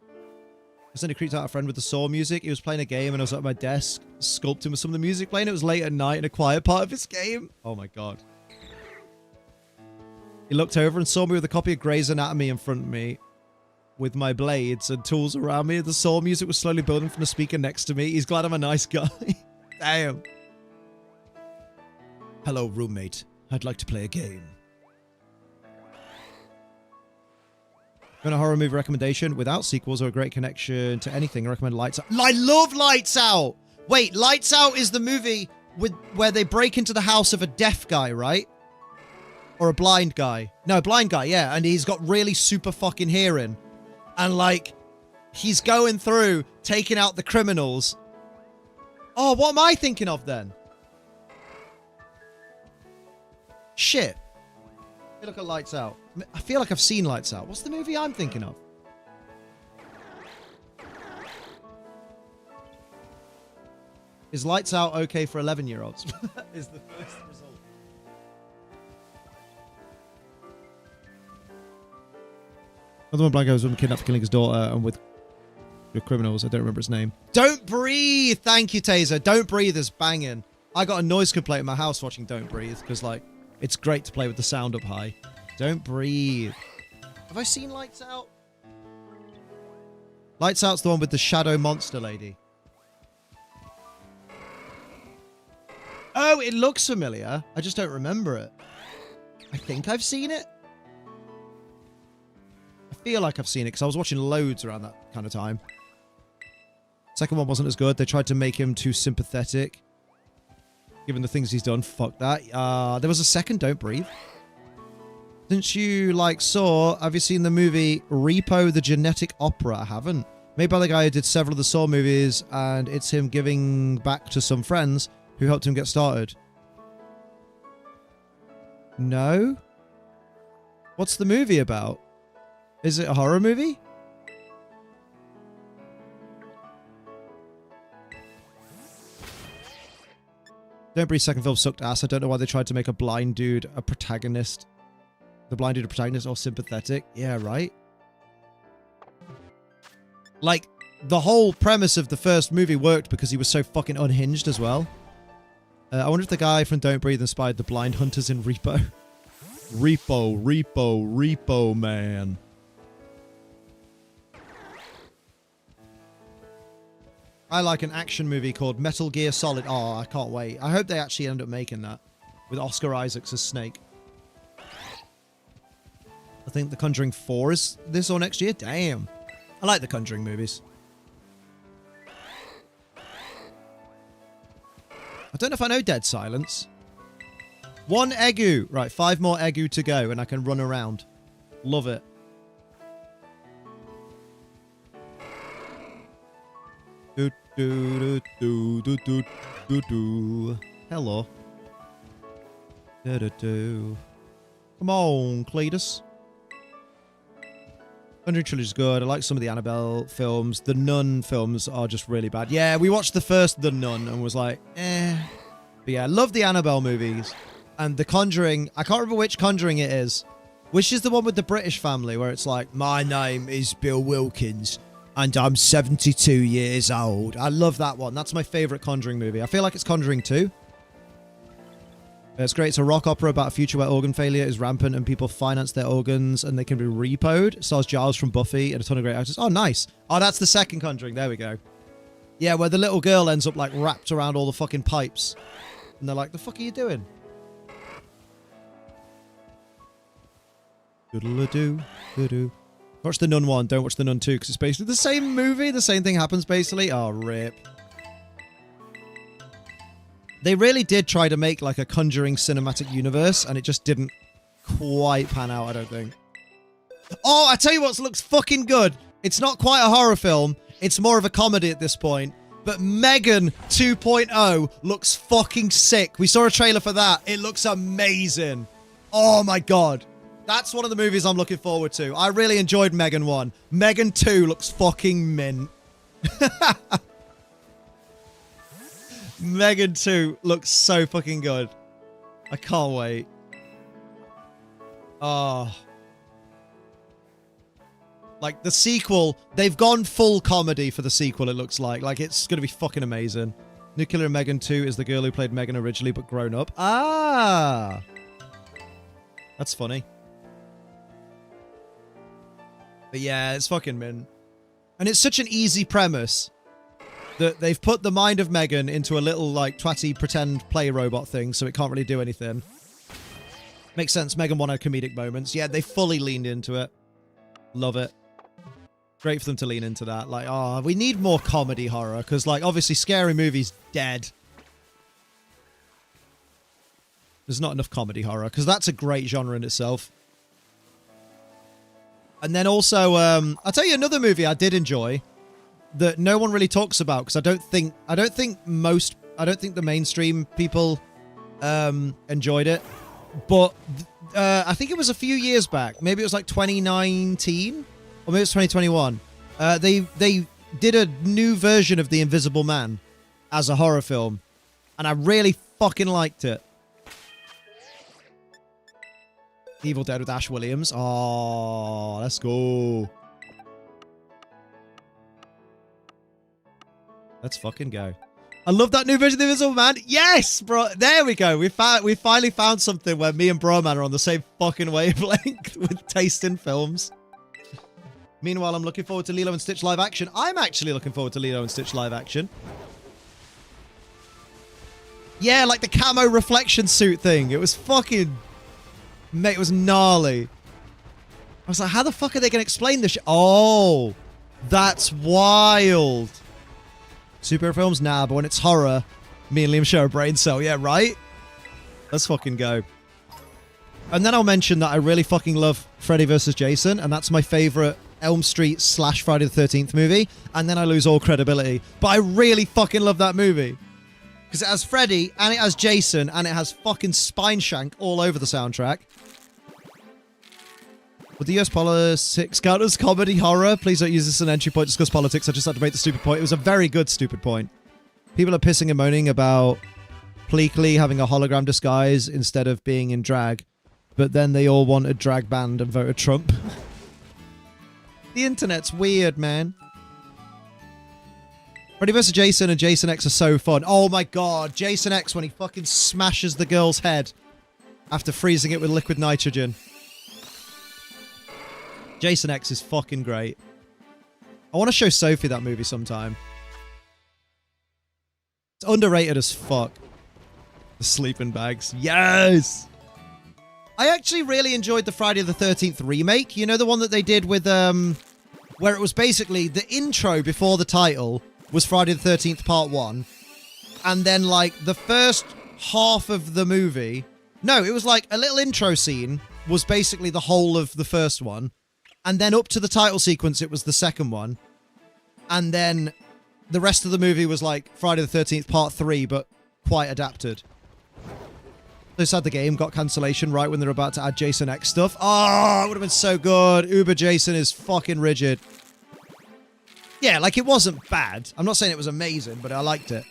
I suddenly creeped out a friend with the Saw music. He was playing a game and I was at my desk sculpting with some of the music playing. It was late at night in a quiet part of his game. Oh my God. He looked over and saw me with a copy of Grey's Anatomy in front of me with my blades and tools around me. The Saw music was slowly building from the speaker next to me. He's glad I'm a nice guy. Damn. Hello, roommate. I'd like to play a game. A horror movie recommendation without sequels or a great connection to anything. I recommend Lights Out. I love Lights Out. Wait, Lights Out is the movie where they break into the house of a deaf guy, right? Or a blind guy. No, blind guy, yeah. And he's got really super fucking hearing. And like, he's going through taking out the criminals. Oh, what am I thinking of then? Shit. Look at Lights Out. I feel like I've seen Lights Out. What's the movie I'm thinking of? Is Lights Out okay for 11-year-olds? Is the first result. Another one, Blanco was woman kidnapped for killing his daughter and with criminals. I don't remember his name. Don't Breathe! Thank you, Taser. Don't Breathe is banging. I got a noise complaint in my house watching Don't Breathe because, like, it's great to play with the sound up high. Don't Breathe. Have I seen Lights Out? Lights Out's the one with the shadow monster lady. Oh, it looks familiar. I just don't remember it. I think I've seen it. I feel like I've seen it because I was watching loads around that kind of time. Second one wasn't as good. They tried to make him too sympathetic. Given the things he's done. Fuck that. There was a second Don't Breathe. Since you like Saw, have you seen the movie Repo the Genetic Opera? I haven't. Made by the guy who did several of the Saw movies, and it's him giving back to some friends who helped him get started. No? What's the movie about? Is it a horror movie? Don't Breathe second film sucked ass. I don't know why they tried to make a blind dude a protagonist. The blind dude a protagonist or sympathetic. Yeah, right? Like, the whole premise of the first movie worked because he was so fucking unhinged as well. I wonder if the guy from Don't Breathe inspired the blind hunters in Repo. Repo Man. I like an action movie called Metal Gear Solid. Oh, I can't wait. I hope they actually end up making that with Oscar Isaacs as Snake. I think The Conjuring 4 is this or next year. Damn. I like the Conjuring movies. I don't know if I know Dead Silence. 1 Egu. Right, 5 more Egu to go and I can run around. Love it. Do, do, do, do, do, do, do. Hello. Do, do, do. Come on, Cletus. Conjuring Trilogy is good. I like some of the Annabelle films. The Nun films are just really bad. Yeah, we watched the first The Nun and was like, eh. But yeah, I love the Annabelle movies. And The Conjuring, I can't remember which Conjuring it is. Which is the one with the British family where it's like, my name is Bill Wilkins and I'm 72 years old. I love that one. That's my favorite Conjuring movie. I feel like it's Conjuring 2. It's great. It's a rock opera about a future where organ failure is rampant and people finance their organs and they can be repoed. It stars Giles from Buffy and a ton of great actors. Oh, nice. Oh, that's the second Conjuring. There we go. Yeah, where the little girl ends up like wrapped around all the fucking pipes. And they're like, the fuck are you doing? Doodle-a-doo, doo-doo. Watch the Nun 1. Don't watch the Nun 2 because it's basically the same movie. The same thing happens basically. Oh, rip. They really did try to make like a Conjuring cinematic universe and it just didn't quite pan out, I don't think. Oh, I tell you what looks fucking good. It's not quite a horror film. It's more of a comedy at this point. But Megan 2.0 looks fucking sick. We saw a trailer for that. It looks amazing. Oh my God. That's one of the movies I'm looking forward to. I really enjoyed Megan 1. Megan 2 looks fucking mint. Megan 2 looks so fucking good. I can't wait. Oh. Like, the sequel, they've gone full comedy for the sequel, it looks like. Like, it's going to be fucking amazing. Nuclear Megan 2 is the girl who played Megan originally, but grown up. Ah! That's funny. But yeah, it's fucking mint. And it's such an easy premise that they've put the mind of Megan into a little, like, twatty pretend play robot thing, so it can't really do anything. Makes sense. Megan 1 had comedic moments. Yeah, they fully leaned into it. Love it. Great for them to lean into that. Like, oh, we need more comedy horror, because, like, obviously Scary Movie's dead. There's not enough comedy horror, because that's a great genre in itself. And then also, I'll tell you another movie I did enjoy that no one really talks about, because I don't think the mainstream people enjoyed it. But I think it was a few years back. Maybe it was like 2019 or maybe it's 2021. They did a new version of The Invisible Man as a horror film, and I really fucking liked it. Evil Dead with Ash Williams. Oh, let's go. Let's fucking go. I love that new version of The Invisible Man. Yes, bro. There we go. We finally found something where me and Broman are on the same fucking wavelength with taste in films. Meanwhile, I'm looking forward to Lilo and Stitch live action. I'm actually looking forward to Lilo and Stitch live action. Yeah, like the camo reflection suit thing. It was fucking... Mate, it was gnarly. I was like, how the fuck are they going to explain this shit? Oh, that's wild. Superhero films? Nah, but when it's horror, me and Liam share a brain cell. Yeah, right? Let's fucking go. And then I'll mention that I really fucking love Freddy vs. Jason, and that's my favorite Elm Street / Friday the 13th movie, and then I lose all credibility. But I really fucking love that movie. Because it has Freddy, and it has Jason, and it has fucking Spine Shank all over the soundtrack. Would the US politics count as comedy horror? Please don't use this as an entry point to discuss politics. I just had to make the stupid point. It was a very good stupid point. People are pissing and moaning about Pleakley having a hologram disguise instead of being in drag. But then they all wanted drag banned and voted Trump. The internet's weird, man. Freddy vs. Jason and Jason X are so fun. Oh my god, Jason X when he fucking smashes the girl's head after freezing it with liquid nitrogen. Jason X is fucking great. I want to show Sophie that movie sometime. It's underrated as fuck. The sleeping bags. Yes! I actually really enjoyed the Friday the 13th remake. You know, the one that they did with, where it was basically the intro before the title was Friday the 13th Part 1. And then, like, the first half of the movie... No, it was like a little intro scene was basically the whole of the first one. And then up to the title sequence, it was the second one. And then the rest of the movie was like Friday the 13th Part 3, but quite adapted. So sad the game got cancellation right when they're about to add Jason X stuff. Oh, it would have been so good. Uber Jason is fucking rigid. Yeah, like it wasn't bad. I'm not saying it was amazing, but I liked it.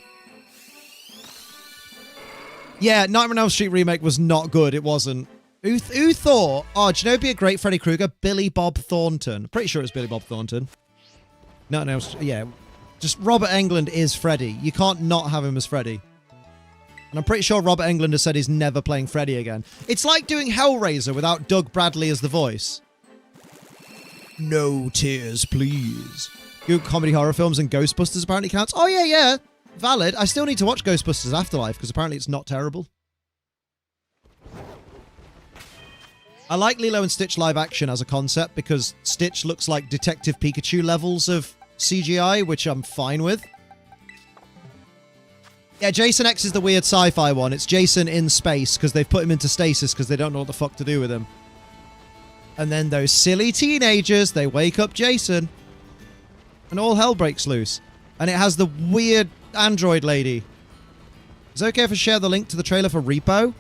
Yeah, Nightmare on Elm Street remake was not good. It wasn't. Who thought, oh, do you know it'd be a great Freddy Krueger? Billy Bob Thornton. Pretty sure it was Billy Bob Thornton. No, yeah. Just Robert Englund is Freddy. You can't not have him as Freddy. And I'm pretty sure Robert Englund has said he's never playing Freddy again. It's like doing Hellraiser without Doug Bradley as the voice. No tears, please. Good comedy horror films and Ghostbusters apparently counts. Oh, yeah. Valid. I still need to watch Ghostbusters Afterlife because apparently it's not terrible. I like Lilo and Stitch live action as a concept because Stitch looks like Detective Pikachu levels of CGI, which I'm fine with. Yeah, Jason X is the weird sci-fi one. It's Jason in space because they've put him into stasis because they don't know what the fuck to do with him. And then those silly teenagers, they wake up Jason. And all hell breaks loose. And it has the weird android lady. Is it okay if I share the link to the trailer for Repo?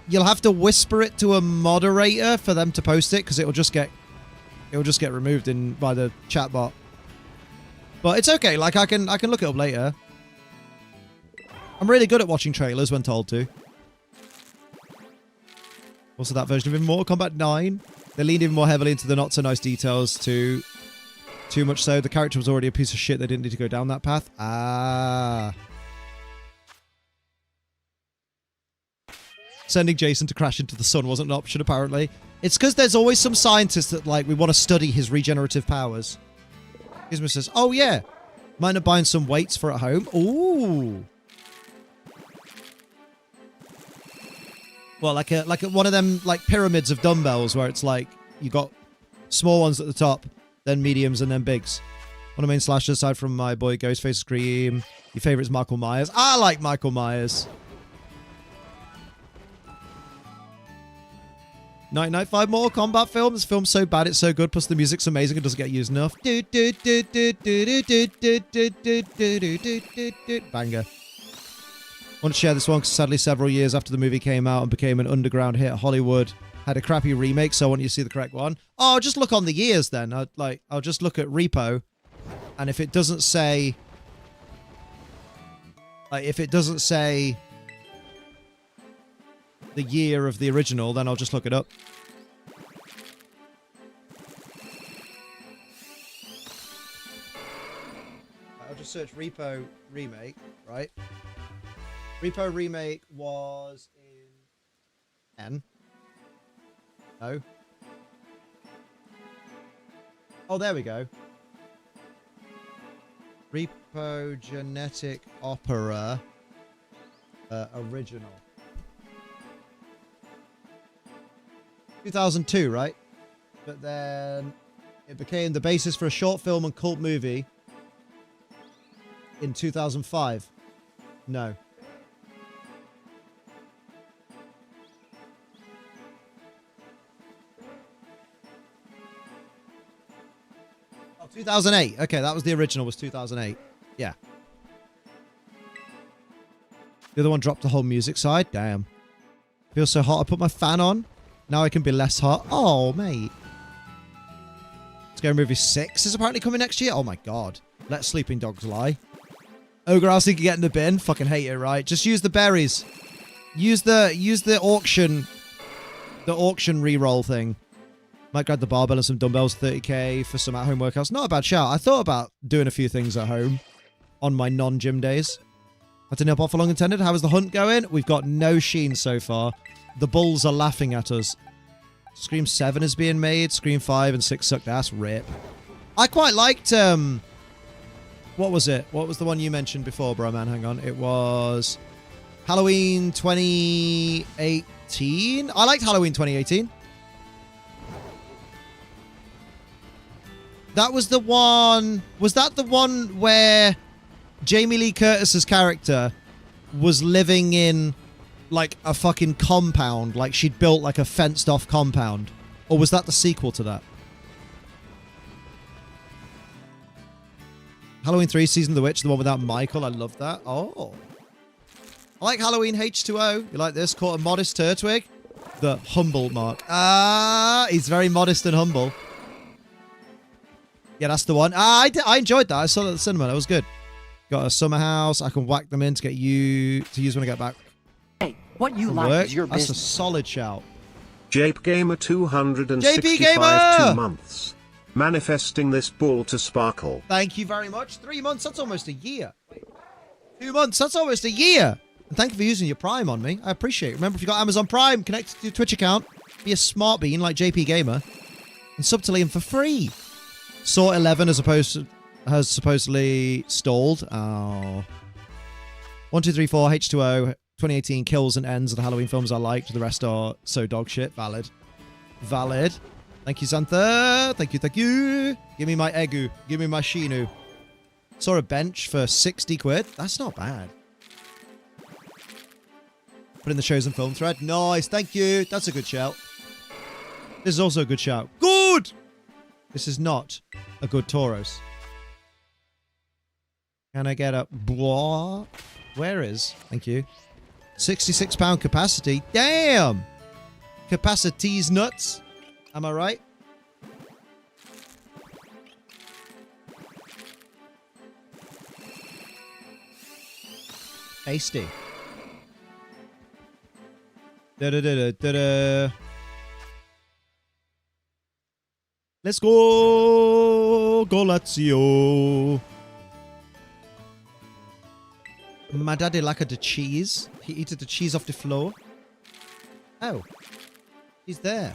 You'll have to whisper it to a moderator for them to post it because it'll just get removed by the chat bot. But it's okay. Like I can look it up later. I'm really good at watching trailers when told to. Also, that version of Mortal Kombat 9, they leaned even more heavily into the not so nice details too much so. The character was already a piece of shit. They didn't need to go down that path. Ah. Sending Jason to crash into the sun wasn't an option, apparently. It's because there's always some scientists that, like, we want to study his regenerative powers. Gizmo says, oh, yeah. Might not buying some weights for at home. Ooh. Well, like one of them, like, pyramids of dumbbells where it's like you got small ones at the top, then mediums, and then bigs. One of the main slashers, aside from my boy Ghostface Scream. Your favorite is Michael Myers. I like Michael Myers. 1995 Mortal Kombat films. Film's so bad it's so good, plus the music's amazing and doesn't get used enough. Banger. I want to share this one because sadly several years after the movie came out and became an underground hit, Hollywood had a crappy remake, so I want you to see the correct one. Oh, I'll just look on the years then. I'll just look at Repo, and if it doesn't say... if it doesn't say... the year of the original, then I'll just look it up. I'll just search Repo Remake, right? Repo Remake was in... N? No. Oh, there we go. Repo Genetic Opera Original. 2002, right? But then it became the basis for a short film and cult movie in 2005. No. Oh, 2008. Okay, that was the original, was 2008. Yeah. The other one dropped the whole music side. Damn. Feels so hot. I put my fan on. Now I can be less hot. Oh, mate. Scary Movie 6 is apparently coming next year. Oh, my God. Let sleeping dogs lie. Ogre House can get in the bin. Fucking hate it, right? Just use the berries. Use the auction reroll thing. Might grab the barbell and some dumbbells, 30k for some at-home workouts. Not a bad shout. I thought about doing a few things at home on my non-gym days. Had to nip off for long intended. How is the hunt going? We've got no sheen so far. The bulls are laughing at us. Scream 7 is being made. Scream 5 and 6 sucked ass. Rip. I quite liked, what was it? What was the one you mentioned before, bro, man? Hang on. It was Halloween 2018. I liked Halloween 2018. That was the one... Was that the one where Jamie Lee Curtis's character was living in, like, a fucking compound? Like, she'd built, like, a fenced-off compound? Or was that the sequel to that? Halloween 3, Season of the Witch, the one without Michael. I love that. Oh. I like Halloween H2O. You like this? Caught a modest turtwig. The humble mark. Ah, he's very modest and humble. Yeah, that's the one. I enjoyed that. I saw that at the cinema. That was good. Got a summer house. I can whack them in to get you to use when I get back. Hey, what you like is your business. That's a solid shout. Jape Gamer 265 JP Gamer! 2 months. Manifesting this ball to sparkle. Thank you very much. 3 months, that's almost a year. 2 months, that's almost a year. And thank you for using your Prime on me. I appreciate it. Remember, if you've got Amazon Prime, connect to your Twitch account, be a smart bean like JP Gamer, and sub to Liam for free. Saw 11 has supposedly stalled. Oh. 1, 2, 3, 4, H2O, 2018 kills and ends of the Halloween films I liked. The rest are so dog shit. Valid. Valid. Thank you, Xantha. Thank you, thank you. Give me my Egu. Give me my Shinu. Saw a bench for 60 quid. That's not bad. Put in the shows and film thread. Nice. Thank you. That's a good shout. This is also a good shout. Good! This is not a good Tauros. Can I get a... Blah? Where is? Thank you. £66 capacity. Damn! Capacity's nuts. Am I right? Tasty. Da-da-da-da-da-da. Let's go! Go Lazio! My daddy liked the cheese. He eated the cheese off the floor. Oh. He's there.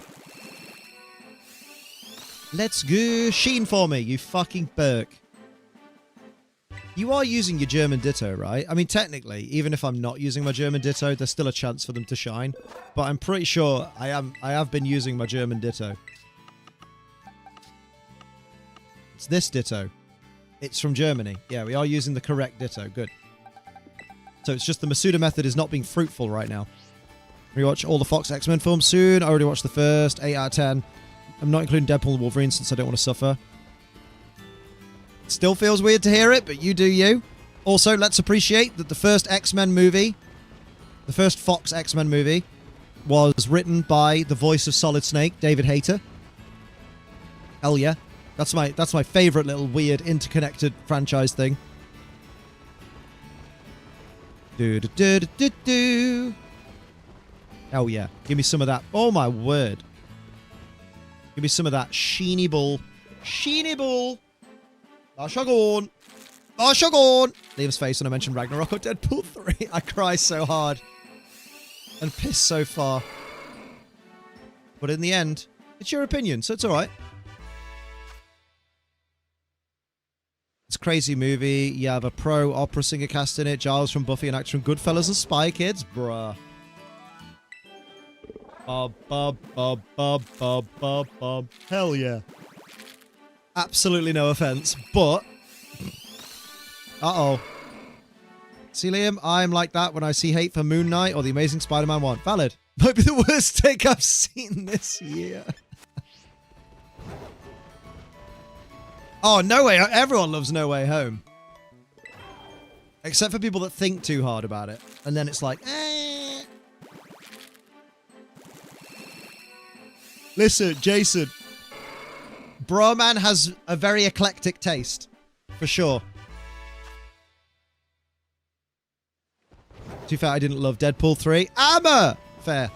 Let's go. Sheen for me, you fucking Burke. You are using your German Ditto, right? I mean, technically, even if I'm not using my German Ditto, there's still a chance for them to shine. But I'm pretty sure I have been using my German Ditto. It's this Ditto. It's from Germany. Yeah, we are using the correct Ditto. Good. So it's just the Masuda method is not being fruitful right now. Rewatch all the Fox X-Men films soon. I already watched the first. 8 out of 10. I'm not including Deadpool and Wolverine since I don't want to suffer. Still feels weird to hear it, but you do you. Also, let's appreciate that the first X-Men movie, the first Fox X-Men movie, was written by the voice of Solid Snake, David Hayter. Hell yeah. That's my favorite little weird interconnected franchise thing. Do. Oh yeah. Give me some of that. Oh my word. Give me some of that sheeny bull. Sheeny bull. Lashagon. Lashagon. Liam's face when I mentioned Ragnarok or Deadpool 3. I cry so hard. And piss so far. But in the end, it's your opinion, so it's alright. It's a crazy movie. You have a pro opera singer cast in it. Giles from Buffy, an actor from Goodfellas and Spy Kids. Bruh. Bub. Hell yeah. Absolutely no offense, but... Uh-oh. See, Liam, I'm like that when I see hate for Moon Knight or The Amazing Spider-Man 1. Valid. Might be the worst take I've seen this year. Oh, No Way Home. Everyone loves No Way Home. Except for people that think too hard about it. And then it's like, eh. Listen, Jason. Broman has a very eclectic taste. For sure. To be fair, I didn't love Deadpool 3. Amma! Fair.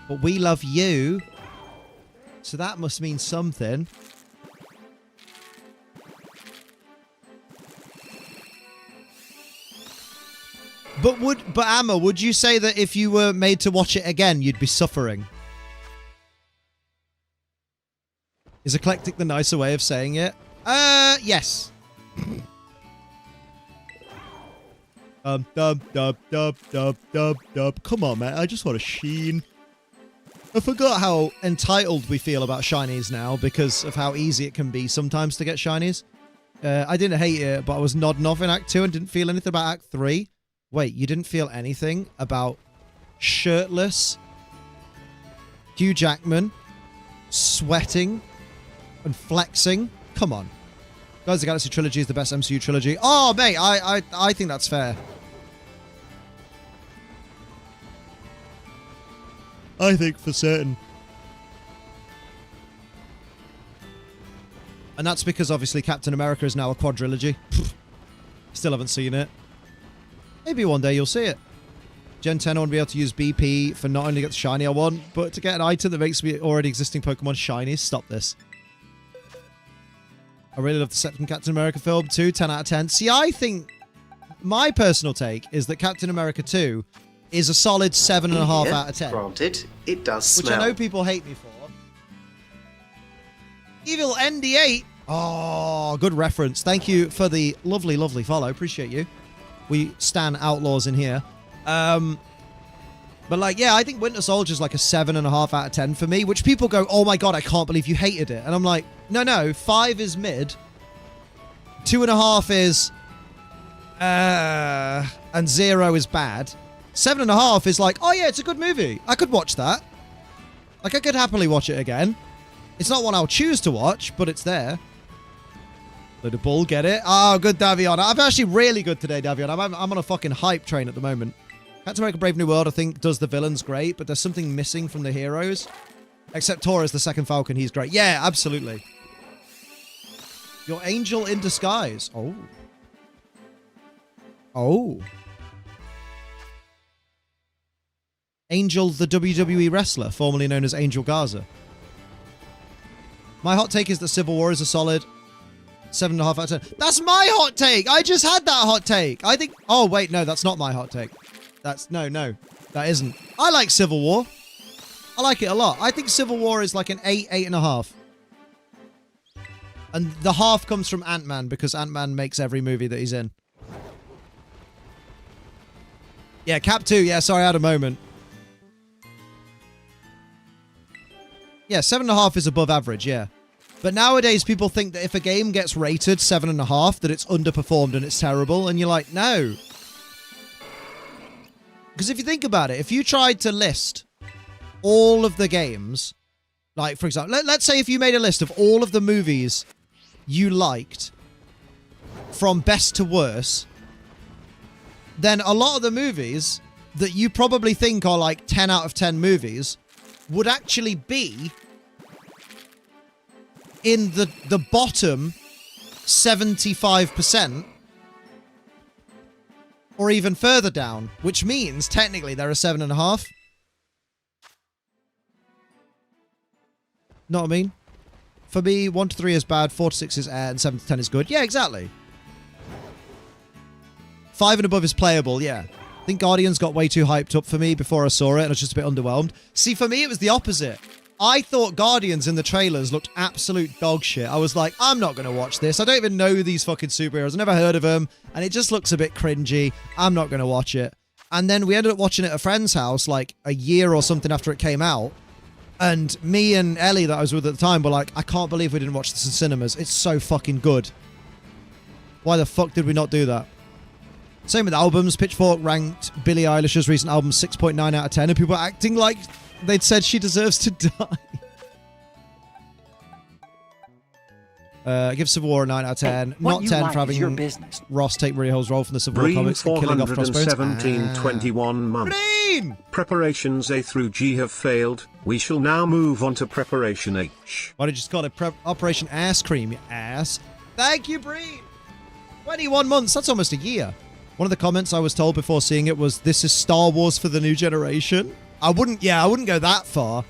But we love you. So that must mean something. But Amma, would you say that if you were made to watch it again, you'd be suffering? Is eclectic the nicer way of saying it? Yes. Dub. Come on, man. I just want a sheen. I forgot how entitled we feel about shinies now because of how easy it can be sometimes to get shinies. I didn't hate it, but I was nodding off in Act 2 and didn't feel anything about Act 3. Wait, you didn't feel anything about shirtless Hugh Jackman sweating and flexing? Come on. Guardians of the Galaxy trilogy is the best MCU trilogy. Oh, mate, I think that's fair. I think for certain. And that's because, obviously, Captain America is now a quadrilogy. Still haven't seen it. Maybe one day you'll see it. Gen 10, I want to be able to use BP for not only to get the shiny I want, but to get an item that makes me already existing Pokemon shinies. Stop this. I really love the second Captain America film too. 10 out of 10. See, I think my personal take is that Captain America 2 is a solid 7.5 out of 10. Granted, it does smell. Which I know people hate me for. Evil ND8. Oh, good reference. Thank you for the lovely, lovely follow. Appreciate you. We stan outlaws in here. But like, yeah, I think Winter Soldier's like a 7.5 out of 10 for me, which people go, oh my god, I can't believe you hated it. And I'm like, no, 5 is mid. 2.5 is, and 0 is bad. 7.5 is like, oh yeah, it's a good movie. I could watch that. Like, I could happily watch it again. It's not one I'll choose to watch, but it's there. Load of bull, get it? Oh, good, Davion. I'm actually really good today, Davion. I'm on a fucking hype train at the moment. Captain America Brave New World, I think, does the villains great, but there's something missing from the heroes. Except Tauros, the second Falcon, he's great. Yeah, absolutely. Your angel in disguise. Oh. Oh. Angel, the WWE wrestler, formerly known as Angel Garza. My hot take is that Civil War is a solid 7.5 out of 10. That's my hot take! I just had that hot take! I think... Oh, wait, no, that's not my hot take. That's... No, that isn't. I like Civil War. I like it a lot. I think Civil War is like an 8, 8.5. And the half comes from Ant-Man, because Ant-Man makes every movie that he's in. Yeah, Cap 2. Yeah, sorry, I had a moment. Yeah, 7.5 is above average, yeah. But nowadays, people think that if a game gets rated 7.5, that it's underperformed and it's terrible. And you're like, no. Because if you think about it, if you tried to list all of the games, like, for example, let's say if you made a list of all of the movies you liked from best to worst, then a lot of the movies that you probably think are like 10 out of 10 movies would actually be in the bottom 75% or even further down, which means technically they're a 7.5. Know what I mean? For me, 1 to 3 is bad, 4 to 6 is air, and 7 to 10 is good. Yeah, exactly. 5 and above is playable, yeah. I think Guardians got way too hyped up for me before I saw it, and I was just a bit underwhelmed. See, for me, it was the opposite. I thought Guardians in the trailers looked absolute dog shit. I was like, I'm not going to watch this. I don't even know these fucking superheroes. I've never heard of them, and it just looks a bit cringy. I'm not going to watch it. And then we ended up watching it at a friend's house like a year or something after it came out. And me and Ellie that I was with at the time were like, I can't believe we didn't watch this in cinemas. It's so fucking good. Why the fuck did we not do that? Same with albums. Pitchfork ranked Billie Eilish's recent album 6.9 out of 10, and people are acting like they'd said she deserves to die. Give Civil War a 9 out of 10. What Not you 10 like for is your having business. Ross take Maria Hill's role from the Civil War Green comics and killing off Crossbones. 417.21 months. Green! Preparations A through G have failed. We shall now move on to Preparation H. Why did you just call it Operation Ass Cream, you ass? Thank you, Breen! 21 months, that's almost a year. One of the comments I was told before seeing it was, this is Star Wars for the new generation. I wouldn't go that far.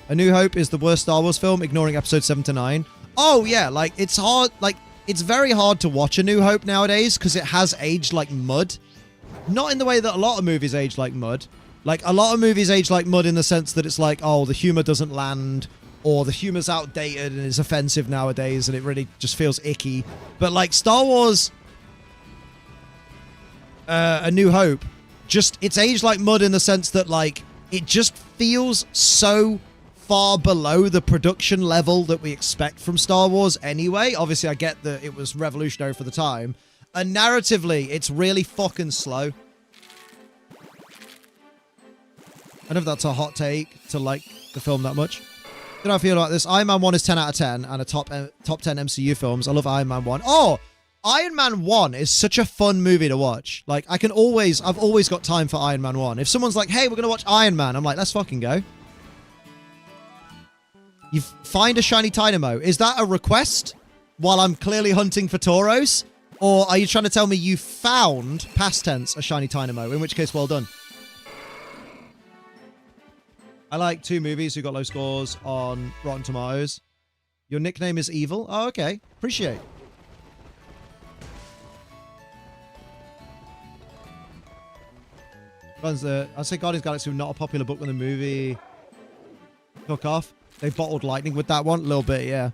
A New Hope is the worst Star Wars film, ignoring episode 7 to 9. Oh, yeah, like, it's hard, like, it's very hard to watch A New Hope nowadays because it has aged like mud. Not in the way that a lot of movies age like mud. Like, a lot of movies age like mud in the sense that it's like, oh, the humor doesn't land, or the humor's outdated and is offensive nowadays, and it really just feels icky. But, like, Star Wars, A New Hope, just, it's aged like mud in the sense that, like, it just feels so far below the production level that we expect from Star Wars anyway. Obviously, I get that it was revolutionary for the time. And narratively, it's really fucking slow. I don't know if that's a hot take to like the film that much. Don't know how I feel about this. Iron Man 1 is 10 out of 10 and a top 10 MCU films. I love Iron Man 1. Oh! Iron Man 1 is such a fun movie to watch. Like, I've always got time for Iron Man 1. If someone's like, hey, we're going to watch Iron Man, I'm like, let's fucking go. You find a shiny Dynamo. Is that a request while I'm clearly hunting for Tauros? Or are you trying to tell me you found, past tense, a shiny Dynamo? In which case, well done. I like 2 movies who got low scores on Rotten Tomatoes. Your nickname is Evil? Oh, okay. Appreciate. I'd say Guardians of the Galaxy was not a popular book when the movie took off. They bottled lightning with that one. A little bit, yeah.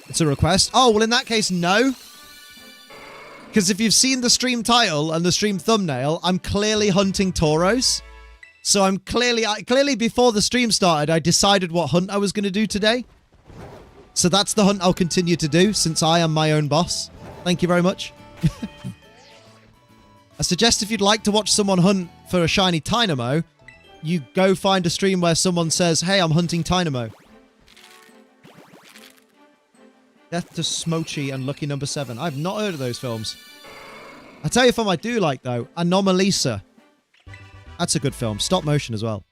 It's a request. Oh, well, in that case, no. Because if you've seen the stream title and the stream thumbnail, I'm clearly hunting Tauros. So I'm clearly before the stream started, I decided what hunt I was going to do today. So that's the hunt I'll continue to do since I am my own boss. Thank you very much. I suggest if you'd like to watch someone hunt for a shiny Dynamo, you go find a stream where someone says, hey, I'm hunting Dynamo. Death to Smoochy and Lucky Number 7. I've not heard of those films. I tell you a film I do like, though. Anomalisa. That's a good film. Stop motion as well.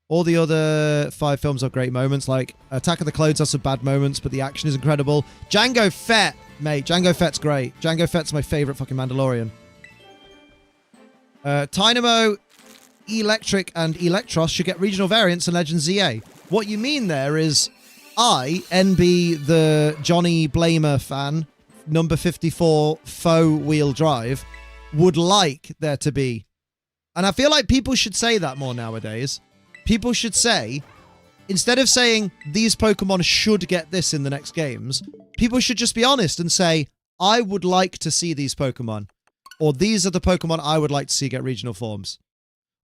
All the other 5 films have great moments, like Attack of the Clones has some bad moments, but the action is incredible. Jango Fett, mate. Jango Fett's great. Jango Fett's my favorite fucking Mandalorian. Dynamo, Electric, and Electros should get regional variants in Legends ZA. What you mean there is I, NB, the Johnny Blamer fan, number 54, faux wheel drive, would like there to be. And I feel like people should say that more nowadays. People should say, instead of saying, these Pokemon should get this in the next games, people should just be honest and say, I would like to see these Pokemon. Or these are the Pokemon I would like to see get regional forms.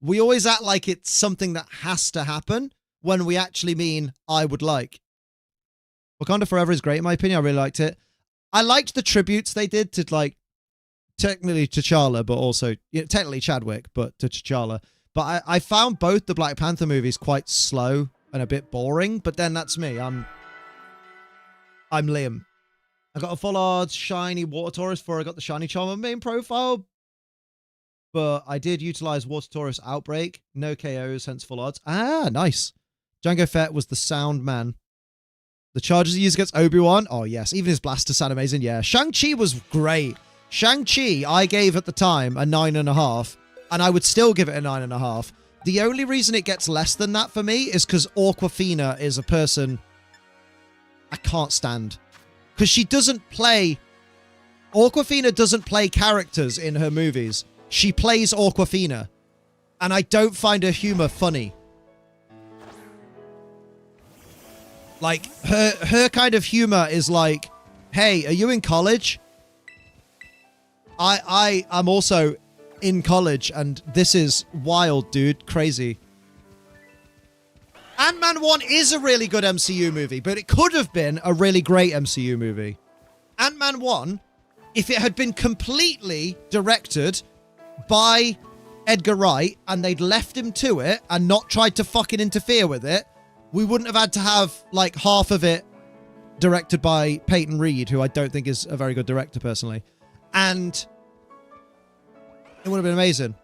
We always act like it's something that has to happen when we actually mean I would like. Wakanda Forever is great in my opinion. I really liked it. I liked the tributes they did to, like, technically T'Challa, but also, technically Chadwick, but to T'Challa. But I found both the Black Panther movies quite slow and a bit boring, but then that's me. I'm Liam. I got a full art shiny Water Taurus before I got the shiny Charmer main profile, but I did utilize Water Taurus Outbreak. No KOs, hence full odds. Ah, nice. Jango Fett was the sound man. The charges he used against Obi-Wan? Oh, yes. Even his blaster sound amazing. Yeah. Shang-Chi was great. Shang-Chi, I gave at the time a 9.5, and I would still give it a 9.5. The only reason it gets less than that for me is because Awkwafina is a person I can't stand. Because she doesn't play... Awkwafina doesn't play characters in her movies. She plays Awkwafina. And I don't find her humor funny. Like, her kind of humor is like, hey, are you in college? I'm also in college, and this is wild, dude. Crazy. Ant-Man 1 is a really good MCU movie, but it could have been a really great MCU movie. Ant-Man 1, if it had been completely directed by Edgar Wright, and they'd left him to it and not tried to fucking interfere with it, we wouldn't have had to have, like, half of it directed by Peyton Reed, who I don't think is a very good director, personally. And it would have been amazing.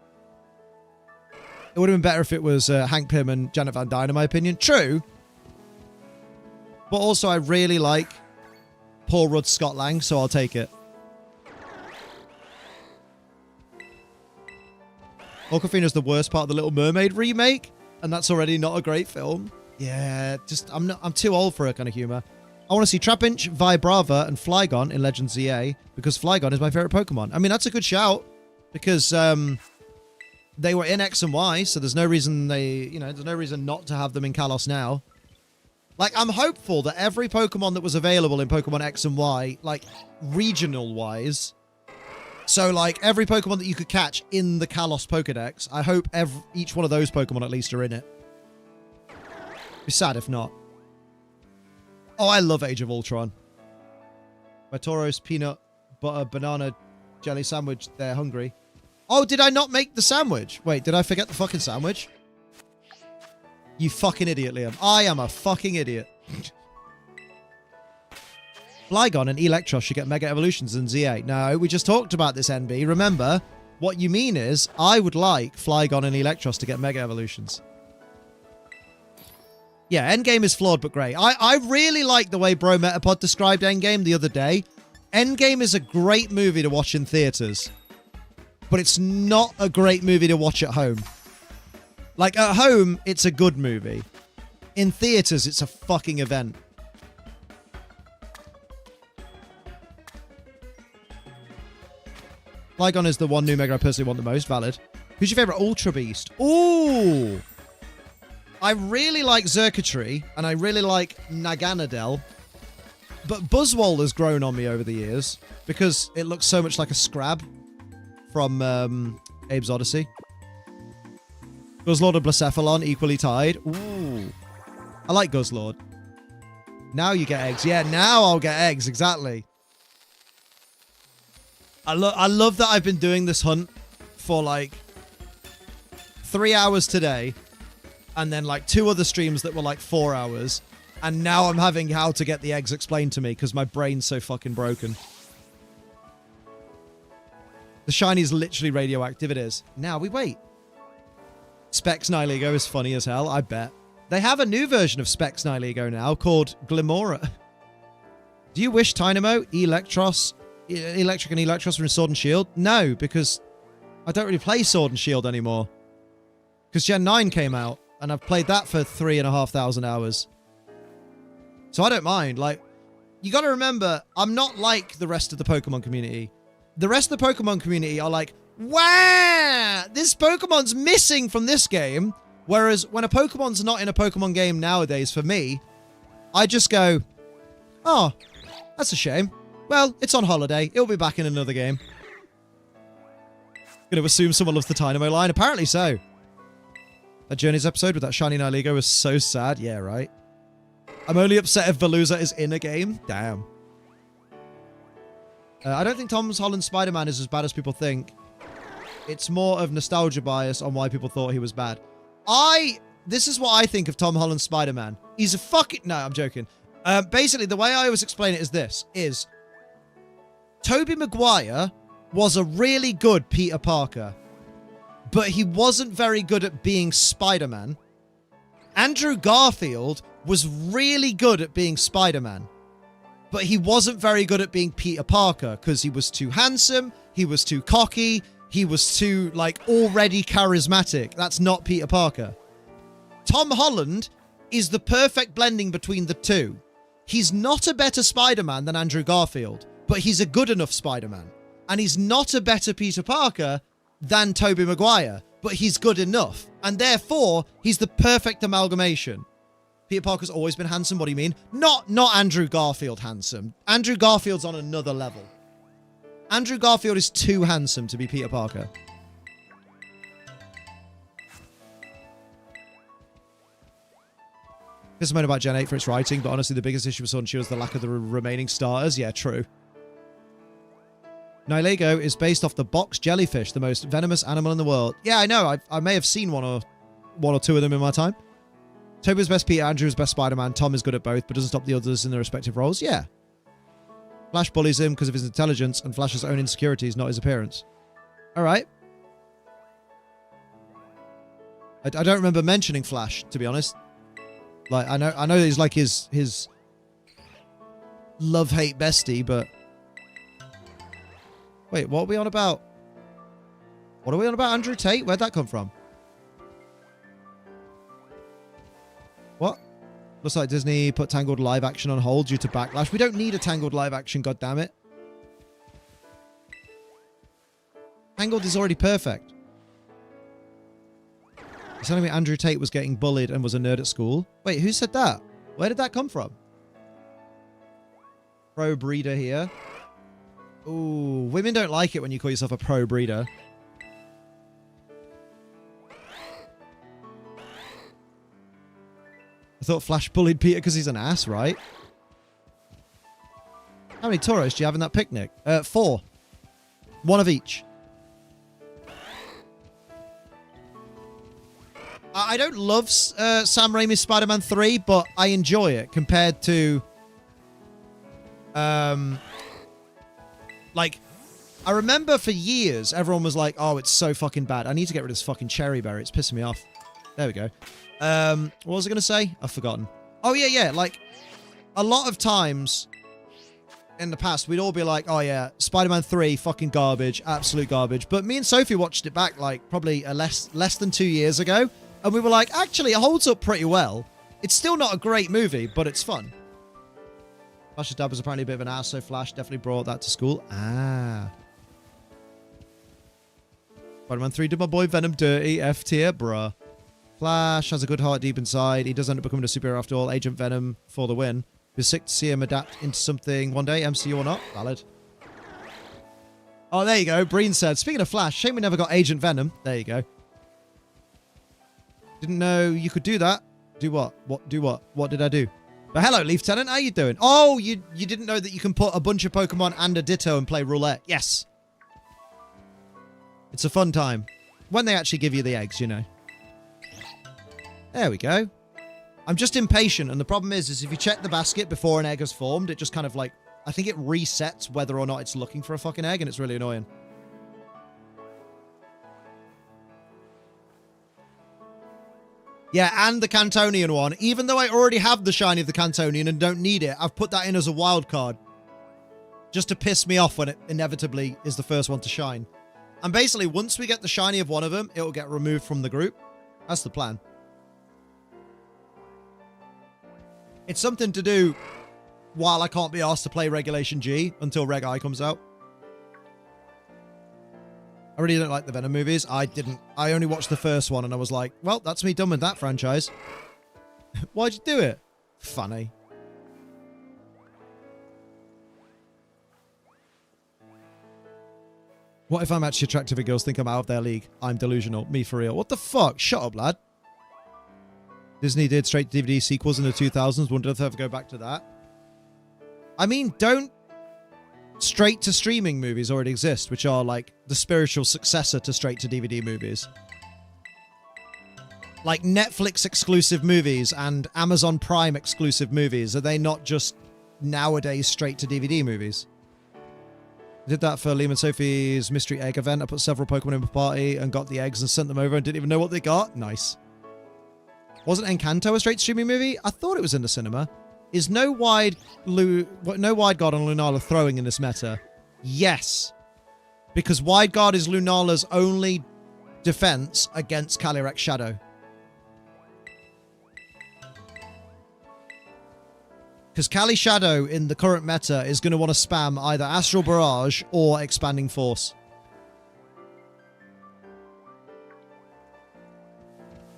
It would have been better if it was Hank Pym and Janet Van Dyne, in my opinion. True. But also, I really like Paul Rudd's Scott Lang, so I'll take it. Awkwafina's the worst part of the Little Mermaid remake, and that's already not a great film. Yeah, just I'm too old for her kind of humor. I want to see Trapinch, Vibrava, and Flygon in Legends ZA because Flygon is my favorite Pokemon. I mean, that's a good shout because they were in X and Y, so there's no reason there's no reason not to have them in Kalos now. Like, I'm hopeful that every Pokemon that was available in Pokemon X and Y, like, regional-wise, so, like, every Pokemon that you could catch in the Kalos Pokedex, I hope each one of those Pokemon at least are in it. It'd be sad if not. Oh, I love Age of Ultron. My Tauros peanut butter banana jelly sandwich, they're hungry. Oh, did I not make the sandwich? Wait, did I forget the fucking sandwich? You fucking idiot, Liam. I am a fucking idiot. Flygon and Electros should get Mega Evolutions in Z8. No, we just talked about this, NB. Remember, what you mean is, I would like Flygon and Electros to get Mega Evolutions. Yeah, Endgame is flawed but great. I really like the way Bro Metapod described Endgame the other day. Endgame is a great movie to watch in theaters. But it's not a great movie to watch at home. Like, at home, it's a good movie. In theaters, it's a fucking event. Flygon is the one new Mega I personally want the most. Valid. Who's your favorite Ultra Beast? Ooh! I really like Xurkitree, and I really like Naganadel. But Buzzwole has grown on me over the years, because it looks so much like a Scrab from Abe's Odyssey. Guzzlord and Blacephalon equally tied. Ooh. I like Guzzlord. Now you get eggs. Yeah, now I'll get eggs. Exactly. I love that I've been doing this hunt for like 3 hours today. And then like 2 other streams that were like 4 hours. And now I'm having how to get the eggs explained to me because my brain's so fucking broken. The shiny is literally radioactive. It is. Now we wait. Specs Nihilego is funny as hell, I bet. They have a new version of Specs Nihilego now called Glimora. Do you wish Tynamo, Electros, Electric and Electros were in Sword and Shield? No, because I don't really play Sword and Shield anymore. Because Gen 9 came out, and I've played that for 3,500 hours. So I don't mind. Like, you gotta remember, I'm not like the rest of the Pokemon community. The rest of the Pokemon community are like, wow, this Pokemon's missing from this game. Whereas when a Pokemon's not in a Pokemon game nowadays, for me, I just go, oh, that's a shame. Well, it's on holiday. It'll be back in another game. Gonna assume someone loves the Dynamo line. Apparently so. That Journey's episode with that shiny Nihilego was so sad. Yeah, right. I'm only upset if Veluza is in a game. Damn. I don't think Tom Holland's Spider-Man is as bad as people think. It's more of nostalgia bias on why people thought he was bad. This is what I think of Tom Holland's Spider-Man. He's a fucking... No, I'm joking. Basically, the way I always explain it is this, is Tobey Maguire was a really good Peter Parker, but he wasn't very good at being Spider-Man. Andrew Garfield was really good at being Spider-Man, but he wasn't very good at being Peter Parker because he was too handsome, he was too cocky, he was too, like, already charismatic. That's not Peter Parker. Tom Holland is the perfect blending between the two. He's not a better Spider-Man than Andrew Garfield, but he's a good enough Spider-Man. And he's not a better Peter Parker than Tobey Maguire, but he's good enough. And therefore, he's the perfect amalgamation. Peter Parker's always been handsome, what do you mean? Not Andrew Garfield handsome. Andrew Garfield's on another level. Andrew Garfield is too handsome to be Peter Parker. This is about Gen 8 for its writing, but honestly, the biggest issue with Sword and Shield is the lack of the remaining starters. Yeah, true. Nihilego is based off the box jellyfish, the most venomous animal in the world. Yeah, I know. I may have seen one or two of them in my time. Toby was best Peter, Andrew was best Spider-Man, Tom is good at both, but doesn't stop the others in their respective roles. Yeah. Flash bullies him because of his intelligence and Flash's own insecurities, not his appearance. All right. I don't remember mentioning Flash, to be honest. Like, I know he's like his love-hate bestie, but... Wait, what are we on about? What are we on about, Andrew Tate? Where'd that come from? What? Looks like Disney put Tangled live action on hold due to backlash. We don't need a Tangled live action, goddammit. Tangled is already perfect. You're telling me Andrew Tate was getting bullied and was a nerd at school? Wait, who said that? Where did that come from? Pro breeder here. Ooh, women don't like it when you call yourself a pro breeder. I thought Flash bullied Peter because he's an ass, right? How many Tauros do you have in that picnic? 4. 1 of each. I don't love Sam Raimi's Spider-Man 3, but I enjoy it compared to... like, I remember for years, everyone was like, oh, it's so fucking bad. I need to get rid of this fucking cherry berry. It's pissing me off. There we go. What was I going to say? I've forgotten. Oh, yeah. Like, a lot of times in the past, we'd all be like, oh, yeah, Spider-Man 3, fucking garbage, absolute garbage. But me and Sophie watched it back, like, probably less than 2 years ago. And we were like, actually, it holds up pretty well. It's still not a great movie, but it's fun. Flash's dad was apparently a bit of an ass, so Flash definitely brought that to school. Ah. Spider-Man 3 did my boy Venom dirty. F tier, bruh. Flash has a good heart deep inside. He does end up becoming a superhero after all. Agent Venom for the win. Be sick to see him adapt into something one day, MCU or not. Valid. Oh, there you go. Breen said, speaking of Flash, shame we never got Agent Venom. There you go. Didn't know you could do that. Do what? Do what? What did I do? But hello, Lieutenant. How you doing? Oh, you didn't know that you can put a bunch of Pokemon and a Ditto and play Roulette. Yes. It's a fun time. When they actually give you the eggs, you know. There we go. I'm just impatient, and the problem is if you check the basket before an egg has formed, it just kind of like... I think it resets whether or not it's looking for a fucking egg, and it's really annoying. Yeah, and the Cantonian one. Even though I already have the shiny of the Cantonian and don't need it, I've put that in as a wild card. Just to piss me off when it inevitably is the first one to shine. And basically, once we get the shiny of one of them, it will get removed from the group. That's the plan. It's something to do while I can't be asked to play Regulation G until Reg I comes out. I really don't like the Venom movies. I only watched the first one and I was like, well, that's me done with that franchise. Why'd you do it? Funny. What if I'm actually attractive and girls think I'm out of their league? I'm delusional. Me for real. What the fuck? Shut up, lad. Disney did straight to DVD sequels in the 2000s. Wonder if they'll ever go back to that. I mean, don't... Straight to streaming movies already exist, which are like the spiritual successor to straight to DVD movies. Like Netflix exclusive movies and Amazon Prime exclusive movies. Are they not just nowadays straight to DVD movies? I did that for Liam and Sophie's mystery egg event. I put several Pokemon in my party and got the eggs and sent them over and didn't even know what they got. Nice. Wasn't Encanto a straight to streaming movie? I thought it was in the cinema. Is no wide guard on Lunala throwing in this meta? Yes. Because wide guard is Lunala's only defense against Calyrex Shadow. Because Cali Shadow in the current meta is going to want to spam either Astral Barrage or Expanding Force.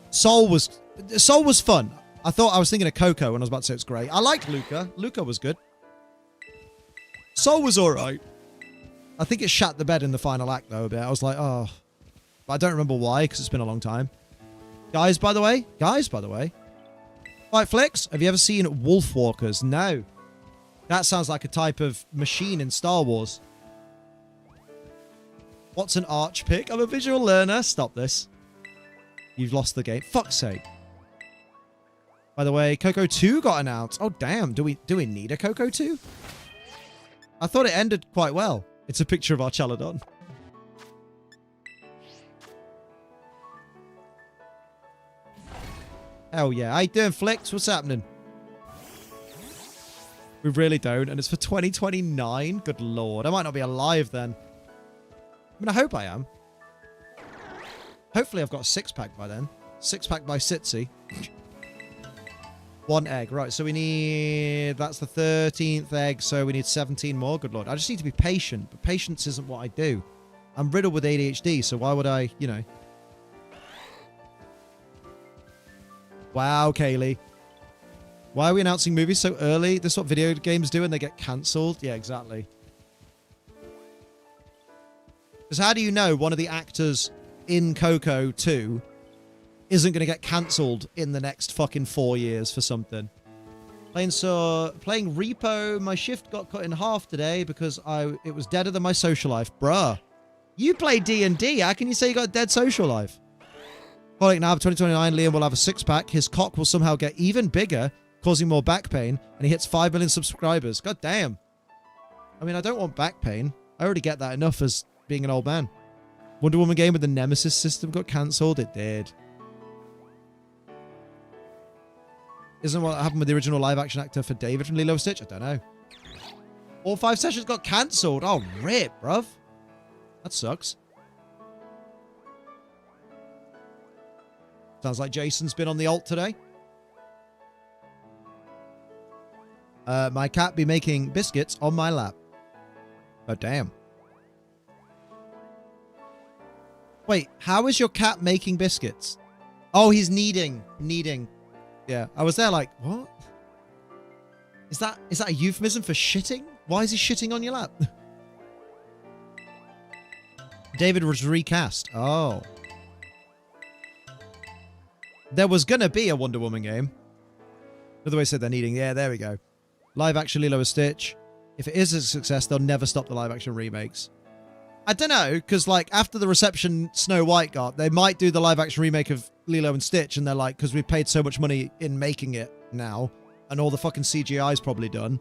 Soul was fun. I was thinking of Coco when I was about to say it's great. I liked Luca. Luca was good. Soul was alright. I think it shat the bed in the final act though a bit. I was like, oh. But I don't remember why, because it's been a long time. Guys, by the way. Right, Flicks, have you ever seen Wolfwalkers? No. That sounds like a type of machine in Star Wars. What's an arch pick? I'm a visual learner. Stop this. You've lost the game. Fuck's sake. By the way, Coco 2 got announced. Oh, damn. Do we need a Coco 2? I thought it ended quite well. It's a picture of our Chaladon. Hell yeah. How you doing, Flicks? What's happening? We really don't. And it's for 2029? Good lord. I might not be alive then. I mean, I hope I am. Hopefully I've got a 6-pack by then. 6-pack by Sitsi. 1 egg. Right, so we need... That's the 13th egg, so we need 17 more. Good lord. I just need to be patient, but patience isn't what I do. I'm riddled with ADHD, so why would I, you know... Wow, Kaylee. Why are we announcing movies so early? This is what video games do and they get cancelled? Yeah, exactly. Because how do you know one of the actors in Coco 2 isn't going to get cancelled in the next fucking 4 years for something? Playing Repo, my shift got cut in half today because it was deader than my social life. Bruh. You play D&D. How can you say you got a dead social life? Following now, 2029, Liam will have a 6-pack. His cock will somehow get even bigger, causing more back pain, and he hits 5 million subscribers. God damn. I mean, I don't want back pain. I already get that enough as being an old man. Wonder Woman game with the Nemesis system got cancelled. It did. Isn't what happened with the original live-action actor for David from Lilo & Stitch? I don't know. All 5 sessions got cancelled. Oh, rip, bruv. That sucks. Sounds like Jason's been on the alt today. My cat be making biscuits on my lap. Oh, damn. Wait, how is your cat making biscuits? Oh, he's kneading. Kneading. Yeah, I was there like, what? Is that a euphemism for shitting? Why is he shitting on your lap? David was recast. Oh. There was gonna be a Wonder Woman game. Another way said they're needing. Yeah, there we go. Live action Lilo & Stitch. If it is a success, they'll never stop the live action remakes. I don't know, because like after the reception Snow White got, they might do the live action remake of Lilo & Stitch, and they're like, because we've paid so much money in making it now, and all the fucking CGI is probably done,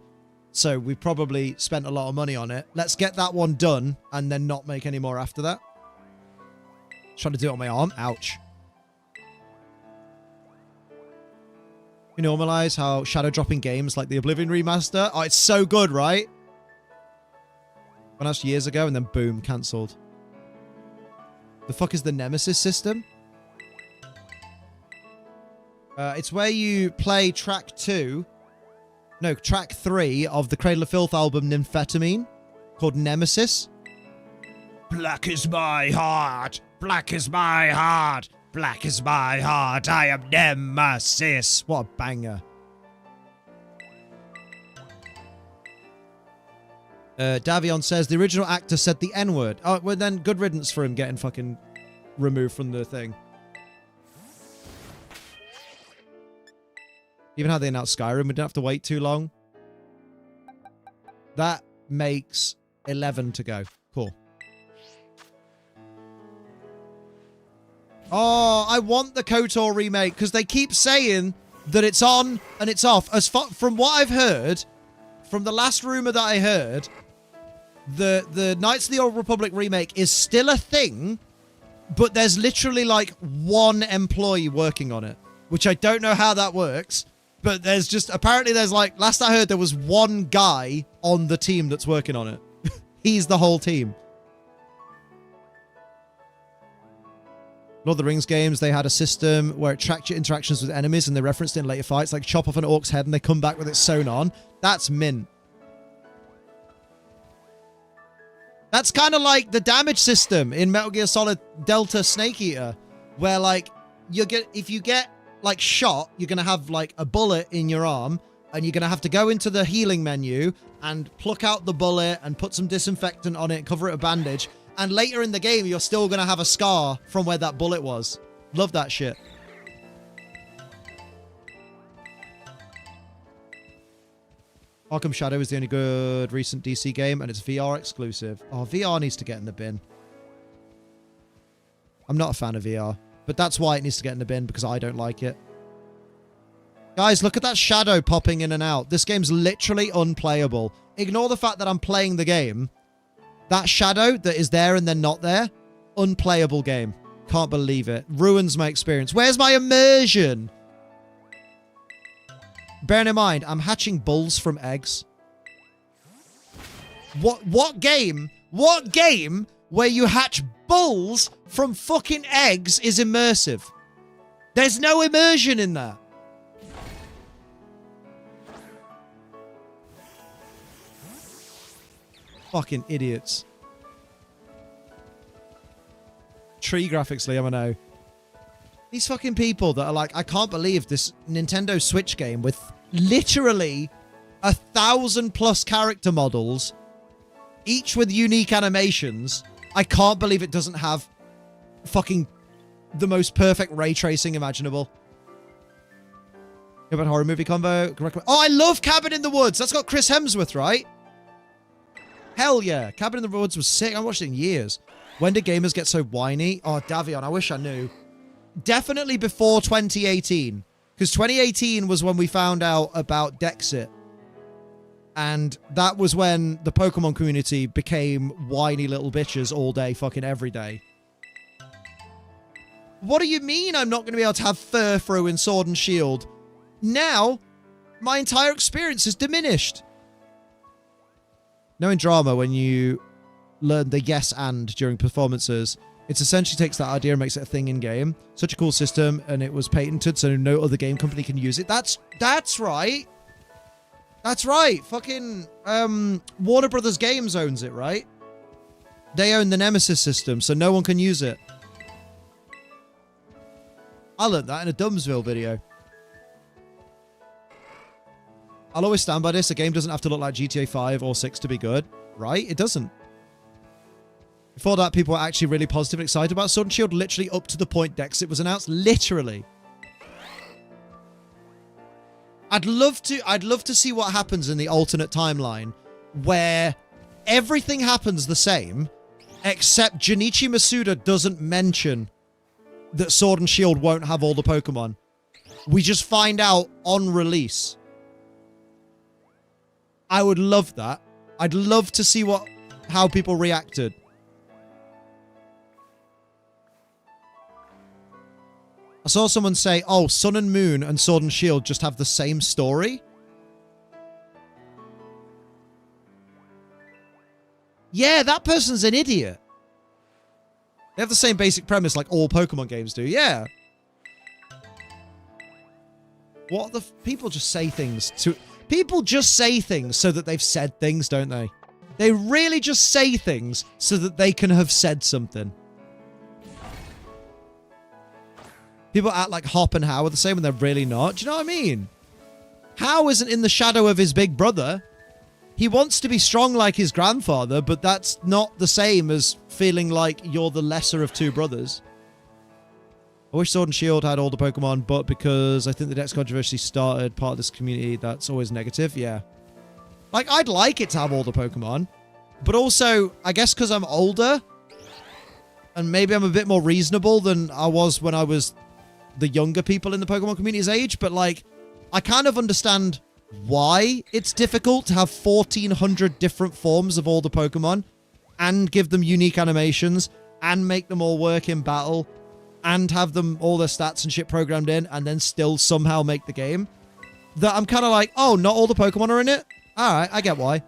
so we've probably spent a lot of money on it. Let's get that one done, and then not make any more after that. Trying to do it on my arm. Ouch. We normalize how shadow dropping games like the Oblivion remaster. Oh, it's so good, right? When I was years ago, and then boom, cancelled. The fuck is the Nemesis system? It's where you play track 3 of the Cradle of Filth album Nymphetamine, called Nemesis. Black is my heart. Black is my heart. Black is my heart. I am Nemesis. What a banger. Davion says the original actor said the N-word. Oh, well then good riddance for him getting fucking removed from the thing. Even how they announced Skyrim, we didn't have to wait too long. That makes 11 to go. Cool. Oh, I want the KOTOR remake because they keep saying that it's on and it's off. From what I've heard, from the last rumor that I heard, the Knights of the Old Republic remake is still a thing, but there's literally like one employee working on it, which I don't know how that works. But there's just, apparently there's like, last I heard, there was one guy on the team that's working on it. He's the whole team. Lord of the Rings games, they had a system where it tracked your interactions with enemies and they referenced it in later fights, like chop off an orc's head and they come back with it sewn on. That's mint. That's kind of like the damage system in Metal Gear Solid Delta Snake Eater, where like, if you get like shot, you're going to have like a bullet in your arm and you're going to have to go into the healing menu and pluck out the bullet and put some disinfectant on it, cover it a bandage. And later in the game, you're still going to have a scar from where that bullet was. Love that shit. Arkham Shadow is the only good recent DC game, and it's VR exclusive. Oh, VR needs to get in the bin. I'm not a fan of VR, but that's why it needs to get in the bin, because I don't like it. Guys, look at that shadow popping in and out. This game's literally unplayable. Ignore the fact that I'm playing the game. That shadow that is there and then not there, unplayable game. Can't believe it. Ruins my experience. Where's my immersion? Bearing in mind, I'm hatching bulls from eggs. What game? What game where you hatch bulls from fucking eggs is immersive? There's no immersion in that. Fucking idiots. Tree graphics, Liam, I know. These fucking people that are like, I can't believe this Nintendo Switch game with literally 1,000+ character models, each with unique animations. I can't believe it doesn't have fucking the most perfect ray tracing imaginable. About horror movie combo. Oh, I love Cabin in the Woods. That's got Chris Hemsworth, right? Hell yeah. Cabin in the Woods was sick. I watched it in years. When did gamers get so whiny? Oh, Davion, I wish I knew. Definitely before 2018. Because 2018 was when we found out about Dexit. And that was when the Pokemon community became whiny little bitches all day, fucking every day. What do you mean I'm not going to be able to have Furfrou in Sword and Shield? Now, my entire experience is diminished. Knowing drama when you learn the yes and during performances, it essentially takes that idea and makes it a thing in game. Such a cool system, and it was patented, so no other game company can use it. That's right. That's right. Fucking Warner Brothers Games owns it, right? They own the Nemesis system, so no one can use it. I learned that in a Dumbsville video. I'll always stand by this. A game doesn't have to look like GTA 5 or 6 to be good, right? It doesn't. Before that, people were actually really positive and excited about Sword and Shield, literally up to the point Dexit was announced. Literally. I'd love to see what happens in the alternate timeline where everything happens the same, except Junichi Masuda doesn't mention that Sword and Shield won't have all the Pokemon. We just find out on release. I would love that. I'd love to see how people reacted. I saw someone say, oh, Sun and Moon and Sword and Shield just have the same story. Yeah, that person's an idiot. They have the same basic premise like all Pokemon games do. Yeah. What the... People just say things to... People just say things so that they've said things, don't they? They really just say things so that they can have said something. People act like Hop and How are the same when they're really not. Do you know what I mean? How isn't in the shadow of his big brother. He wants to be strong like his grandfather, but that's not the same as feeling like you're the lesser of two brothers. I wish Sword and Shield had all the Pokemon, but because I think the Dex controversy started part of this community, that's always negative. Yeah. Like, I'd like it to have all the Pokemon, but also, I guess because I'm older, and maybe I'm a bit more reasonable than I was when I was the younger people in the Pokemon community's age, but like, I kind of understand why it's difficult to have 1,400 different forms of all the Pokemon, and give them unique animations, and make them all work in battle, and have them all their stats and shit programmed in, and then still somehow make the game. That I'm kind of like, oh, not all the Pokemon are in it? Alright, I get why.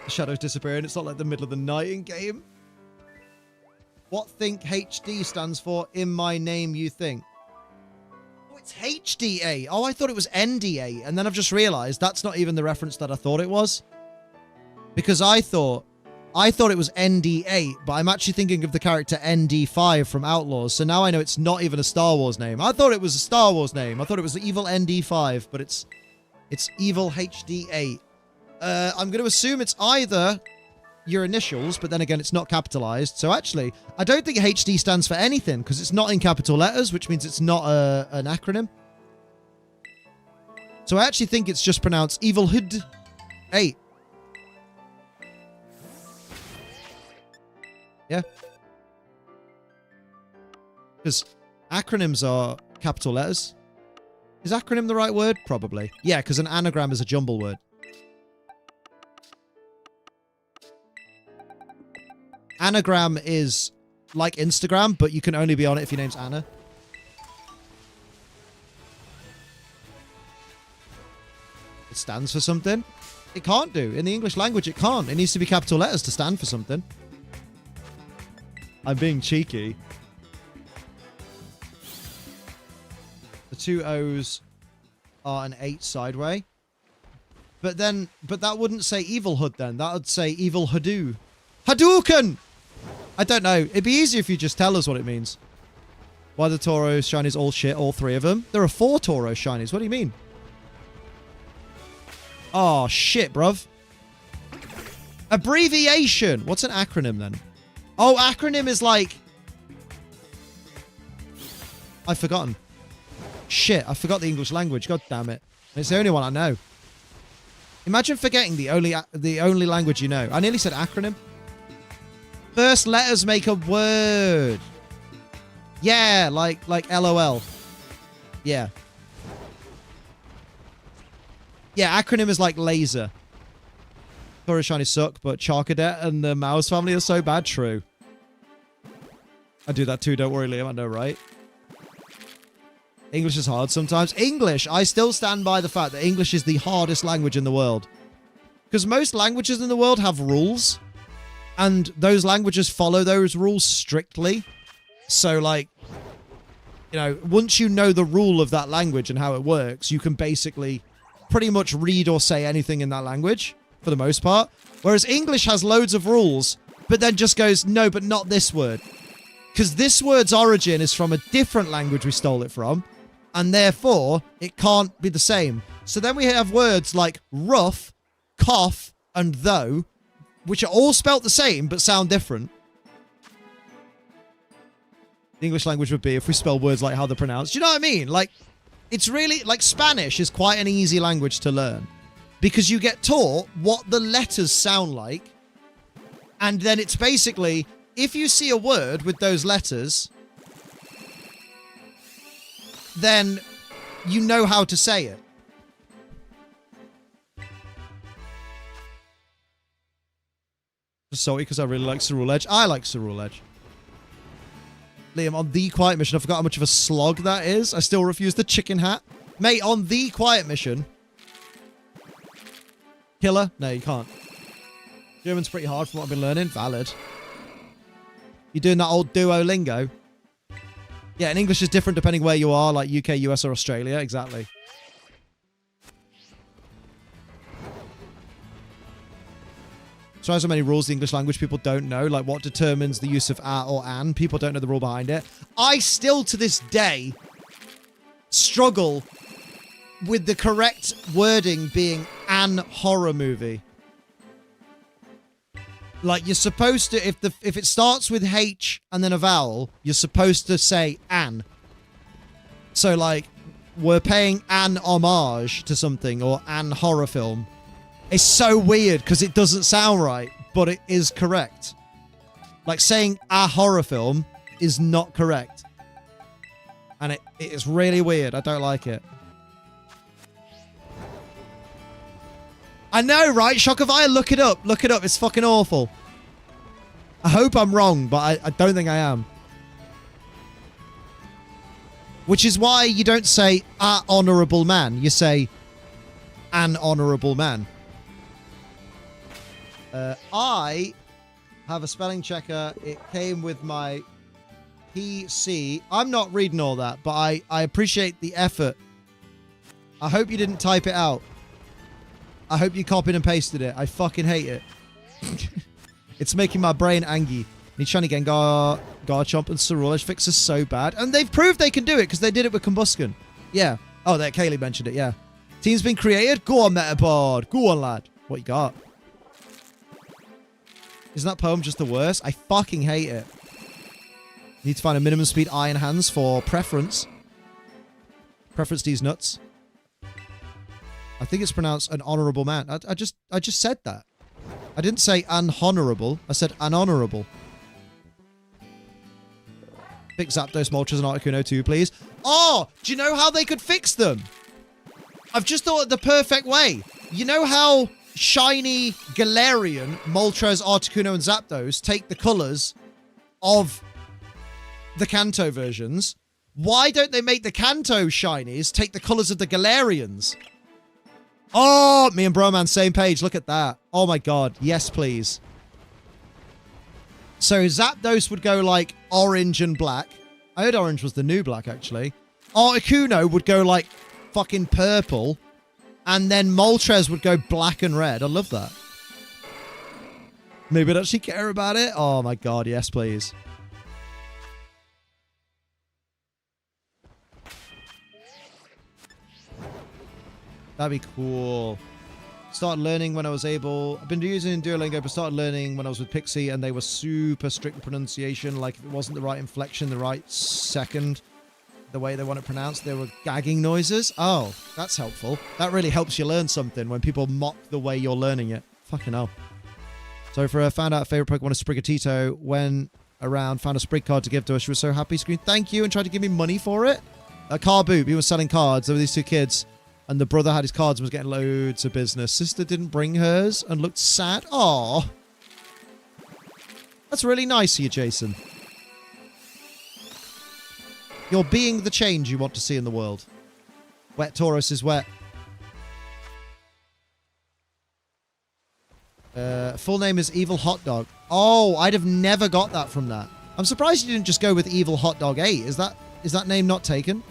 The shadows disappearing. It's not like the middle of the night in game. What think HD stands for? In my name, you think? Oh, it's HDA. Oh, I thought it was NDA. And then I've just realized that's not even the reference that I thought it was. Because I thought it was ND8, but I'm actually thinking of the character ND5 from Outlaws. So now I know it's not even a Star Wars name. I thought it was a Star Wars name. I thought it was the evil ND5, but it's evil HD8. I'm going to assume it's either your initials, but then again, it's not capitalized. So actually, I don't think HD stands for anything because it's not in capital letters, which means it's not an acronym. So I actually think it's just pronounced Evil Hood 8. Yeah. Because acronyms are capital letters. Is acronym the right word? Probably. Yeah, because an anagram is a jumble word. Anagram is like Instagram, but you can only be on it if your name's Anna. It stands for something. It can't do. In the English language, it can't. It needs to be capital letters to stand for something. I'm being cheeky. The 2 O's are an 8 sideway. But that wouldn't say evil hood then. That would say evil Hadoo. Hadouken! I don't know. It'd be easier if you just tell us what it means. Why the Tauros shinies all shit, all 3 of them? There are 4 Tauros shinies. What do you mean? Oh, shit, bruv. Abbreviation. What's an acronym then? Oh, acronym is like... I've forgotten. Shit, I forgot the English language. God damn it. It's the only one I know. Imagine forgetting the only language you know. I nearly said acronym. First letters make a word. Yeah, like LOL. Yeah. Yeah, acronym is like laser. Tauros shiny suck, but Charcadet and the Mouse family are so bad. True. I do that too, don't worry, Liam. I know, right? English is hard sometimes. English, I still stand by the fact that English is the hardest language in the world. Because most languages in the world have rules. And those languages follow those rules strictly. So, like, you know, once you know the rule of that language and how it works, you can basically pretty much read or say anything in that language, for the most part. Whereas English has loads of rules, but then just goes, no, but not this word. Because this word's origin is from a different language we stole it from, and therefore, it can't be the same. So then we have words like rough, cough, and though, which are all spelt the same, but sound different. The English language would be if we spell words like how they're pronounced. Do you know what I mean? Like, it's really, like, Spanish is quite an easy language to learn. Because you get taught what the letters sound like. And then it's basically, if you see a word with those letters, then you know how to say it. Just salty because I really like Roulette. I like Roulette. Liam, on the quiet mission, I forgot how much of a slog that is. I still refuse the chicken hat. Mate, on the quiet mission. Killer? No, you can't. German's pretty hard from what I've been learning. Valid. You're doing that old Duolingo. Yeah, and English is different depending where you are, like UK, US, or Australia. Exactly. So many rules the English language people don't know, like what determines the use of a or an. People don't know the rule behind it. I still, to this day, struggle with the correct wording being an horror movie. Like, you're supposed to, if it starts with H and then a vowel, you're supposed to say an. So, like, we're paying an homage to something or an horror film. It's so weird because it doesn't sound right, but it is correct. Like, saying a horror film is not correct. And it is really weird. I don't like it. I know, right? Shockavaya, look it up. Look it up. It's fucking awful. I hope I'm wrong, but I don't think I am. Which is why you don't say a honourable man. You say an honourable man. I have a spelling checker. It came with my PC. I'm not reading all that, but I appreciate the effort. I hope you didn't type it out. I hope you copied and pasted it. I fucking hate it. It's making my brain angry. Need shiny Gengar, Garchomp, and Roulette fixes so bad. And they've proved they can do it because they did it with Combusken. Yeah. Oh, there, Kaylee mentioned it, yeah. Team's been created. Go on, Metapod. Go on, lad. What you got? Isn't that poem just the worst? I fucking hate it. Need to find a minimum speed iron hands for preference. Preference these nuts. I think it's pronounced an honourable man. I just said that. I didn't say unhonourable. I said unhonourable. Fix Zapdos, Moltres, and Articuno too, please. Oh, do you know how they could fix them? I've just thought of the perfect way. You know how shiny Galarian, Moltres, Articuno, and Zapdos take the colors of the Kanto versions? Why don't they make the Kanto shinies take the colors of the Galarians? Oh, me and Broman, same page. Look at that. Oh my god. Yes, please. So Zapdos would go like orange and black. I heard orange was the new black, actually. Articuno would go like fucking purple. And then Moltres would go black and red. I love that. Maybe I'd actually care about it. Oh my god, yes, please. That'd be cool. Started learning when I was able. I've been using Duolingo, but started learning when I was with Pixie, and they were super strict with pronunciation. Like, if it wasn't the right inflection, the right second, the way they want it pronounced, there were gagging noises. Oh, that's helpful. That really helps you learn something when people mock the way you're learning it. Fucking hell. So for her, found out her favorite Pokemon is Sprigatito. Went around, found a Sprig card to give to her. She was so happy. Screamed, thank you, and tried to give me money for it. A car boot. He was selling cards. There were these two kids. And the brother had his cards and was getting loads of business. Sister didn't bring hers and looked sad. Aww. That's really nice of you, Jason. You're being the change you want to see in the world. Wet Tauros is wet. Full name is Evil Hot Dog. Oh, I'd have never got that from that. I'm surprised you didn't just go with Evil Hot Dog 8. Is that name not taken?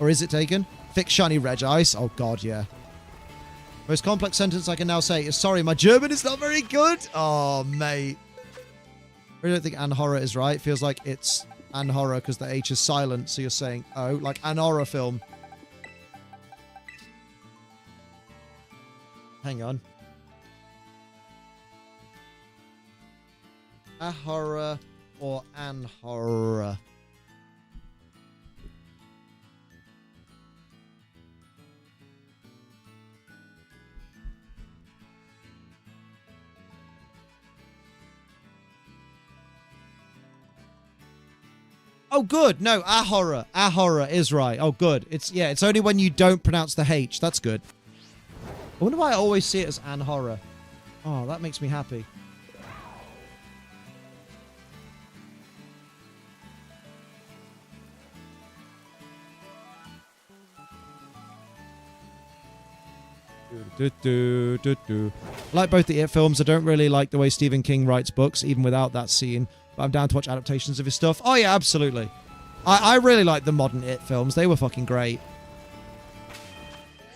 Or is it taken? Thick, shiny red ice. Oh, God, yeah. Most complex sentence I can now say is, sorry, my German is not very good. Oh, mate. I really don't think Anhora is right. Feels like it's Anhora because the H is silent. So you're saying, oh, like an horror film. Hang on. Ahora or Anhora? Oh, good. No, Ahora. Ahora is right. Oh, good. It's only when you don't pronounce the H. That's good. I wonder why I always see it as Anhora. Oh, that makes me happy. Like both the It films, I don't really like the way Stephen King writes books, even without that scene. But I'm down to watch adaptations of his stuff. Oh, yeah, absolutely. I really like the modern It films. They were fucking great.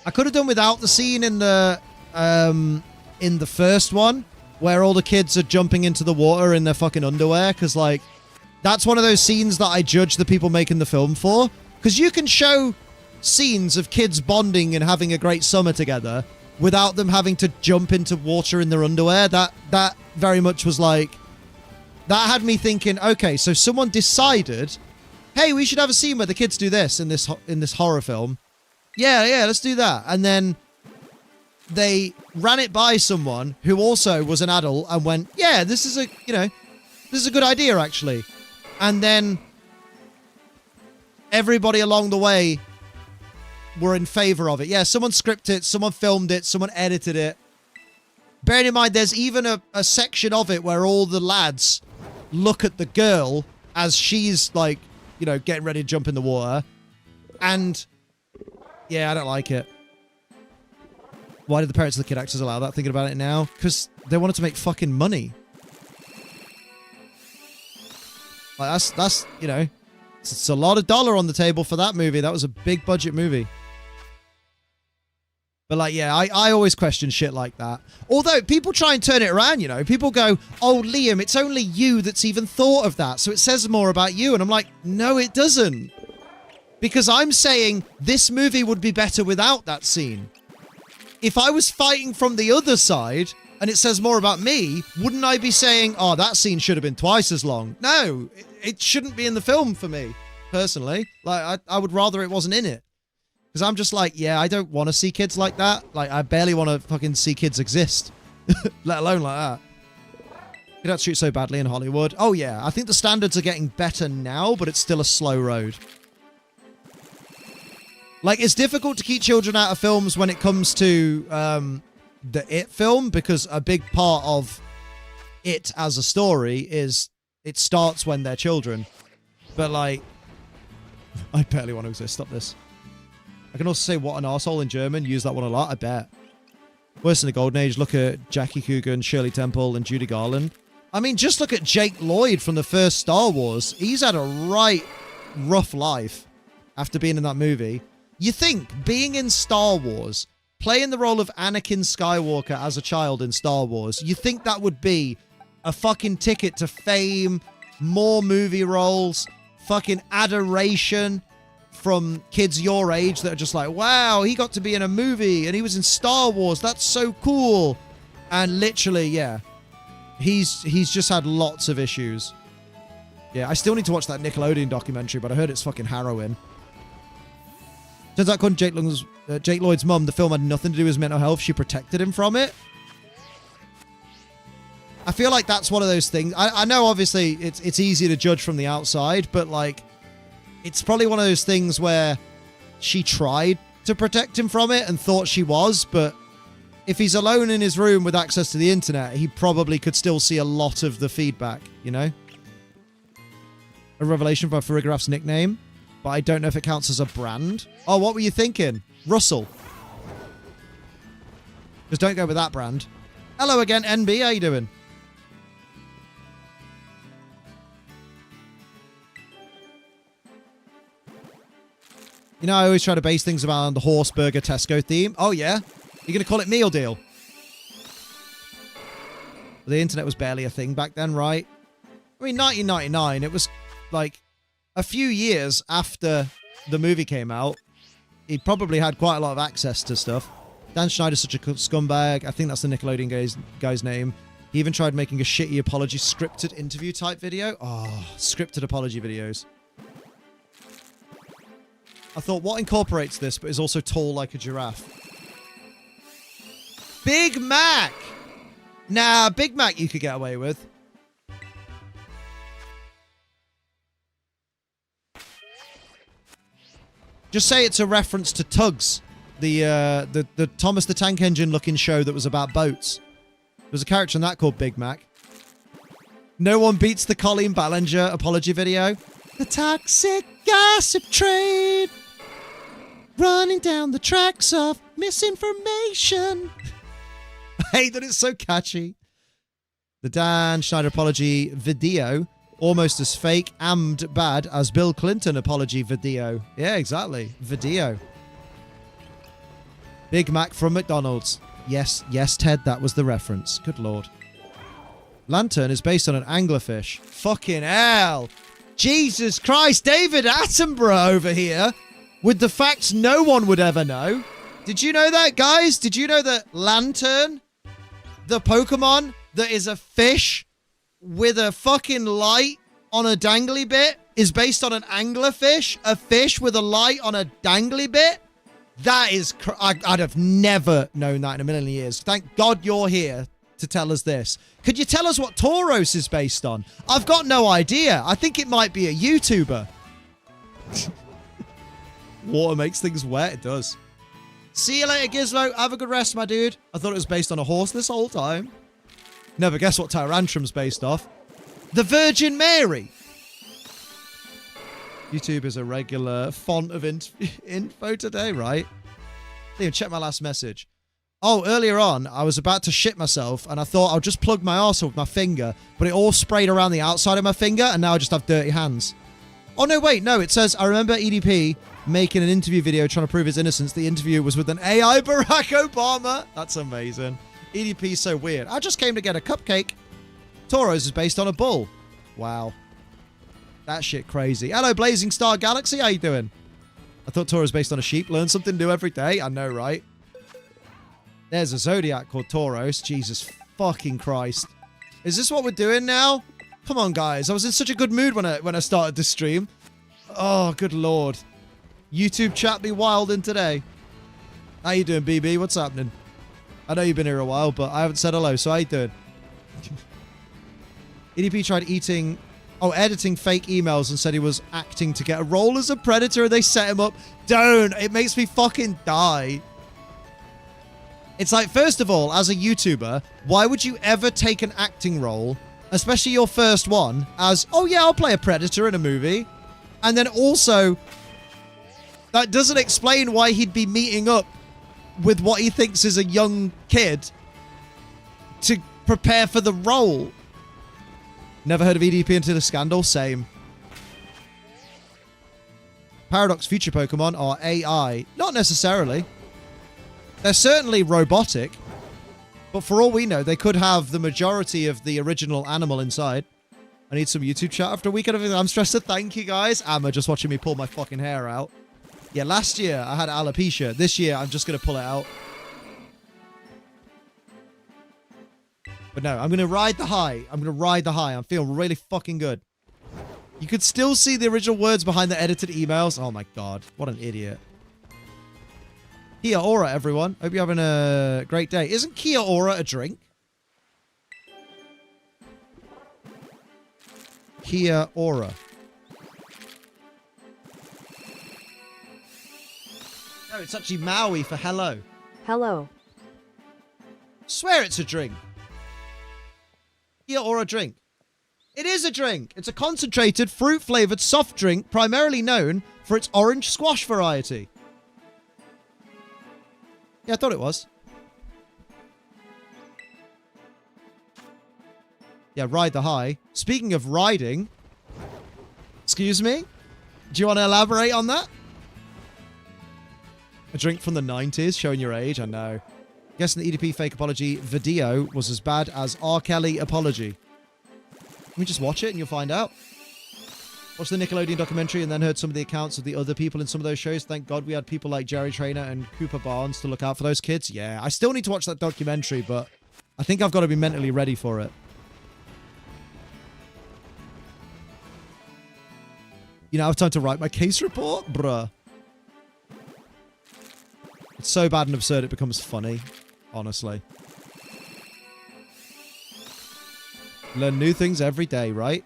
I could have done without the scene in the first one, where all the kids are jumping into the water in their fucking underwear, because, like, that's one of those scenes that I judge the people making the film for. Because you can show scenes of kids bonding and having a great summer together without them having to jump into water in their underwear. That very much was like... That had me thinking, okay, so someone decided, hey, we should have a scene where the kids do this in this horror film. Yeah, let's do that. And then they ran it by someone who also was an adult and went, yeah, this is a good idea, actually. And then everybody along the way were in favor of it. Yeah, someone scripted it, someone filmed it, someone edited it. Bearing in mind, there's even a section of it where all the lads look at the girl as she's, like, getting ready to jump in the water. And, yeah, I don't like it. Why did the parents of the kid actors allow that? Thinking about it now. Because they wanted to make fucking money. Like, that's it's a lot of dollar on the table for that movie. That was a big budget movie. But, like, yeah, I always question shit like that. Although, people try and turn it around, People go, oh, Liam, it's only you that's even thought of that, so it says more about you. And I'm like, no, it doesn't. Because I'm saying this movie would be better without that scene. If I was fighting from the other side, and it says more about me, wouldn't I be saying, oh, that scene should have been twice as long? No, it shouldn't be in the film for me, personally. Like, I would rather it wasn't in it. Because I'm just like, yeah, I don't want to see kids like that. Like, I barely want to fucking see kids exist. Let alone like that. You don't shoot so badly in Hollywood. Oh, yeah. I think the standards are getting better now, but it's still a slow road. Like, it's difficult to keep children out of films when it comes to the It film, because a big part of it as a story is it starts when they're children. But, like, I barely want to exist. Stop this. I can also say what an arsehole in German. Use that one a lot, I bet. Worse in the Golden Age. Look at Jackie Coogan, Shirley Temple, and Judy Garland. I mean, just look at Jake Lloyd from the first Star Wars. He's had a right rough life after being in that movie. You think being in Star Wars, playing the role of Anakin Skywalker as a child in Star Wars, you think that would be a fucking ticket to fame, more movie roles, fucking adoration from kids your age that are just like, wow, he got to be in a movie and he was in Star Wars. That's so cool. And literally, yeah, he's just had lots of issues. Yeah, I still need to watch that Nickelodeon documentary, but I heard it's fucking harrowing. Turns out, according to Jake Lloyd's mum, the film had nothing to do with his mental health. She protected him from it. I feel like that's one of those things. I know, obviously, it's easy to judge from the outside, but, like, it's probably one of those things where she tried to protect him from it and thought she was, but if he's alone in his room with access to the internet, he probably could still see a lot of the feedback, you know? A revelation for Farigaraph's nickname, but I don't know if it counts as a brand. Oh, what were you thinking? Russell. Just don't go with that brand. Hello again, NB. How you doing? You know, I always try to base things around the horse burger Tesco theme. Oh, yeah? You're going to call it Meal Deal? The internet was barely a thing back then, right? I mean, 1999, it was like a few years after the movie came out. He probably had quite a lot of access to stuff. Dan Schneider's such a scumbag. I think that's the Nickelodeon guy's name. He even tried making a shitty apology scripted interview type video. Oh, scripted apology videos. I thought, what incorporates this but is also tall like a giraffe? Big Mac! Nah, Big Mac you could get away with. Just say it's a reference to Tugs, the Thomas the Tank Engine looking show that was about boats. There was a character in that called Big Mac. No one beats the Colleen Ballinger apology video. The toxic gossip train running down the tracks of misinformation. I hate that it's so catchy. The Dan Schneider apology video, almost as fake and bad as Bill Clinton apology video. Yeah, exactly. Video. Big Mac from McDonald's. Yes, yes, Ted, that was the reference. Good lord. Lantern is based on an anglerfish. Fucking hell. Jesus Christ, David Attenborough over here with the facts no one would ever know. Did you know that, guys? Did you know that Lantern, the Pokemon that is a fish with a fucking light on a dangly bit, is based on an anglerfish? A fish with a light on a dangly bit? That is... I'd have never known that in a million years. Thank God you're here to tell us this. Could you tell us what Tauros is based on? I've got no idea. I think it might be a YouTuber. Water makes things wet. It does. See you later, Gizmo. Have a good rest, my dude. I thought it was based on a horse this whole time. Never guess what Tyrantrum's based off. The Virgin Mary. YouTube is a regular font of info today, right? Didn't even check my last message. Oh, earlier on, I was about to shit myself, and I thought I'll just plug my arsehole with my finger, but it all sprayed around the outside of my finger, and now I just have dirty hands. Oh, no, wait, no, it says, I remember EDP making an interview video trying to prove his innocence. The interview was with an AI Barack Obama. That's amazing. EDP's so weird. I just came to get a cupcake. Tauros is based on a bull. Wow. That shit crazy. Hello, Blazing Star Galaxy. How you doing? I thought Tauros was based on a sheep. Learn something new every day. I know, right? There's a Zodiac called Tauros. Jesus fucking Christ. Is this what we're doing now? Come on, guys. I was in such a good mood when I started this stream. Oh, good lord. YouTube chat be wild in today. How you doing, BB? What's happening? I know you've been here a while, but I haven't said hello, so how you doing? EDP tried eating Oh, editing fake emails and said he was acting to get a role as a predator and they set him up. Don't. It makes me fucking die. It's like, first of all, as a YouTuber, why would you ever take an acting role, especially your first one, as, oh yeah, I'll play a predator in a movie. And then also, that doesn't explain why he'd be meeting up with what he thinks is a young kid to prepare for the role. Never heard of EDP until the scandal? Same. Paradox future Pokemon are AI. Not necessarily. They're certainly robotic. But for all we know, they could have the majority of the original animal inside. I need some YouTube chat after a weekend of everything. I'm stressed. Thank you, guys. Amma just watching me pull my fucking hair out. Yeah, last year I had alopecia. This year I'm just going to pull it out. But no, I'm going to ride the high. I'm going to ride the high. I'm feeling really fucking good. You could still see the original words behind the edited emails. Oh my god. What an idiot. Kia Ora, everyone. Hope you're having a great day. Isn't Kia Ora a drink? Kia Ora. No, it's actually Maui for hello. Hello. Swear it's a drink. Kia Ora drink. It is a drink. It's a concentrated, fruit-flavored soft drink primarily known for its orange squash variety. Yeah, I thought it was. Yeah, ride the high. Speaking of riding... Excuse me? Do you want to elaborate on that? A drink from the 90s, showing your age, I know. Guessing the EDP fake apology video was as bad as R. Kelly apology. Let me just watch it and you'll find out. Watched the Nickelodeon documentary and then heard some of the accounts of the other people in some of those shows. Thank God we had people like Jerry Trainer and Cooper Barnes to look out for those kids. Yeah, I still need to watch that documentary, but I think I've got to be mentally ready for it. You know, I have time to write my case report? Bruh. It's so bad and absurd it becomes funny, honestly. Learn new things every day, right?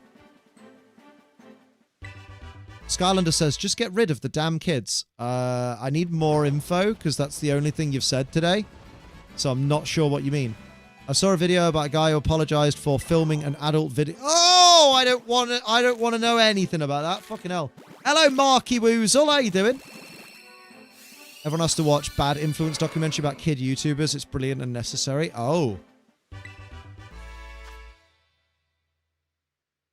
Skylander says, just get rid of the damn kids. I need more info, because that's the only thing you've said today. So I'm not sure what you mean. I saw a video about a guy who apologized for filming an adult video. Oh, I don't want to know anything about that. Fucking hell. Hello, Marky Woozle. How you doing? Everyone has to watch Bad Influence documentary about kid YouTubers. It's brilliant and necessary. Oh.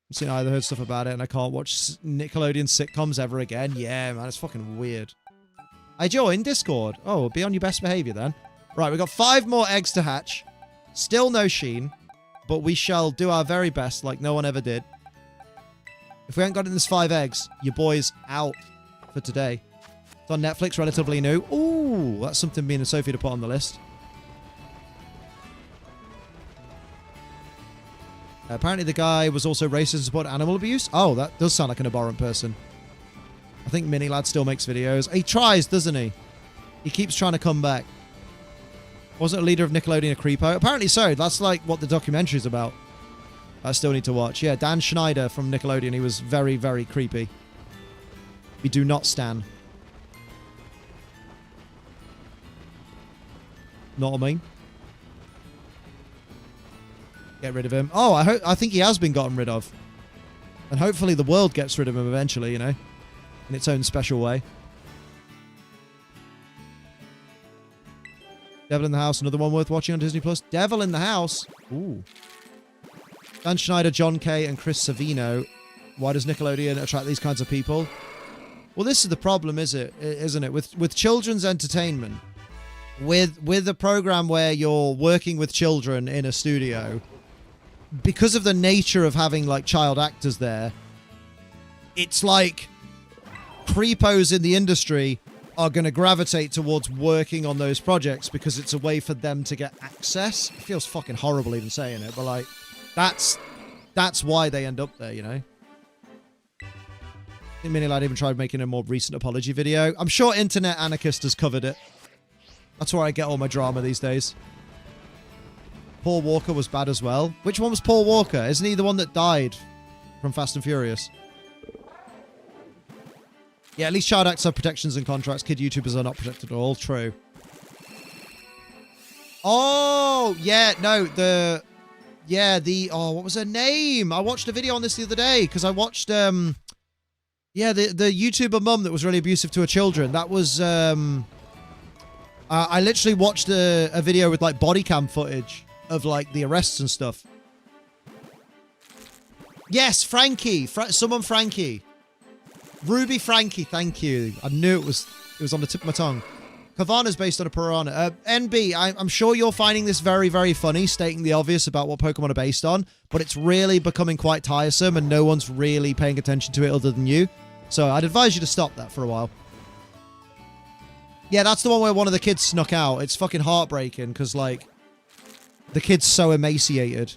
I've seen either heard stuff about it and I can't watch Nickelodeon sitcoms ever again. Yeah, man, it's fucking weird. I joined Discord. Oh, be on your best behavior then. Right, we've got 5 more eggs to hatch. Still no Sheen, but we shall do our very best like no one ever did. If we ain't got in this 5 eggs, your boy's out for today. It's on Netflix, relatively new. Ooh, that's something me and Sophie to put on the list. Apparently the guy was also racist and supported animal abuse. Oh, that does sound like an abhorrent person. I think Mini Lad still makes videos. He tries, doesn't he? He keeps trying to come back. Wasn't a leader of Nickelodeon a creepo? Apparently so. That's like what the documentary's about. I still need to watch. Yeah, Dan Schneider from Nickelodeon. He was very, very creepy. We do not stan. Know what I mean? Get rid of him. Oh, I think he has been gotten rid of. And hopefully the world gets rid of him eventually, you know? In its own special way. Devil in the House, another one worth watching on Disney+. Devil in the House? Ooh. Dan Schneider, John Kay, and Chris Savino. Why does Nickelodeon attract these kinds of people? Well, this is the problem, isn't it? With children's entertainment, with a program where you're working with children in a studio, because of the nature of having like child actors there, it's like creepos in the industry are going to gravitate towards working on those projects because it's a way for them to get access. It feels fucking horrible even saying it, but like that's why they end up there, you know? I think Mini Lad even tried making a more recent apology video. I'm sure Internet Anarchist has covered it. That's where I get all my drama these days. Paul Walker was bad as well. Which one was Paul Walker? Isn't he the one that died from Fast and Furious. Yeah, at least child actors have protections and contracts. Kid YouTubers are not protected at all. True. Oh, yeah, no, oh, what was her name? I watched a video on this the other day because I watched, the YouTuber mum that was really abusive to her children. That was, I literally watched a video with, like, body cam footage of, like, the arrests and stuff. Yes, Frankie. Someone Frankie. Ruby Frankie, thank you. I knew it was on the tip of my tongue. Kavana's based on a piranha. NB, I'm sure you're finding this very, very funny, stating the obvious about what Pokemon are based on, but it's really becoming quite tiresome and no one's really paying attention to it other than you. So I'd advise you to stop that for a while. Yeah, that's the one where one of the kids snuck out. It's fucking heartbreaking because, like, the kid's so emaciated.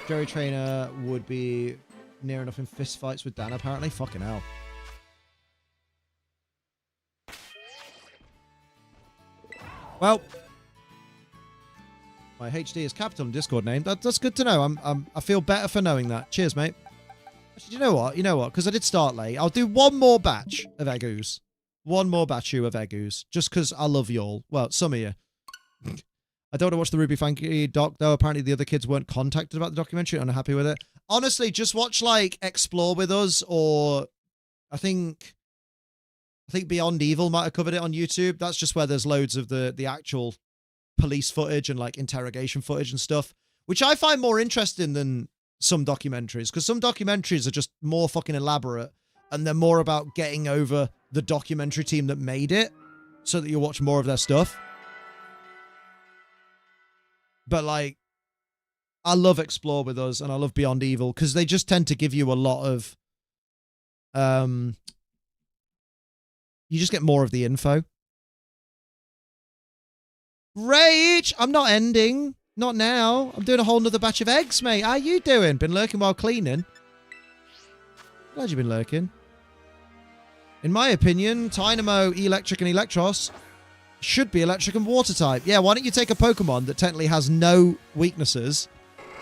Jerry Trainer would be near enough in fistfights with Dan, apparently. Fucking hell. Well, my HD is capital in Discord name. That's good to know. I feel better for knowing that. Cheers, mate. Actually, you know what? Because I did start late. I'll do one more batch of Eggoos. One more batch of Eggoos. Just because I love y'all. Well, some of you. I don't want to watch the Ruby Frankie doc, though. Apparently the other kids weren't contacted about the documentary and are happy with it. Honestly, just watch, like, Explore With Us, or I think Beyond Evil might have covered it on YouTube. That's just where there's loads of the actual police footage and, like, interrogation footage and stuff, which I find more interesting than some documentaries, because some documentaries are just more fucking elaborate, and they're more about getting over the documentary team that made it so that you watch more of their stuff. But, like, I love Explore With Us and I love Beyond Evil because they just tend to give you a lot of, you just get more of the info. Rage! I'm not ending. Not now. I'm doing a whole nother batch of eggs, mate. How you doing? Been lurking while cleaning? Glad you've been lurking. In my opinion, Tynamo, Electric, and Electros should be electric and water type. Yeah, why don't you take a Pokemon that technically has no weaknesses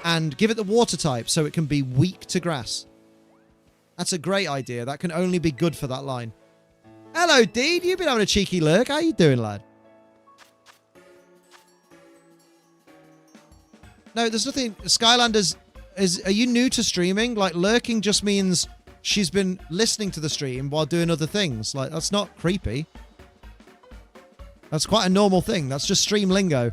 and give it the water type so it can be weak to grass? That's a great idea. That can only be good for that line. Hello, Dean. You've been having a cheeky lurk. How you doing, lad? No, there's nothing. Skylanders, are you new to streaming? Like, lurking just means she's been listening to the stream while doing other things. Like, that's not creepy. That's quite a normal thing. That's just stream lingo.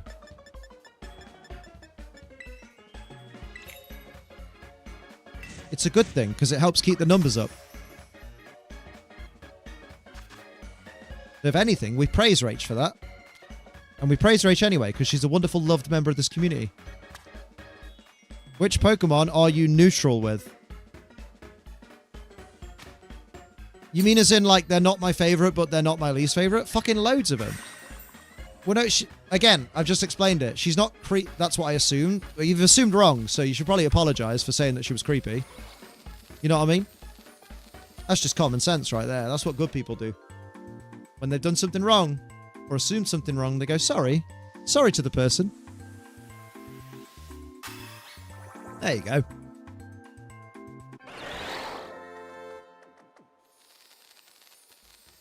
It's a good thing because it helps keep the numbers up. If anything, we praise Rach for that. And we praise Rach anyway because she's a wonderful, loved member of this community. Which Pokemon are you neutral with? You mean as in, like, they're not my favorite, but they're not my least favorite? Fucking loads of them. Well, no, again, I've just explained it. She's not that's what I assumed. You've assumed wrong, so you should probably apologize for saying that she was creepy. You know what I mean? That's just common sense right there. That's what good people do. When they've done something wrong, or assumed something wrong, they go, sorry. Sorry to the person. There you go.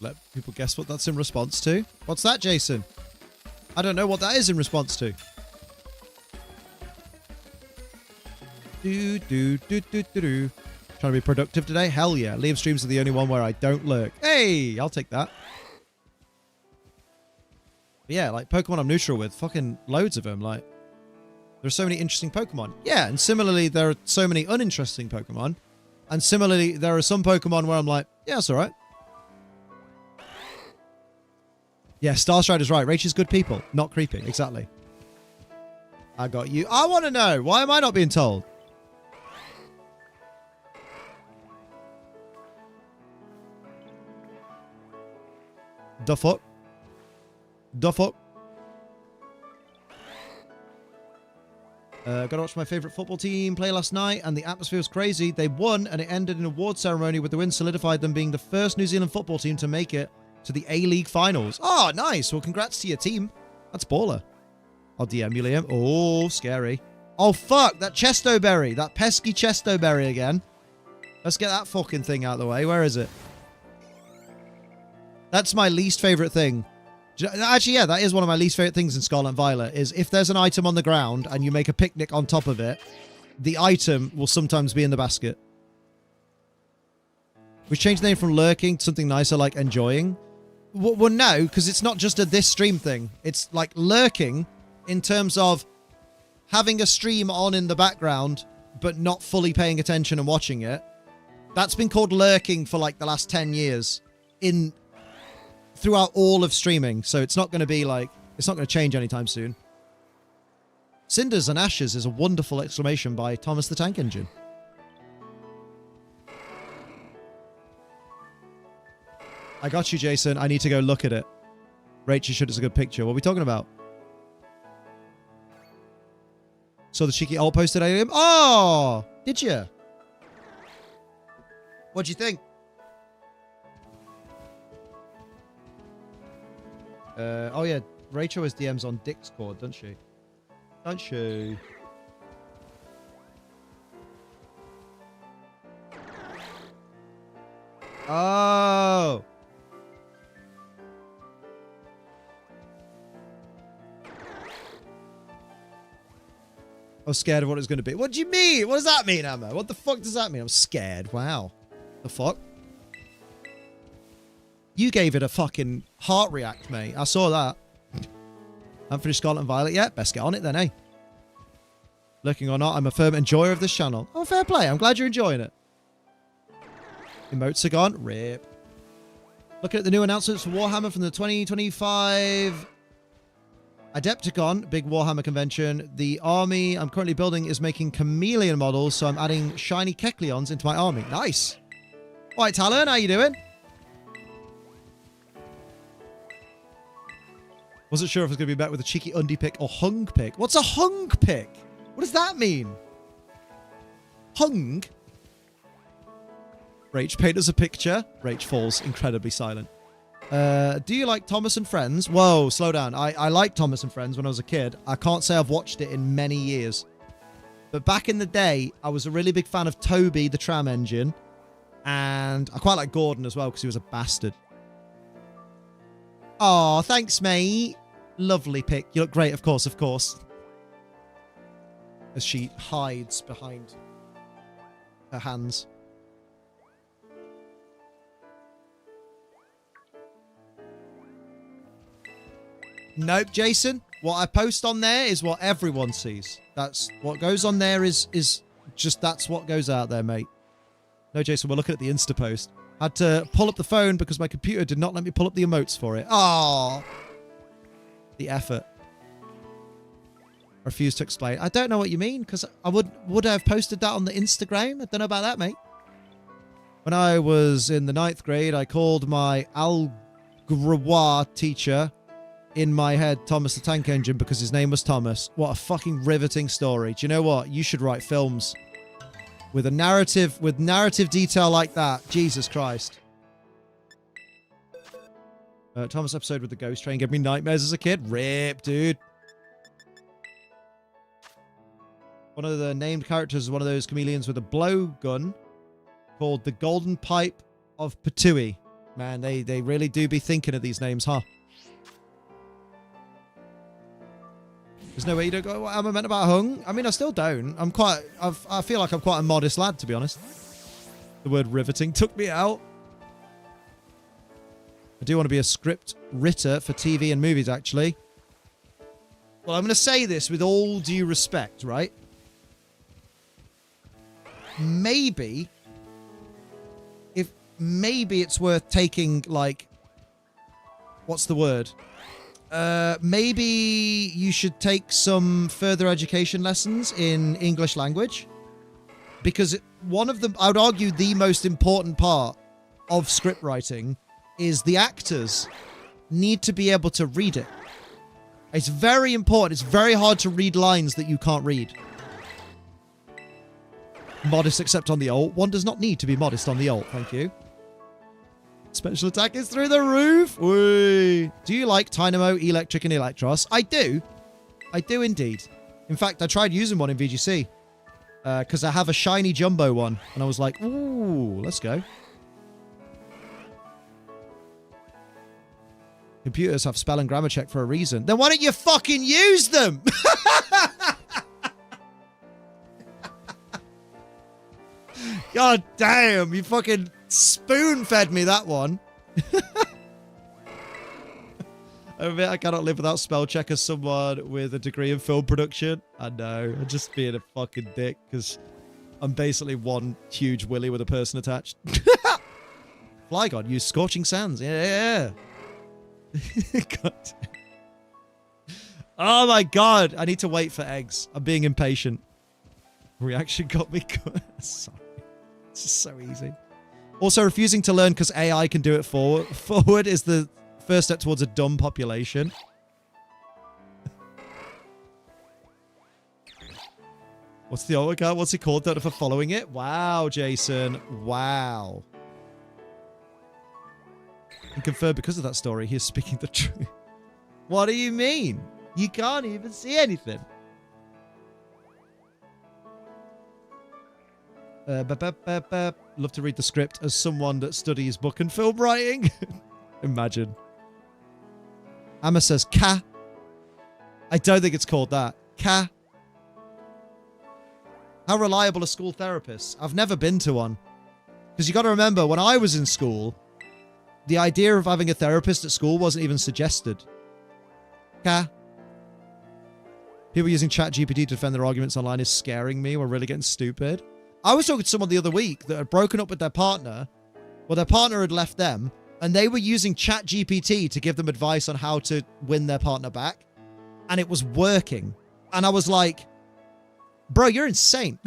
Let people guess what that's in response to. What's that, Jason? I don't know what that is in response to. Trying to be productive today? Hell yeah. Liam streams are the only one where I don't lurk. Hey, I'll take that. But yeah, like, Pokemon I'm neutral with. Fucking loads of them. Like, there are so many interesting Pokemon. Yeah, and similarly, there are so many uninteresting Pokemon. And similarly, there are some Pokemon where I'm like, yeah, it's alright. Yeah, Starstrider's right. Rach is good people, not creepy. Exactly. I got you. I want to know. Why am I not being told? The fuck? The fuck? Gotta watch my favourite football team play last night, and the atmosphere was crazy. They won, and it ended in an award ceremony with the win solidified them being the first New Zealand football team to make it to the A-League finals. Oh, nice. Well, congrats to your team. That's baller. I'll DM you, Liam. Oh, scary. Oh, fuck. That Chesto berry. That pesky Chesto berry again. Let's get that fucking thing out of the way. Where is it? That's my least favorite thing. Actually, yeah, that is one of my least favorite things in Scarlet and Violet, is if there's an item on the ground and you make a picnic on top of it, the item will sometimes be in the basket. We've changed the name from lurking to something nicer like enjoying. Well, no, because it's not just a this stream thing. It's like lurking in terms of having a stream on in the background, but not fully paying attention and watching it. That's been called lurking for like the last 10 years throughout all of streaming. So it's not going to be like, it's not going to change anytime soon. Cinders and Ashes is a wonderful exclamation by Thomas the Tank Engine. I got you, Jason. I need to go look at it. Rachel should. It's a good picture. What are we talking about? So the cheeky alt posted AIM. Oh, did you? What'd you think? Oh yeah, Rachel has DMs on Discord, doesn't she? Don't she? Oh. I was scared of what it was going to be. What do you mean? What does that mean, Emma? What the fuck does that mean? I'm scared. Wow. The fuck? You gave it a fucking heart react, mate. I saw that. Haven't finished Scarlet and Violet yet? Best get on it then, eh? Looking or not, I'm a firm enjoyer of this channel. Oh, fair play. I'm glad you're enjoying it. Emotes are gone. Rip. Looking at the new announcements for Warhammer from the 2025 Adepticon, big Warhammer convention. The army I'm currently building is making chameleon models, so I'm adding shiny Kecleons into my army. Nice. All right, Talon, how you doing? Wasn't sure if it was going to be met with a cheeky undie pick or hung pick. What's a hung pick? What does that mean? Hung? Rach, paint us a picture. Rach falls incredibly silent. Do you like Thomas and Friends? Whoa, slow down. I liked Thomas and Friends when I was a kid. I can't say I've watched it in many years. But back in the day, I was a really big fan of Toby, the tram engine. And I quite like Gordon as well, because he was a bastard. Oh, thanks, mate. Lovely pick. You look great, of course, of course. As she hides behind her hands. Nope, Jason. What I post on there is what everyone sees. That's what goes on there is just that's what goes out there, mate. No, Jason, we're looking at the Insta post. Had to pull up the phone because my computer did not let me pull up the emotes for it. Oh, the effort. Refuse to explain. I don't know what you mean, because I would I have posted that on the Instagram? I don't know about that, mate. When I was in the 9th grade, I called my algebra teacher in my head Thomas the Tank Engine because his name was Thomas. What a fucking riveting story. Do you know what? You should write films with a narrative, with narrative detail like that. Jesus Christ. Thomas episode with the ghost train gave me nightmares as a kid. Rip, dude. One of the named characters is one of those chameleons with a blowgun called the Golden Pipe of Patui. Man, they really do be thinking of these names, huh? There's no way you don't go, what am I meant about hung? I mean, I still don't. I feel like I'm quite a modest lad, to be honest. The word riveting took me out. I do want to be a script writer for TV and movies, actually. Well, I'm going to say this with all due respect, right? Maybe it's worth taking, like, what's the word? Maybe you should take some further education lessons in English language, because one of them, I would argue, the most important part of script writing is the actors need to be able to read it. It's very important. It's very hard to read lines that you can't read. Modest except on the alt. One does not need to be modest on the alt. Thank you. Special attack is through the roof. Whee. Do you like Dynamo, Electric, and Electros? I do. I do indeed. In fact, I tried using one in VGC. Because I have a shiny jumbo one. And I was like, ooh, let's go. Computers have spell and grammar check for a reason. Then why don't you fucking use them? God damn, you fucking spoon-fed me that one. I admit I cannot live without spell check as someone with a degree in film production. I know, I'm just being a fucking dick because I'm basically one huge willy with a person attached. Flygon, use Scorching Sands. Yeah. God. Oh my god, I need to wait for eggs. I'm being impatient. Reaction got me good. Sorry. It's just so easy. Also, refusing to learn because AI can do it forward is the first step towards a dumb population. What's the old guy? What's he called though for following it? Wow, Jason. Wow. And confirmed because of that story, he is speaking the truth. What do you mean? You can't even see anything. Love to read the script as someone that studies book and film writing. Imagine. Amma says, Ka. I don't think it's called that. Ka. How reliable are school therapists? I've never been to one. Because you got to remember, when I was in school, the idea of having a therapist at school wasn't even suggested. Ka. People using ChatGPT to defend their arguments online is scaring me. We're really getting stupid. I was talking to someone the other week that had broken up with their partner. Well, their partner had left them. And they were using ChatGPT to give them advice on how to win their partner back. And it was working. And I was like, bro, you're insane.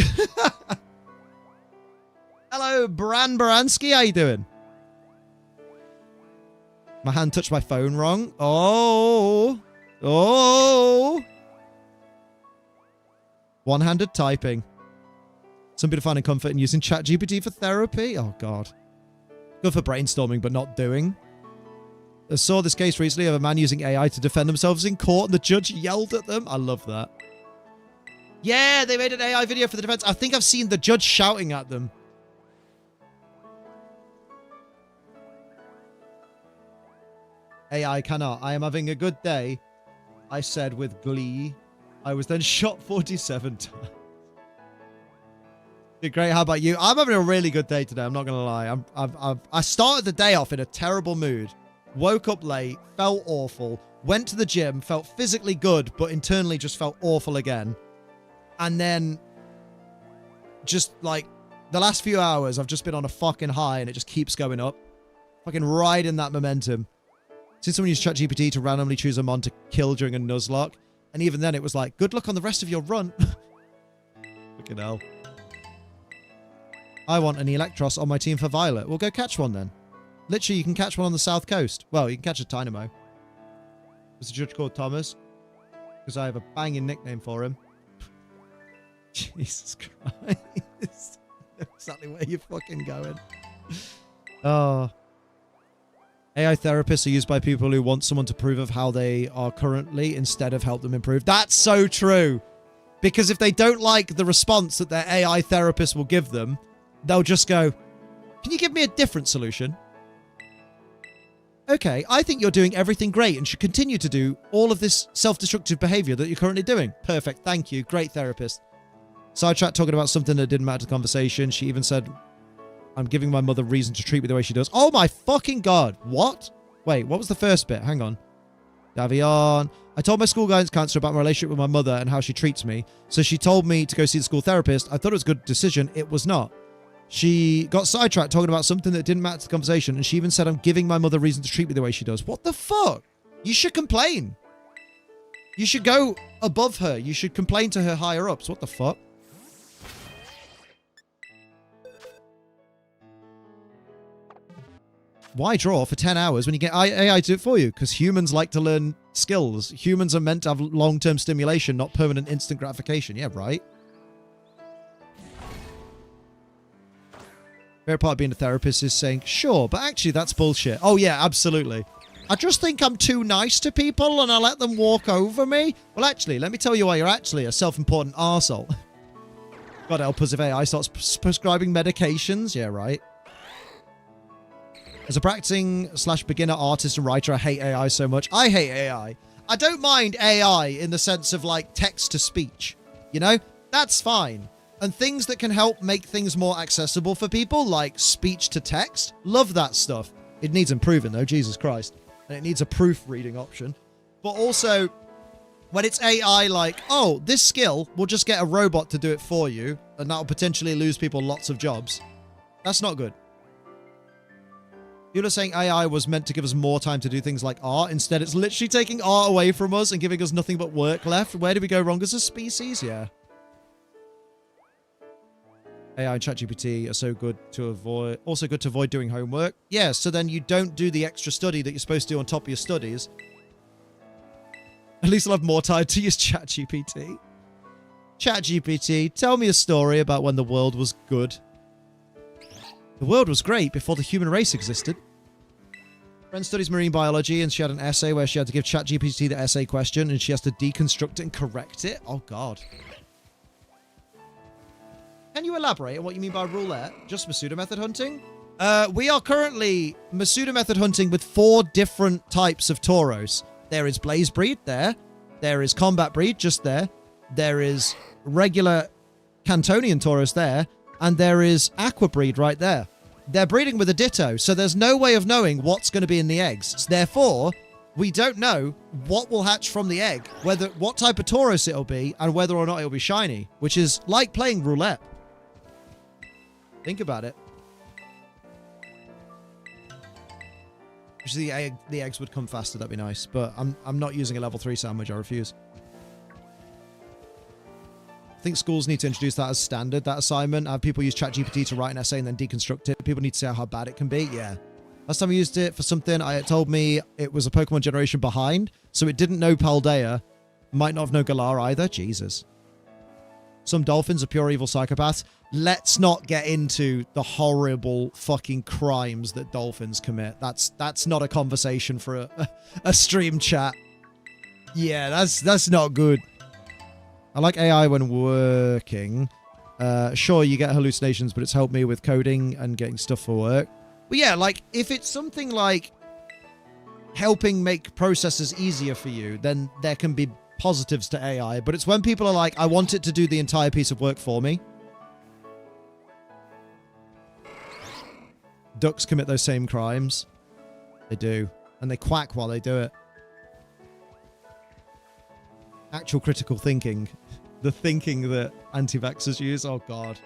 Hello, Bran Baranski. How you doing? My hand touched my phone wrong. Oh. One-handed typing. Some people finding comfort in using ChatGPT for therapy. Oh, God. Good for brainstorming, but not doing. I saw this case recently of a man using AI to defend themselves in court, and the judge yelled at them. I love that. Yeah, they made an AI video for the defense. I think I've seen the judge shouting at them. AI cannot. I am having a good day, I said with glee. I was then shot 47 times. Great. How about you? I'm having a really good day today. I'm not gonna lie. I started the day off in a terrible mood. Woke up late, felt awful. Went to the gym, felt physically good, but internally just felt awful again. And then, just like the last few hours, I've just been on a fucking high, and it just keeps going up. Fucking riding that momentum. Seen someone use ChatGPT to randomly choose a mon to kill during a Nuzlocke, and even then, it was like, good luck on the rest of your run. Fucking hell. I want an Electros on my team for Violet. We'll go catch one then. Literally, you can catch one on the south coast. Well, you can catch a Dynamo. Was the judge called Thomas? Because I have a banging nickname for him. Jesus Christ. Exactly where you're fucking going. Oh. AI therapists are used by people who want someone to approve of how they are currently instead of help them improve. That's so true. Because if they don't like the response that their AI therapist will give them, they'll just go, can you give me a different solution? Okay, I think you're doing everything great and should continue to do all of this self-destructive behavior that you're currently doing. Perfect, thank you, great therapist. Sidetrack talking about something that didn't matter to the conversation. She even said, I'm giving my mother reason to treat me the way she does. Oh my fucking God, what? Wait, what was the first bit? Hang on. Davion. I told my school guidance counselor about my relationship with my mother and how she treats me. So she told me to go see the school therapist. I thought it was a good decision. It was not. She got sidetracked talking about something that didn't matter to the conversation, and she even said I'm giving my mother reason to treat me the way she does. What the fuck? You should complain. You should go above her. You should complain to her higher ups. What the fuck? Why draw for 10 hours when you get AI to do it for you? Because humans like to learn skills. Humans are meant to have long-term stimulation, not permanent instant gratification. Yeah, right? Favorite part of being a therapist is saying, sure, but actually that's bullshit. Oh, yeah, absolutely. I just think I'm too nice to people and I let them walk over me. Well, actually, let me tell you why you're actually a self-important arsehole. God help us if AI starts prescribing medications. Yeah, right. As a practicing / beginner artist and writer, I hate AI so much. I hate AI. I don't mind AI in the sense of like text to speech. You know, that's fine. And things that can help make things more accessible for people, like speech to text. Love that stuff. It needs improving though, Jesus Christ. And it needs a proofreading option. But also, when it's AI like, oh, this skill, we'll just get a robot to do it for you, and that'll potentially lose people lots of jobs. That's not good. People are saying AI was meant to give us more time to do things like art. Instead, it's literally taking art away from us and giving us nothing but work left. Where did we go wrong as a species? Yeah. AI and ChatGPT are so good to avoid, also good to avoid doing homework. Yeah, so then you don't do the extra study that you're supposed to do on top of your studies. At least I'll have more time to use ChatGPT. ChatGPT, tell me a story about when the world was good. The world was great before the human race existed. Friend studies marine biology and she had an essay where she had to give ChatGPT the essay question and she has to deconstruct it and correct it. Oh, God. Can you elaborate on what you mean by roulette? Just Masuda method hunting? We are currently Masuda method hunting with 4 different types of Tauros. There is Blaze Breed there. There is Combat Breed just there. There is regular Cantonian Tauros there. And there is Aqua Breed right there. They're breeding with a Ditto, so there's no way of knowing what's going to be in the eggs. Therefore, we don't know what will hatch from the egg, what type of Tauros it'll be, and whether or not it'll be shiny, which is like playing roulette. Think about it. Wish the eggs would come faster, that'd be nice. But I'm not using a level 3 sandwich, I refuse. I think schools need to introduce that as standard, that assignment. Have people use ChatGPT to write an essay and then deconstruct it. People need to see how bad it can be. Yeah. Last time I used it for something, it told me it was a Pokemon generation behind. So it didn't know Paldea. Might not have known Galar either. Jesus. Some dolphins are pure evil psychopaths. Let's not get into the horrible fucking crimes that dolphins commit. That's not a conversation for a stream chat. Yeah, that's not good. I like AI when working. Sure, you get hallucinations, but it's helped me with coding and getting stuff for work. But yeah, like, if it's something like helping make processes easier for you, then there can be positives to AI. But it's when people are like, I want it to do the entire piece of work for me. Ducks commit those same crimes. They do. And they quack while they do it. Actual critical thinking. The thinking that anti-vaxxers use. Oh, God.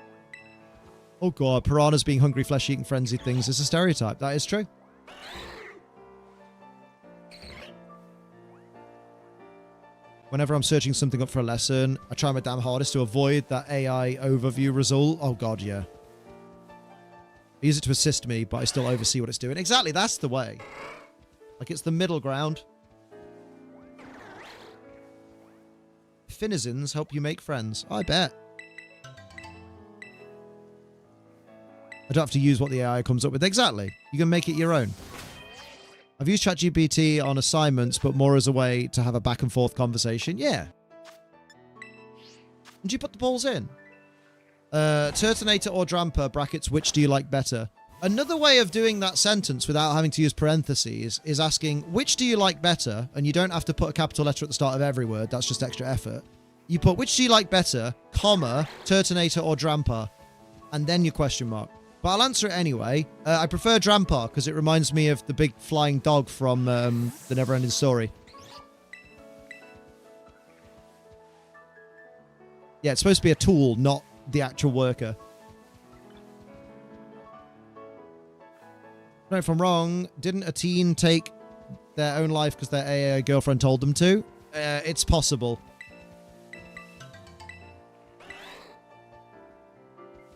Oh, God. Piranhas being hungry, flesh-eating, frenzied things is a stereotype. That is true. Whenever I'm searching something up for a lesson, I try my damn hardest to avoid that AI overview result. Oh, God, yeah. I use it to assist me, but I still oversee what it's doing. Exactly. That's the way. Like, it's the middle ground. Finizins help you make friends. I bet. I don't have to use what the AI comes up with. Exactly. You can make it your own. I've used ChatGPT on assignments, but more as a way to have a back and forth conversation. Yeah. Did you put the balls in? Turtonator or Dramper, brackets, which do you like better? Another way of doing that sentence without having to use parentheses is asking, which do you like better? And you don't have to put a capital letter at the start of every word. That's just extra effort. You put, which do you like better, comma, Turtonator or Dramper, and then your question mark. But I'll answer it anyway. I prefer Dramper because it reminds me of the big flying dog from the Neverending Story. Yeah, it's supposed to be a tool, not the actual worker. I don't know if I'm wrong. Didn't a teen take their own life because their AA girlfriend told them to? It's possible.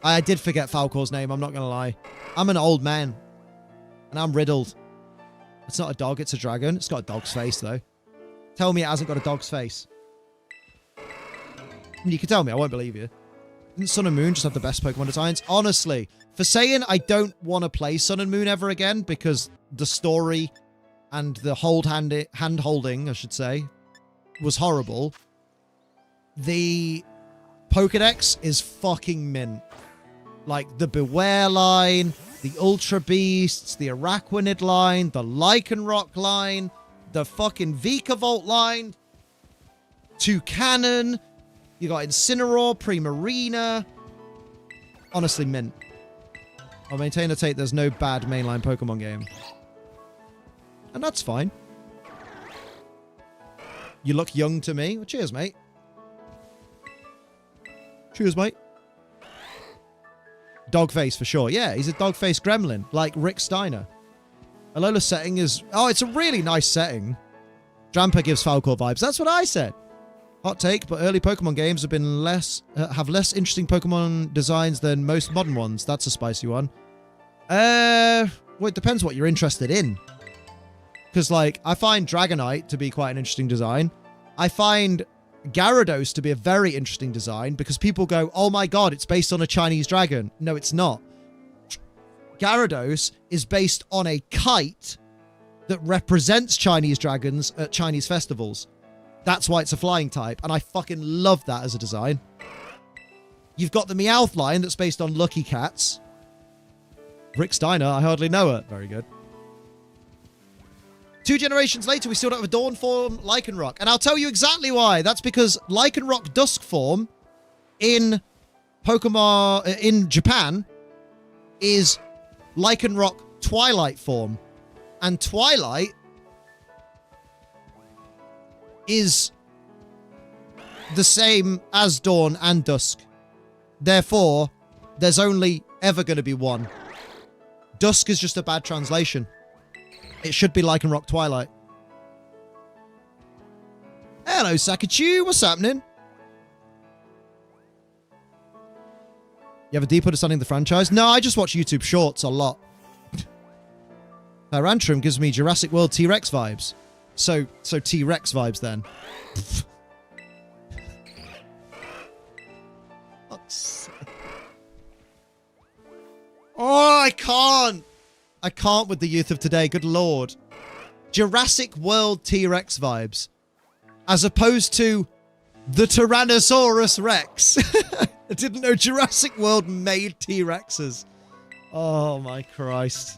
I did forget Falcor's name, I'm not going to lie. I'm an old man. And I'm riddled. It's not a dog, it's a dragon. It's got a dog's face, though. Tell me it hasn't got a dog's face. You can tell me, I won't believe you. Didn't Sun and Moon just have the best Pokemon designs? Honestly, for saying I don't want to play Sun and Moon ever again because the story and the hand holding, I should say, was horrible. The Pokedex is fucking mint. Like the Beware line, the Ultra Beasts, the Araquanid line, the Lycanroc line, the fucking Vikavolt line, Toucanon, you got Incineroar, Primarina. Honestly, mint. I'll maintain a take there's no bad mainline Pokemon game. And that's fine. You look young to me. Well, cheers, mate. Cheers, mate. Dogface for sure. Yeah, he's a dogface gremlin, like Rick Steiner. Alola's setting is... Oh, it's a really nice setting. Drampa gives Falcor vibes. That's what I said. Hot take, but early Pokemon games have been have less interesting Pokemon designs than most modern ones. That's a spicy one. Well, it depends what you're interested in. Because, like, I find Dragonite to be quite an interesting design. I find Gyarados to be a very interesting design because people go, oh my god, it's based on a Chinese dragon. No, it's not. Gyarados is based on a kite that represents Chinese dragons at Chinese festivals. That's why it's a flying type, and I fucking love that as a design. You've got the Meowth line that's based on Lucky Cats. Rick Steiner, I hardly know her. Very good. 2 generations later, we still don't have a Dawn form Lycanroc. And I'll tell you exactly why. That's because Lycanroc Dusk form in Pokemon... in Japan is Lycanroc Twilight form. And Twilight is the same as Dawn and Dusk. Therefore, there's only ever going to be one. Dusk is just a bad translation. It should be Lycanroc Twilight. Hello, Sakachu. What's happening? You have a deep understanding of the franchise? No, I just watch YouTube Shorts a lot. Tyrantrum gives me Jurassic World T-Rex vibes. So T-Rex vibes then. Oh, I can't. I can't with the youth of today. Good lord. Jurassic World T-Rex vibes. As opposed to the Tyrannosaurus Rex. I didn't know Jurassic World made T-Rexes. Oh my Christ.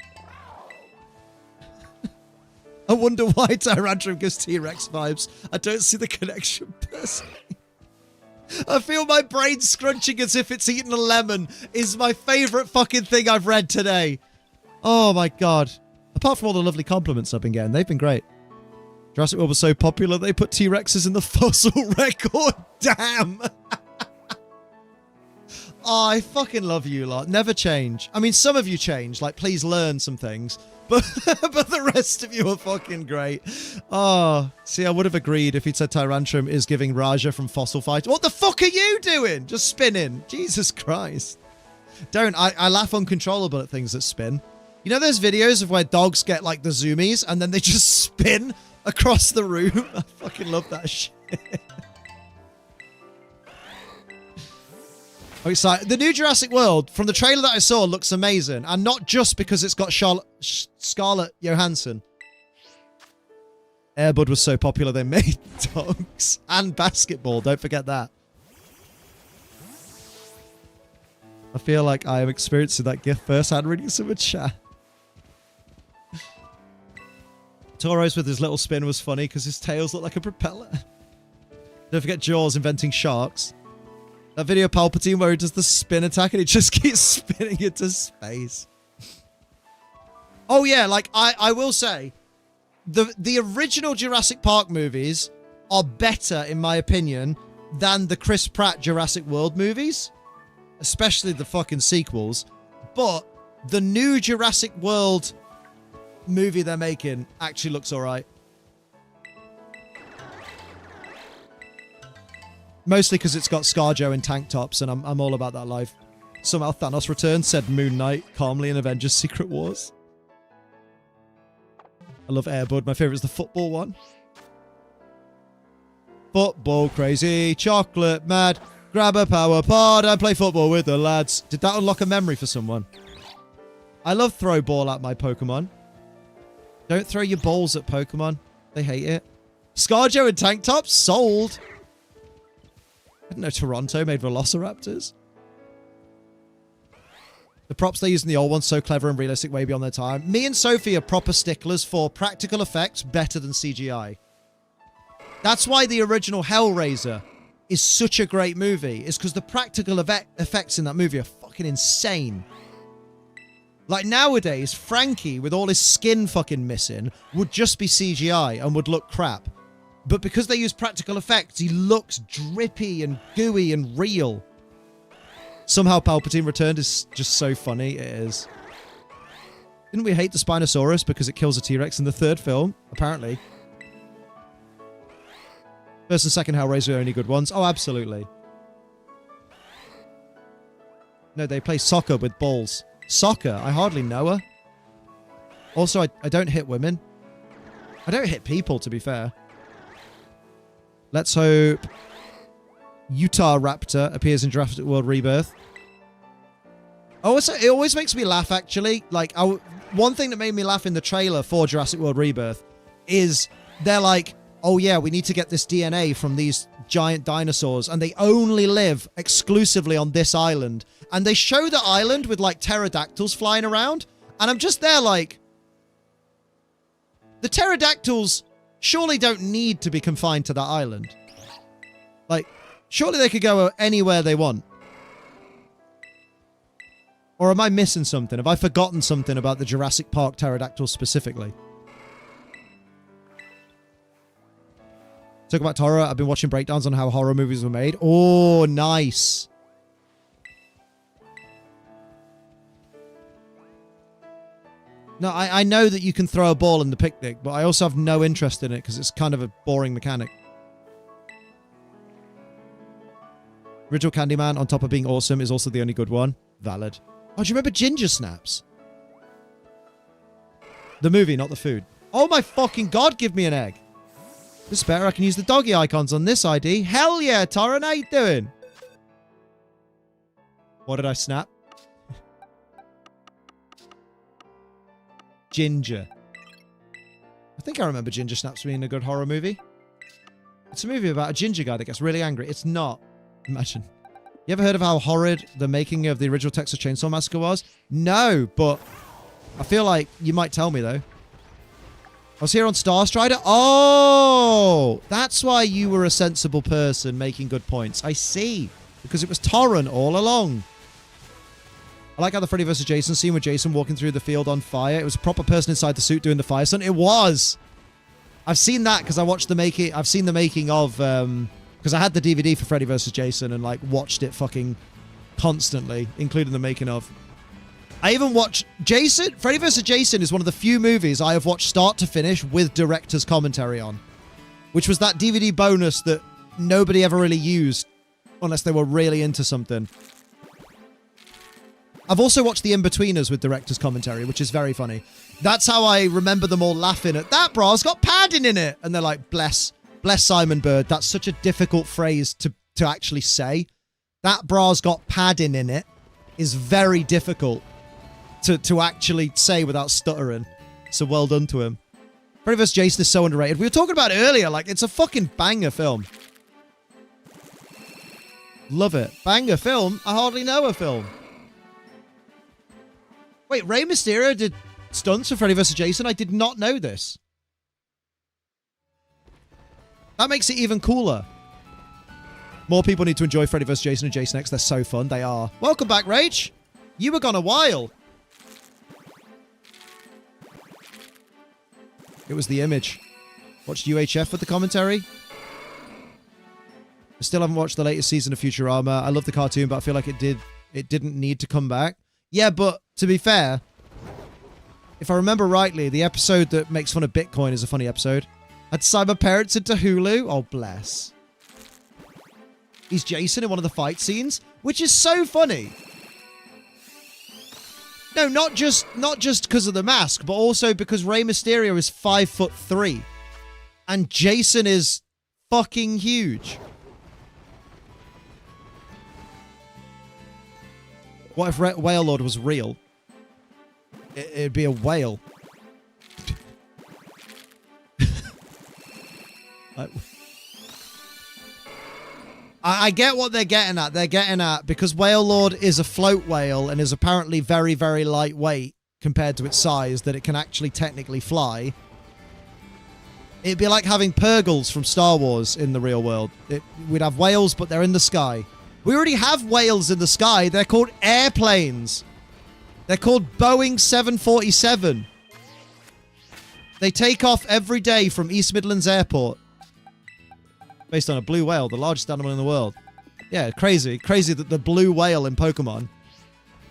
I wonder why Tyrantrum gives T-Rex vibes. I don't see the connection personally. I feel my brain scrunching as if it's eaten a lemon is my favourite fucking thing I've read today. Oh my god. Apart from all the lovely compliments I've been getting, they've been great. Jurassic World was so popular, they put T-Rexes in the fossil record. Damn. Oh, I fucking love you lot. Never change. I mean, some of you change. Like, please learn some things. But the rest of you are fucking great. Oh, see, I would have agreed if he'd said Tyrantrum is giving Raja from Fossil Fight. What the fuck are you doing? Just spinning. Jesus Christ. Don't. I laugh uncontrollable at things that spin. You know there's videos of where dogs get, like, the zoomies and then they just spin across the room? I fucking love that shit. Okay, so the new Jurassic World, from the trailer that I saw, looks amazing. And not just because it's got Scarlett Johansson. Air Bud was so popular they made dogs. And basketball, don't forget that. I feel like I am experiencing that gift firsthand reading some chat. Tauros with his little spin was funny because his tails look like a propeller. Don't forget Jaws inventing sharks. That video of Palpatine where he does the spin attack and he just keeps spinning into space. Oh yeah, like I will say, the original Jurassic Park movies are better, in my opinion, than the Chris Pratt Jurassic World movies. Especially the fucking sequels. But the new Jurassic World movie they're making actually looks alright. Mostly because it's got ScarJo in tank tops, and I'm all about that life. Somehow Thanos returns, said Moon Knight calmly in Avengers Secret Wars. I love Air Bud. My favourite is the football one. Football crazy, chocolate mad, grab a power pod and play football with the lads. Did that unlock a memory for someone? I love throw ball at my Pokemon. Don't throw your balls at Pokemon. They hate it. Scarjo and tank tops? Sold. I didn't know Toronto made Velociraptors. The props they use in the old ones so clever and realistic way beyond their time. Me and Sophie are proper sticklers for practical effects better than CGI. That's why the original Hellraiser is such a great movie. Is because the practical effects in that movie are fucking insane. Like nowadays, Frankie, with all his skin fucking missing, would just be CGI and would look crap. But because they use practical effects, he looks drippy and gooey and real. Somehow Palpatine Returned is just so funny. It is. Didn't we hate the Spinosaurus because it kills a T-Rex in the third film? Apparently. First and second Hellraiser are only good ones. Oh, absolutely. No, they play soccer with balls. Soccer? I hardly know her. Also, I don't hit women. I don't hit people, to be fair. Let's hope Utah Raptor appears in Jurassic World Rebirth. Also, it always makes me laugh, actually. Like, one thing that made me laugh in the trailer for Jurassic World Rebirth is they're like, oh yeah, we need to get this DNA from these giant dinosaurs, and they only live exclusively on this island. And they show the island with, like, pterodactyls flying around, and I'm just there like, the pterodactyls surely don't need to be confined to that island. Like, surely they could go anywhere they want. Or am I missing something? Have I forgotten something about the Jurassic Park pterodactyls specifically? Talk about horror. I've been watching breakdowns on how horror movies were made. Oh, nice. No, I know that you can throw a ball in the picnic, but I also have no interest in it because it's kind of a boring mechanic. Original Candyman, on top of being awesome, is also the only good one. Valid. Oh, do you remember Ginger Snaps? The movie, not the food. Oh my fucking god, give me an egg. This is better. I can use the doggy icons on this ID. Hell yeah, Taran, how you doing? What did I snap? Ginger. I think I remember Ginger Snaps being a good horror movie. It's a movie about a ginger guy that gets really angry. It's not. Imagine. You ever heard of how horrid the making of the original Texas Chainsaw Massacre was? No, but I feel like you might tell me, though. I was here on Star Strider. Oh, that's why you were a sensible person making good points. I see. Because it was Torrent all along. I like how the Freddy vs. Jason scene with Jason walking through the field on fire. It was a proper person inside the suit doing the fire stunt. It was. I've seen that because I watched the making. I've seen the making of, because I had the DVD for Freddy vs. Jason and like watched it fucking constantly, including the making of. I even watched Jason. Freddy vs. Jason is one of the few movies I have watched start to finish with director's commentary on, which was that DVD bonus that nobody ever really used unless they were really into something. I've also watched The In-Betweeners with director's commentary, which is very funny. That's how I remember them all laughing at, that bra's got padding in it. And they're like, bless Simon Bird. That's such a difficult phrase to actually say. That bra's got padding in it is very difficult to actually say without stuttering. So well done to him. Freddy vs. Jason is so underrated. We were talking about it earlier. Like, it's a fucking banger film. Love it. Banger film? I hardly know a film. Wait, Rey Mysterio did stunts for Freddy vs. Jason? I did not know this. That makes it even cooler. More people need to enjoy Freddy vs. Jason and Jason X. They're so fun. They are. Welcome back, Rage. You were gone a while. It was The Image. Watched UHF with the commentary. I still haven't watched the latest season of Futurama. I love the cartoon, but I feel like it didn't need to come back. Yeah, but to be fair, if I remember rightly, the episode that makes fun of Bitcoin is a funny episode. I'd sign my parents into Hulu. Oh, bless. He's Jason in one of the fight scenes, which is so funny. No, not just because of the mask, but also because Rey Mysterio is 5'3", and Jason is fucking huge. What if Whale Lord was real? It'd be a whale. Like, I get what they're getting at. They're getting at, because Whale Lord is a float whale and is apparently very, very lightweight compared to its size, that it can actually technically fly. It'd be like having Purgles from Star Wars in the real world. We'd have whales, but they're in the sky. We already have whales in the sky. They're called airplanes. They're called Boeing 747. They take off every day from East Midlands Airport. Based on a blue whale, the largest animal in the world. Yeah, crazy. Crazy that the blue whale in Pokemon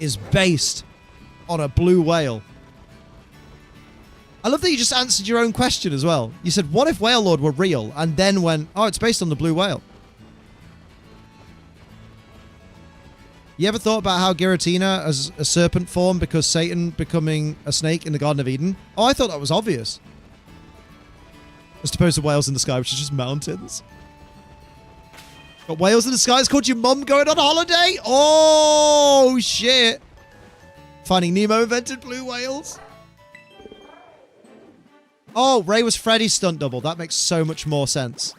is based on a blue whale. I love that you just answered your own question as well. You said, what if Whale Lord were real? And then went, oh, it's based on the blue whale. You ever thought about how Giratina has a serpent form because Satan becoming a snake in the Garden of Eden? Oh, I thought that was obvious. As opposed to whales in the sky, which is just mountains. Got whales in the sky. It's called your mum going on holiday? Oh, shit. Finding Nemo invented blue whales. Oh, Ray was Freddy's stunt double. That makes so much more sense.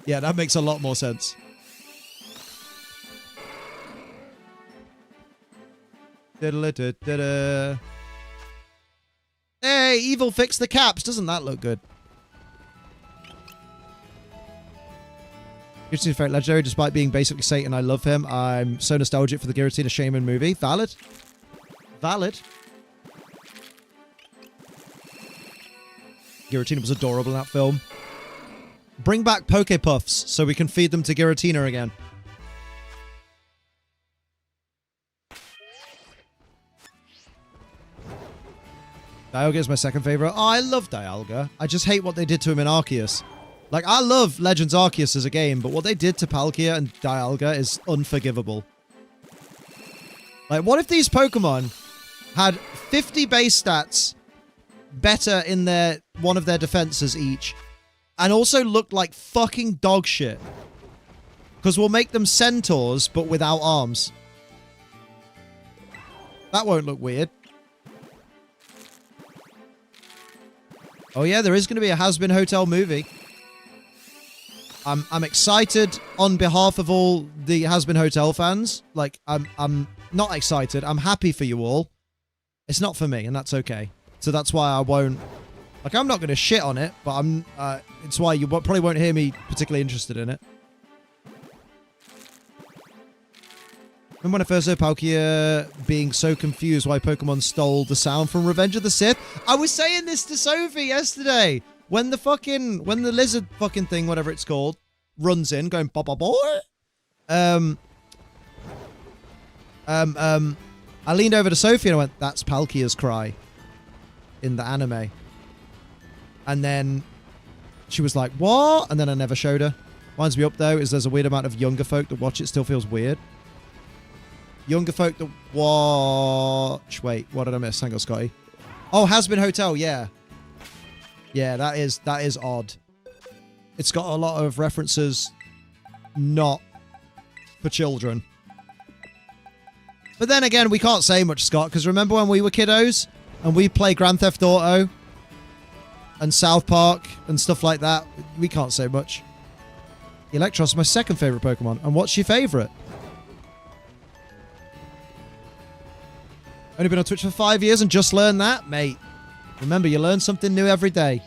Yeah, that makes a lot more sense. Hey, Evil fixed the caps. Doesn't that look good? Giratina very legendary, despite being basically Satan. I love him. I'm so nostalgic for the Giratina Shaman movie. Valid. Valid. Giratina was adorable in that film. Bring back Poke Puffs so we can feed them to Giratina again. Dialga is my second favorite. Oh, I love Dialga. I just hate what they did to him in Arceus. Like, I love Legends Arceus as a game, but what they did to Palkia and Dialga is unforgivable. Like, what if these Pokemon had 50 base stats better in one of their defenses each, and also looked like fucking dog shit? Because we'll make them centaurs, but without arms. That won't look weird. Oh yeah, there is going to be a Has-Been Hotel movie. I'm excited on behalf of all the Has-Been Hotel fans. Like, I'm not excited. I'm happy for you all. It's not for me, and that's okay. So that's why I won't... Like, I'm not going to shit on it, but it's why you probably won't hear me particularly interested in it. Remember when I first heard Palkia being so confused why Pokemon stole the sound from Revenge of the Sith? I was saying this to Sophie yesterday. When the lizard fucking thing, whatever it's called, runs in, going ba ba ba. I leaned over to Sophie and I went, "That's Palkia's cry in the anime." And then she was like, "What?" And then I never showed her. Winds me up though is there's a weird amount of younger folk that watch it still feels weird. Younger folk that watch. Wait, what did I miss? Hang on, Scotty. Oh, Has-Been Hotel. Yeah. Yeah, that is odd. It's got a lot of references not for children. But then again, we can't say much, Scott, because remember when we were kiddos and we play Grand Theft Auto and South Park and stuff like that? We can't say much. Electros is my second favorite Pokemon. And what's your favorite? Only been on Twitch for 5 years and just learned that? Mate, remember, you learn something new every day.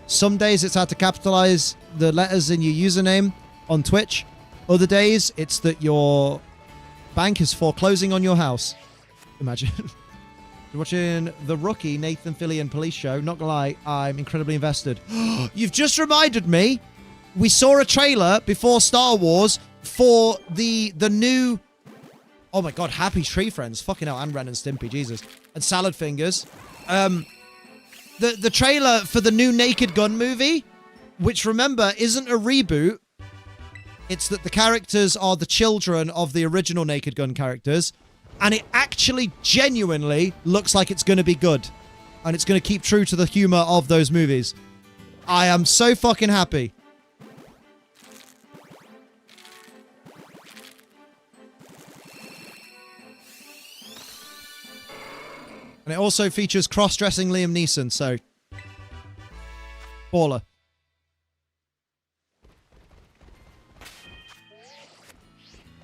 Some days it's how to capitalize the letters in your username on Twitch. Other days it's that your bank is foreclosing on your house. Imagine. You're watching the Rookie Nathan Fillion police show. Not gonna lie, I'm incredibly invested. You've just reminded me. We saw a trailer before Star Wars for the new... Oh my god, Happy Tree Friends. Fucking hell, and Ren and Stimpy, Jesus. And Salad Fingers. The trailer for the new Naked Gun movie, which, remember, isn't a reboot. It's that the characters are the children of the original Naked Gun characters. And it actually genuinely looks like it's going to be good. And it's going to keep true to the humor of those movies. I am so fucking happy. And it also features cross-dressing Liam Neeson, so... Baller.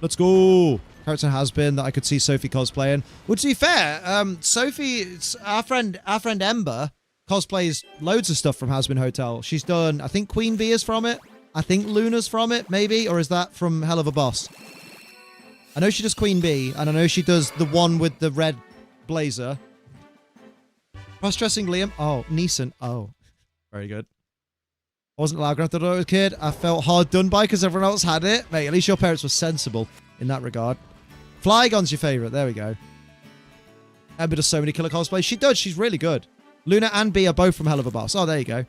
Let's go. Character has been that I could see Sophie cosplaying. Well, to be fair, Sophie, our friend Ember, cosplays loads of stuff from Has Been Hotel. She's done, I think Queen Bee is from it. I think Luna's from it, maybe. Or is that from Hell of a Boss? I know she does Queen Bee, and I know she does the one with the red blazer. Cross-dressing Liam. Oh, Neeson. Oh, very good. I wasn't allowed Grand Theft Auto as a kid. I felt hard done by because everyone else had it. Mate, at least your parents were sensible in that regard. Flygon's your favourite. There we go. Ember does so many killer cosplays. She does. She's really good. Luna and Bee are both from Hell of a Boss. Oh, there you go. You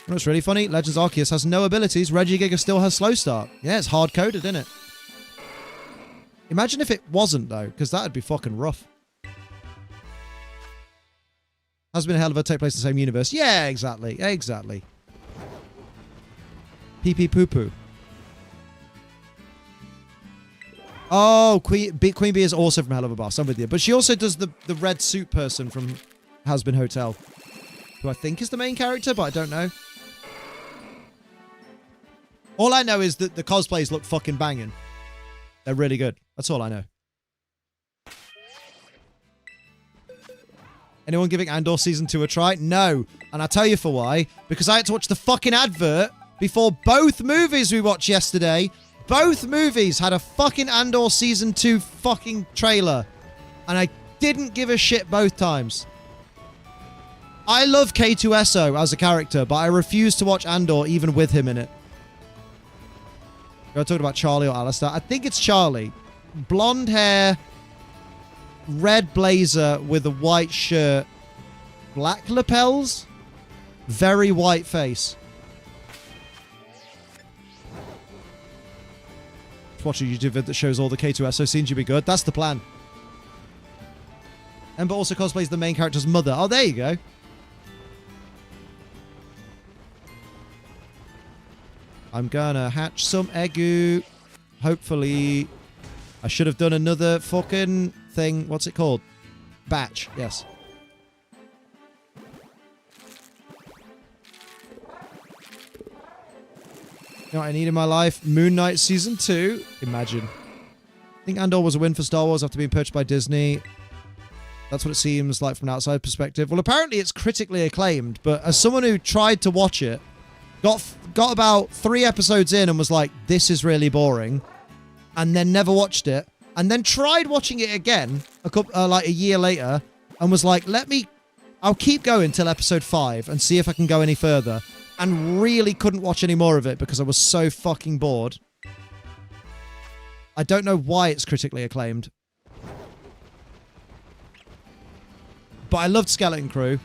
know what's really funny? Legends Arceus has no abilities. Regigiga still has slow start. Yeah, it's hard-coded, isn't it? Imagine if it wasn't, though, because that would be fucking rough. Has Been Hell of a take place in the same universe. Yeah, exactly. Exactly. Pee-pee poo-poo. Oh, Queen Bee is also from Hell of a Boss. I'm with you. But she also does the red suit person from Has Been Hotel, who I think is the main character, but I don't know. All I know is that the cosplays look fucking banging. They're really good. That's all I know. Anyone giving Andor Season 2 a try? No. And I'll tell you for why. Because I had to watch the fucking advert before both movies we watched yesterday. Both movies had a fucking Andor Season 2 fucking trailer. And I didn't give a shit both times. I love K2SO as a character, but I refuse to watch Andor even with him in it. You're talking about Charlie or Alistair? I think it's Charlie. Blonde hair, red blazer with a white shirt, black lapels, very white face. Watch a YouTube vid that shows all the K2SO scenes. You'd be good. That's the plan. Ember also cosplays the main character's mother. Oh, there you go. I'm gonna hatch some eggu. Hopefully. I should have done another fucking thing. What's it called? Batch. Yes. You know what I need in my life? Moon Knight Season 2. Imagine. I think Andor was a win for Star Wars after being purchased by Disney. That's what it seems like from an outside perspective. Well, apparently it's critically acclaimed, but as someone who tried to watch it, got about 3 episodes in and was like, this is really boring, and then never watched it, and then tried watching it again like a year later and was like, I'll keep going till episode 5 and see if I can go any further, and really couldn't watch any more of it because I was so fucking bored. I don't know why it's critically acclaimed. But I loved Skeleton Crew,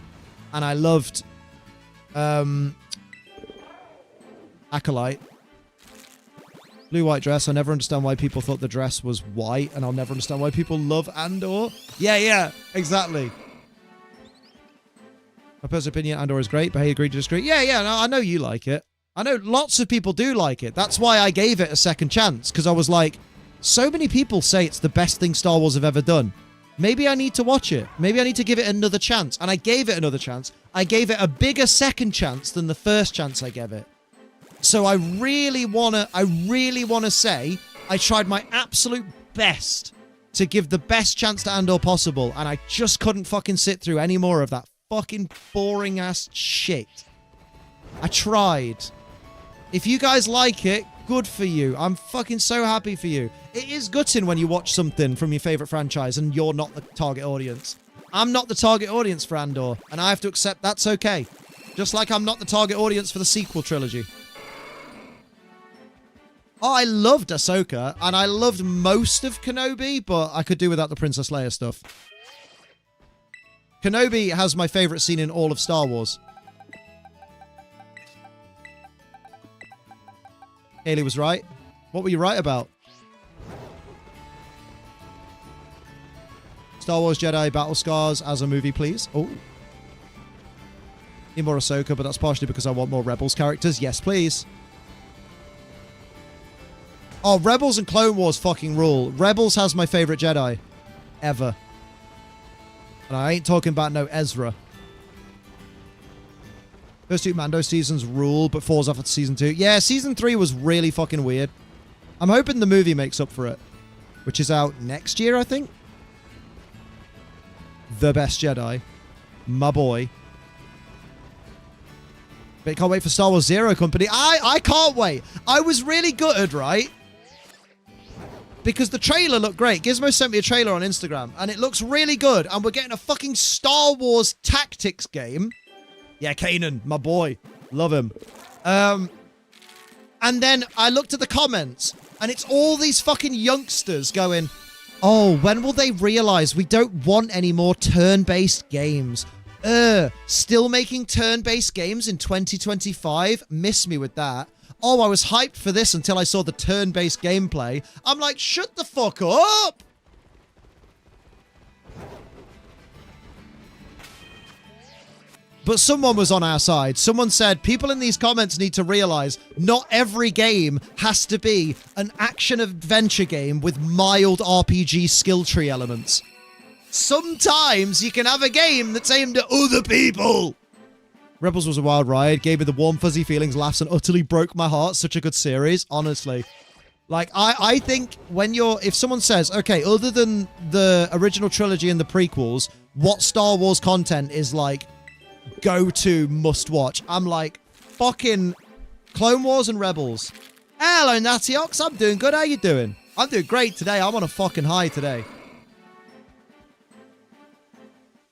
and I loved Acolyte. Blue white dress. I never understand why people thought the dress was white, and I'll never understand why people love Andor. Yeah, exactly. My personal opinion, Andor is great, but hey, agree to disagree. Yeah, no, I know you like it. I know lots of people do like it. That's why I gave it a second chance, because I was like, so many people say it's the best thing Star Wars have ever done. Maybe I need to watch it. Maybe I need to give it another chance. And I gave it another chance. I gave it a bigger second chance than the first chance I gave it. So I really wanna say I tried my absolute best to give the best chance to Andor possible, and I just couldn't fucking sit through any more of that fucking boring ass shit. I tried. If you guys like it, good for you. I'm fucking so happy for you. It is gutting when you watch something from your favorite franchise and you're not the target audience. I'm not the target audience for Andor, and I have to accept that's okay. Just like I'm not the target audience for the sequel trilogy. Oh, I loved Ahsoka, and I loved most of Kenobi, but I could do without the Princess Leia stuff. Kenobi has my favorite scene in all of Star Wars. Haley was right. What were you right about? Star Wars Jedi Battle Scars as a movie, please. Oh. Need more Ahsoka, but that's partially because I want more Rebels characters. Yes, please. Oh, Rebels and Clone Wars fucking rule. Rebels has my favorite Jedi. Ever. And I ain't talking about no Ezra. First 2 Mando seasons rule, but falls off at season 2. Yeah, season 3 was really fucking weird. I'm hoping the movie makes up for it. which is out next year, I think. The Best Jedi. My boy. But can't wait for Star Wars Zero Company. I can't wait. I was really gutted, right? Because the trailer looked great. Gizmo sent me a trailer on Instagram, and it looks really good. And we're getting a fucking Star Wars tactics game. Yeah, Kanan, my boy. Love him. And then I looked at the comments, and it's all these fucking youngsters going, oh, when will they realize we don't want any more turn-based games? Still making turn-based games in 2025? Miss me with that. Oh, I was hyped for this until I saw the turn-based gameplay. I'm like, shut the fuck up! But someone was on our side. Someone said, people in these comments need to realize not every game has to be an action-adventure game with mild RPG skill tree elements. Sometimes you can have a game that's aimed at other people. Rebels was a wild ride, gave me the warm, fuzzy feelings, laughs, and utterly broke my heart. Such a good series, honestly. Like, I think when if someone says, okay, other than the original trilogy and the prequels, what Star Wars content is like, go-to must-watch? I'm like, fucking Clone Wars and Rebels. Hello, Natiox. I'm doing good. How you doing? I'm doing great today. I'm on a fucking high today.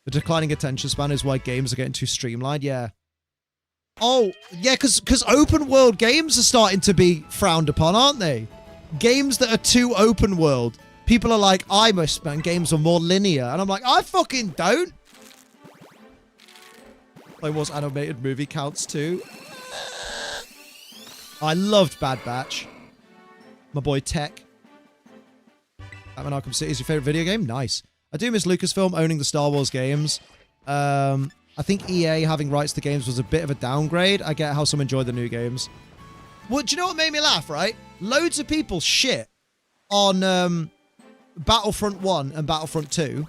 The declining attention span is why games are getting too streamlined. Yeah. Oh, yeah, because open world games are starting to be frowned upon, aren't they? Games that are too open world. People are like, I must, man, games are more linear. And I'm like, I fucking don't. Clone Wars animated movie counts too. I loved Bad Batch. My boy Tech. Batman Arkham City is your favorite video game? Nice. I do miss Lucasfilm owning the Star Wars games. I think EA having rights to games was a bit of a downgrade. I get how some enjoy the new games. Well, do you know what made me laugh, right? Loads of people shit on Battlefront 1 and Battlefront 2.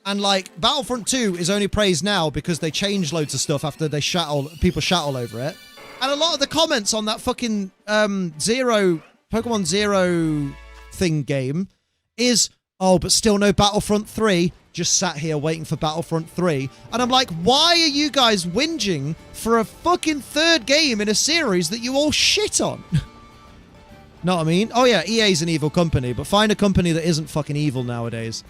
And, like, Battlefront 2 is only praised now because they changed loads of stuff after they people shat all over it. And a lot of the comments on that fucking Pokemon Zero thing game is, oh, but still no Battlefront 3. Just sat here waiting for Battlefront 3. And I'm like, why are you guys whinging for a fucking third game in a series that you all shit on? Know what I mean? Oh, yeah, EA's an evil company, but find a company that isn't fucking evil nowadays.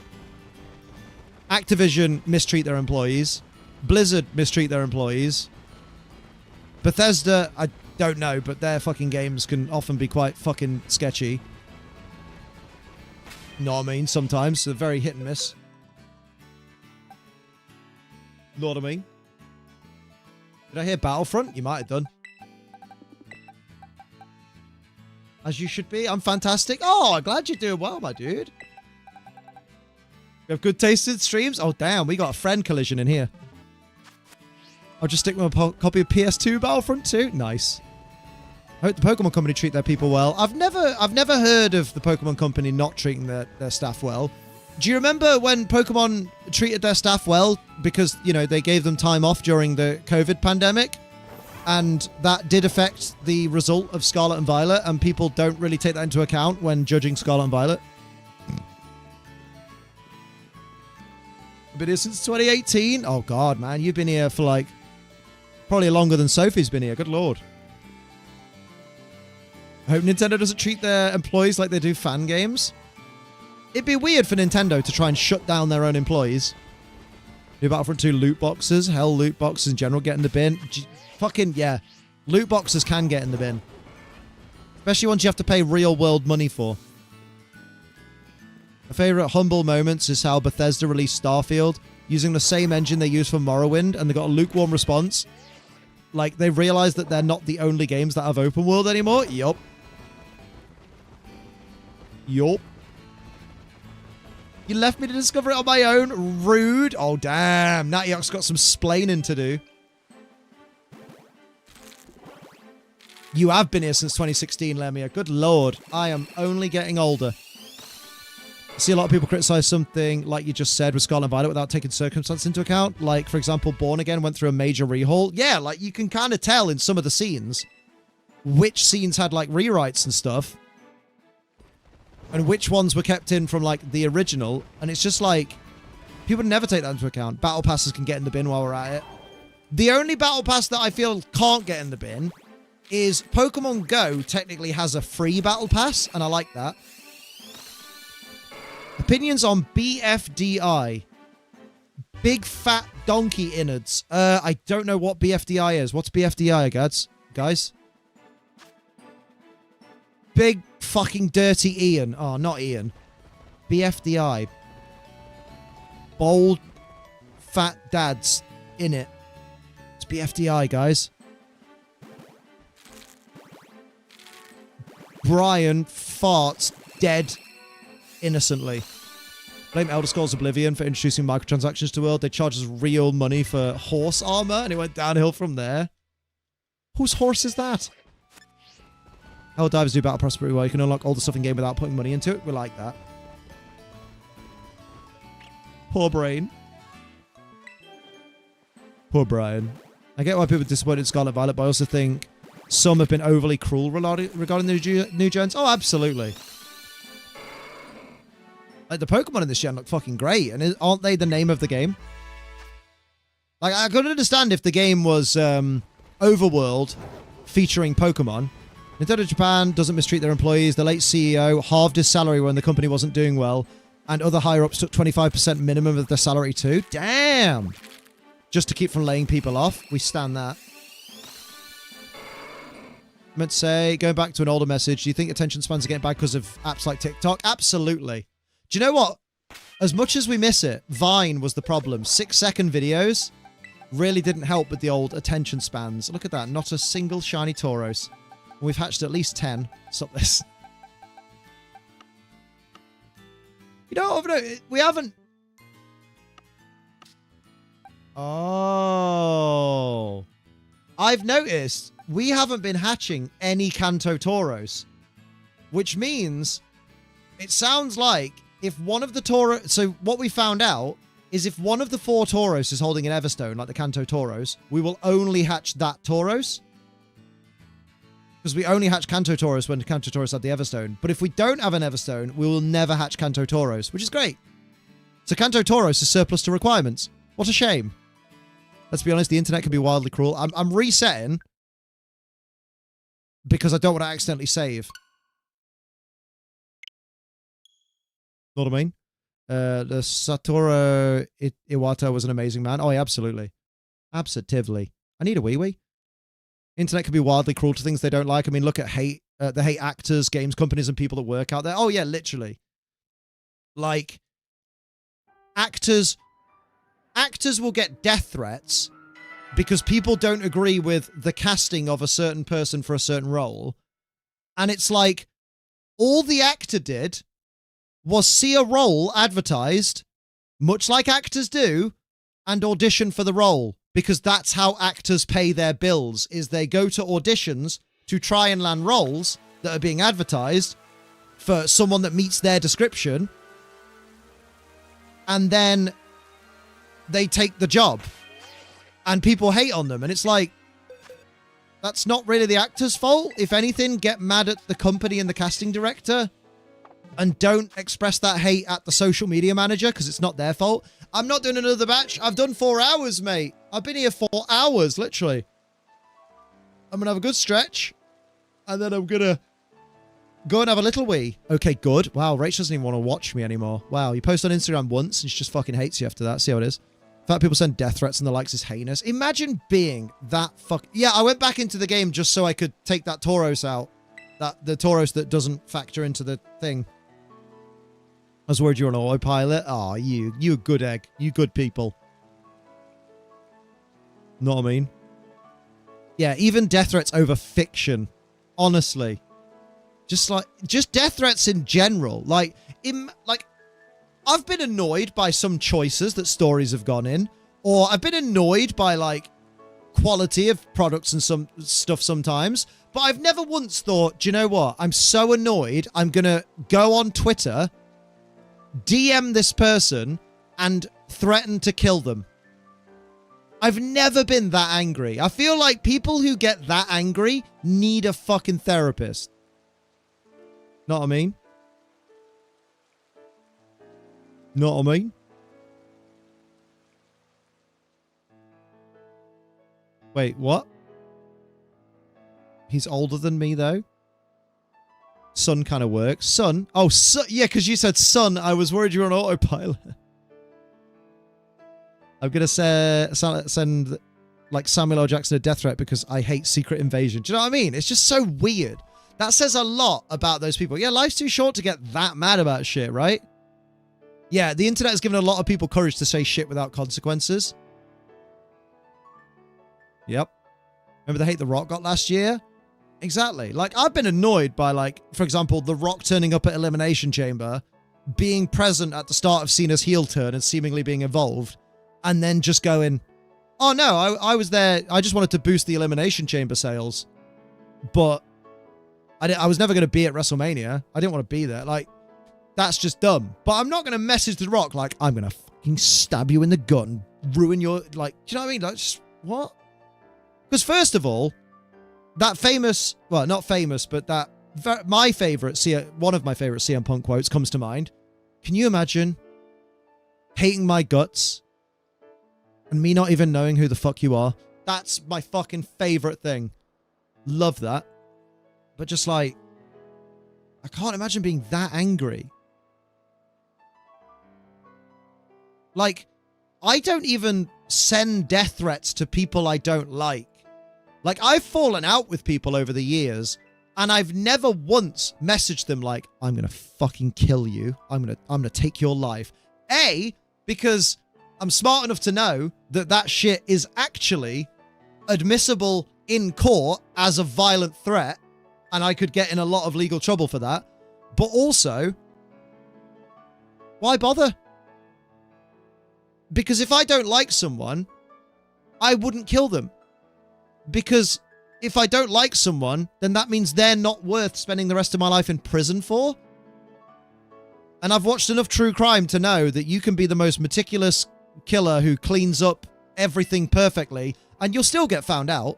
Activision mistreat their employees. Blizzard mistreat their employees. Bethesda, I don't know, but their fucking games can often be quite fucking sketchy. Know what I mean? Sometimes. They're very hit and miss. Know what I mean? Did I hear Battlefront? You might have done. As you should be. I'm fantastic. Oh, I'm glad you're doing well, my dude. We have good taste in streams? Oh, damn. We got a friend collision in here. I'll just stick with a copy of PS2 Battlefront 2. Nice. I hope the Pokemon Company treat their people well. I've never heard of the Pokemon Company not treating their staff well. Do you remember when Pokemon treated their staff well because, you know, they gave them time off during the COVID pandemic? And that did affect the result of Scarlet and Violet, and people don't really take that into account when judging Scarlet and Violet. Been here since 2018. Oh god, man, you've been here for like probably longer than Sophie's been here. Good lord. I hope Nintendo doesn't treat their employees like they do fan games. It'd be weird for Nintendo to try and shut down their own employees. New Battlefront 2 loot boxes. Hell, loot boxes in general get in the bin. Fucking yeah, loot boxes can get in the bin, especially ones you have to pay real world money for. My favorite humble moments is how Bethesda released Starfield using the same engine they used for Morrowind, and they got a lukewarm response. Like, they realized that they're not the only games that have open world anymore. Yup. Yup. You left me to discover it on my own? Rude. Oh, damn. Natiox got some splaining to do. You have been here since 2016, Lemia. Good lord. I am only getting older. I see a lot of people criticize something like you just said with Scarlet and Violet without taking circumstance into account. Like, for example, Born Again went through a major rehaul. Yeah, like, you can kind of tell in some of the scenes which scenes had, like, rewrites and stuff. and which ones were kept in from like the original. And it's just like, people never take that into account. Battle passes can get in the bin while we're at it. The only battle pass that I feel can't get in the bin is Pokemon Go technically has a free battle pass, and I like that. Opinions on BFDI. Big fat donkey innards. I don't know what BFDI is. What's BFDI, guys? Big fucking dirty Ian. Oh, not Ian. BFDI. Bold fat dads in it. It's BFDI, guys. Brian farts dead innocently. Blame Elder Scrolls Oblivion for introducing microtransactions to the world. They charge us real money for horse armor, and it went downhill from there. Whose horse is that? Helldivers do battle prosperity well. You can unlock all the stuff in game without putting money into it. We like that. Poor brain. Poor Brian. I get why people are disappointed in Scarlet Violet, but I also think some have been overly cruel regarding the new gens. Oh, absolutely. Like, the Pokemon in this gen look fucking great, and aren't they the name of the game? Like, I could understand if the game was Overworld featuring Pokemon. Nintendo Japan doesn't mistreat their employees. The late CEO halved his salary when the company wasn't doing well, and other higher-ups took 25% minimum of their salary too. Damn! Just to keep from laying people off. We stand that. I meant to say, going back to an older message, do you think attention spans are getting bad because of apps like TikTok? Absolutely. Do you know what? As much as we miss it, Vine was the problem. 6-second videos really didn't help with the old attention spans. Look at that. Not a single shiny Tauros. We've hatched at least 10. Stop this. You know, we haven't... Oh. I've noticed we haven't been hatching any Kanto Tauros. Which means it sounds like if one of the Tauros... So what we found out is if one of the 4 Tauros is holding an Everstone, like the Kanto Tauros, we will only hatch that Tauros. Because we only hatch Kanto Tauros when Kanto Tauros had the Everstone. But if we don't have an Everstone, we will never hatch Kanto Tauros, which is great. So Kanto Tauros is surplus to requirements. What a shame. Let's be honest, the internet can be wildly cruel. I'm resetting because I don't want to accidentally save. Know what I mean? The Satoru Iwata was an amazing man. Oh, yeah, absolutely. Absolutely. I need a wee-wee. Internet can be wildly cruel to things they don't like. I mean, look at hate. They hate actors, games companies, and people that work out there. Oh, yeah, literally. Like, actors will get death threats because people don't agree with the casting of a certain person for a certain role. And it's like, all the actor did was see a role advertised, much like actors do, and audition for the role. Because that's how actors pay their bills, is they go to auditions to try and land roles that are being advertised for someone that meets their description. And then they take the job. And people hate on them. And it's like, that's not really the actor's fault. If anything, get mad at the company and the casting director. And don't express that hate at the social media manager because it's not their fault. I'm not doing another batch. I've done 4 hours, mate. I've been here 4 hours, literally. I'm going to have a good stretch. And then I'm going to go and have a little wee. Okay, good. Wow, Rach doesn't even want to watch me anymore. Wow, you post on Instagram once and she just fucking hates you after that. See how it is? The fact people send death threats and the likes is heinous. Imagine being that fuck... Yeah, I went back into the game just so I could take that Tauros out. The Tauros that doesn't factor into the thing. I was worried you were on autopilot. Oh, you a good egg. You good people. Know what I mean? Yeah, even death threats over fiction. Honestly. Just death threats in general. Like, I've been annoyed by some choices that stories have gone in. Or I've been annoyed by, like, quality of products and some stuff sometimes. But I've never once thought, do you know what? I'm so annoyed, I'm going to go on Twitter, DM this person, and threaten to kill them. I've never been that angry. I feel like people who get that angry need a fucking therapist. Know what I mean? Know what I mean? Wait, what? He's older than me, though. Son kind of works. Son? Oh, yeah, because you said son. I was worried you were on autopilot. I'm going to send, like, Samuel L. Jackson a death threat because I hate Secret Invasion. Do you know what I mean? It's just so weird. That says a lot about those people. Yeah, life's too short to get that mad about shit, right? Yeah, the internet has given a lot of people courage to say shit without consequences. Yep. Remember the hate The Rock got last year? Exactly. Like, I've been annoyed by, like, for example, The Rock turning up at Elimination Chamber, being present at the start of Cena's heel turn and seemingly being involved, and then just going, oh no, I was there, I just wanted to boost the Elimination Chamber sales, but I was never going to be at WrestleMania. I didn't want to be there. Like, that's just dumb. But I'm not going to message The Rock like, I'm going to fucking stab you in the gut and ruin your, like, do you know what I mean? Like, just, what? Because first of all, that famous, well, not famous, but that my favorite, one of my favorite CM Punk quotes comes to mind. Can you imagine hating my guts and me not even knowing who the fuck you are? That's my fucking favorite thing. Love that. But just like, I can't imagine being that angry. Like, I don't even send death threats to people I don't like. Like, I've fallen out with people over the years, and I've never once messaged them like, I'm going to fucking kill you. I'm going to take your life. A, because I'm smart enough to know that that shit is actually admissible in court as a violent threat, and I could get in a lot of legal trouble for that. But also, why bother? Because if I don't like someone, I wouldn't kill them. Because if I don't like someone, then that means they're not worth spending the rest of my life in prison for. And I've watched enough true crime to know that you can be the most meticulous killer who cleans up everything perfectly, and you'll still get found out.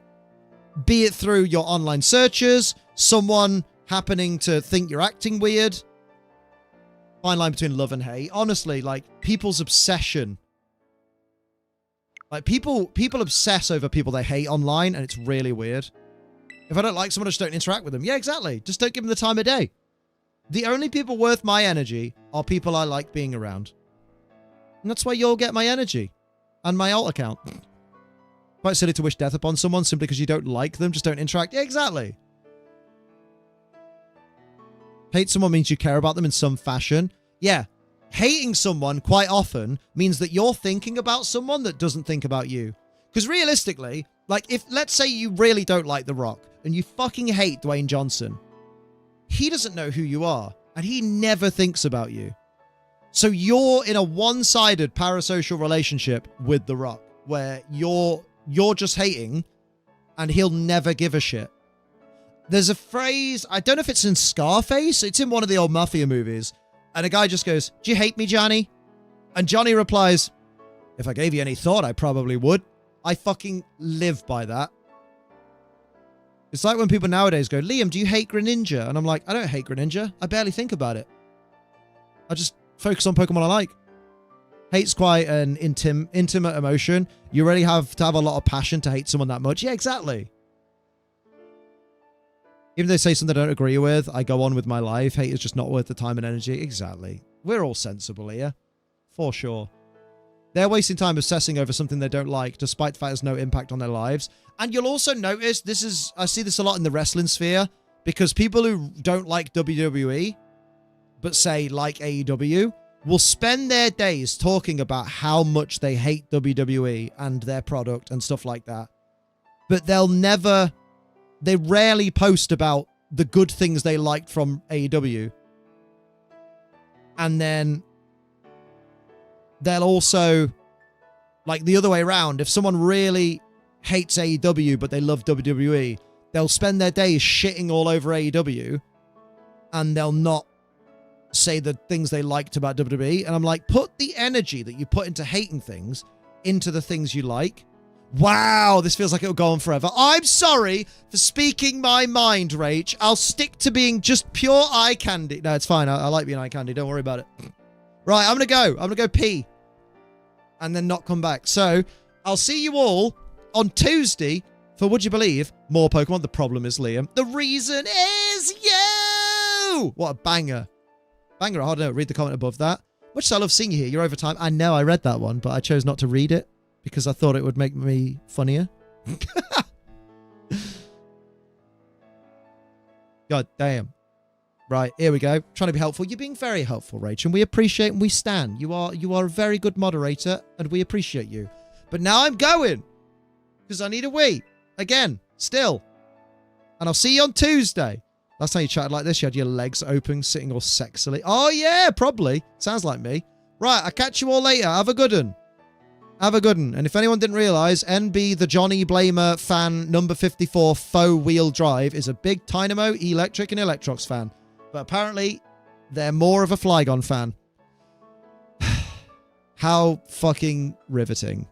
Be it through your online searches, someone happening to think you're acting weird. Fine line between love and hate. Honestly, like, people's obsession. Like, people obsess over people they hate online, and it's really weird. If I don't like someone, I just don't interact with them. Yeah, exactly. Just don't give them the time of day. The only people worth my energy are people I like being around. And that's why you'll get my energy. And my alt account. Quite silly to wish death upon someone simply because you don't like them, just don't interact. Yeah, exactly. Hate someone means you care about them in some fashion. Yeah. Hating someone quite often means that you're thinking about someone that doesn't think about you. Because realistically, like, if, let's say you really don't like The Rock and you fucking hate Dwayne Johnson, he doesn't know who you are and he never thinks about you. So you're in a one-sided parasocial relationship with The Rock where you're just hating and he'll never give a shit. There's a phrase, I don't know if it's in Scarface, it's in one of the old Mafia movies, and a guy just goes, "Do you hate me, Johnny?" And Johnny replies, "If I gave you any thought, I probably would." I fucking live by that. It's like when people nowadays go, "Liam, do you hate Greninja?" And I'm like, I don't hate Greninja. I barely think about it. I just focus on Pokemon I like. Hate's quite an intimate emotion. You really have to have a lot of passion to hate someone that much. Yeah, exactly. Even if they say something I don't agree with, I go on with my life. Hate is just not worth the time and energy. Exactly. We're all sensible here. For sure. They're wasting time obsessing over something they don't like, despite the fact there's no impact on their lives. And you'll also notice, I see this a lot in the wrestling sphere, because people who don't like WWE, but say like AEW, will spend their days talking about how much they hate WWE and their product and stuff like that. But they rarely post about the good things they liked from AEW. And then they'll also, like the other way around, if someone really hates AEW but they love WWE, they'll spend their days shitting all over AEW and they'll not say the things they liked about WWE. And I'm like, put the energy that you put into hating things into the things you like. Wow, this feels like it'll go on forever. I'm sorry for speaking my mind, Rach. I'll stick to being just pure eye candy. No, it's fine. I like being eye candy. Don't worry about it. Right, I'm going to go. I'm going to go pee. And then not come back. So, I'll see you all on Tuesday for, would you believe, more Pokemon. The problem is, Liam, the reason is you! What a banger. Banger, I don't know. Read the comment above that. Much as I love seeing you here. You're over time. I know I read that one, but I chose not to read it because I thought it would make me funnier. God damn. Right, here we go. Trying to be helpful. You're being very helpful, Rach, and we appreciate and we stand. You are a very good moderator, and we appreciate you. But now I'm going because I need a wee. Again, still. And I'll see you on Tuesday. Last time you chatted like this, you had your legs open, sitting all sexily. Oh, yeah, probably. Sounds like me. Right, I'll catch you all later. Have a good one. Have a good one. And if anyone didn't realise, NB, the Johnny Blamer fan, number 54, faux wheel drive, is a big Dynamo, Electric, and Electrox fan. But apparently, they're more of a Flygon fan. How fucking riveting.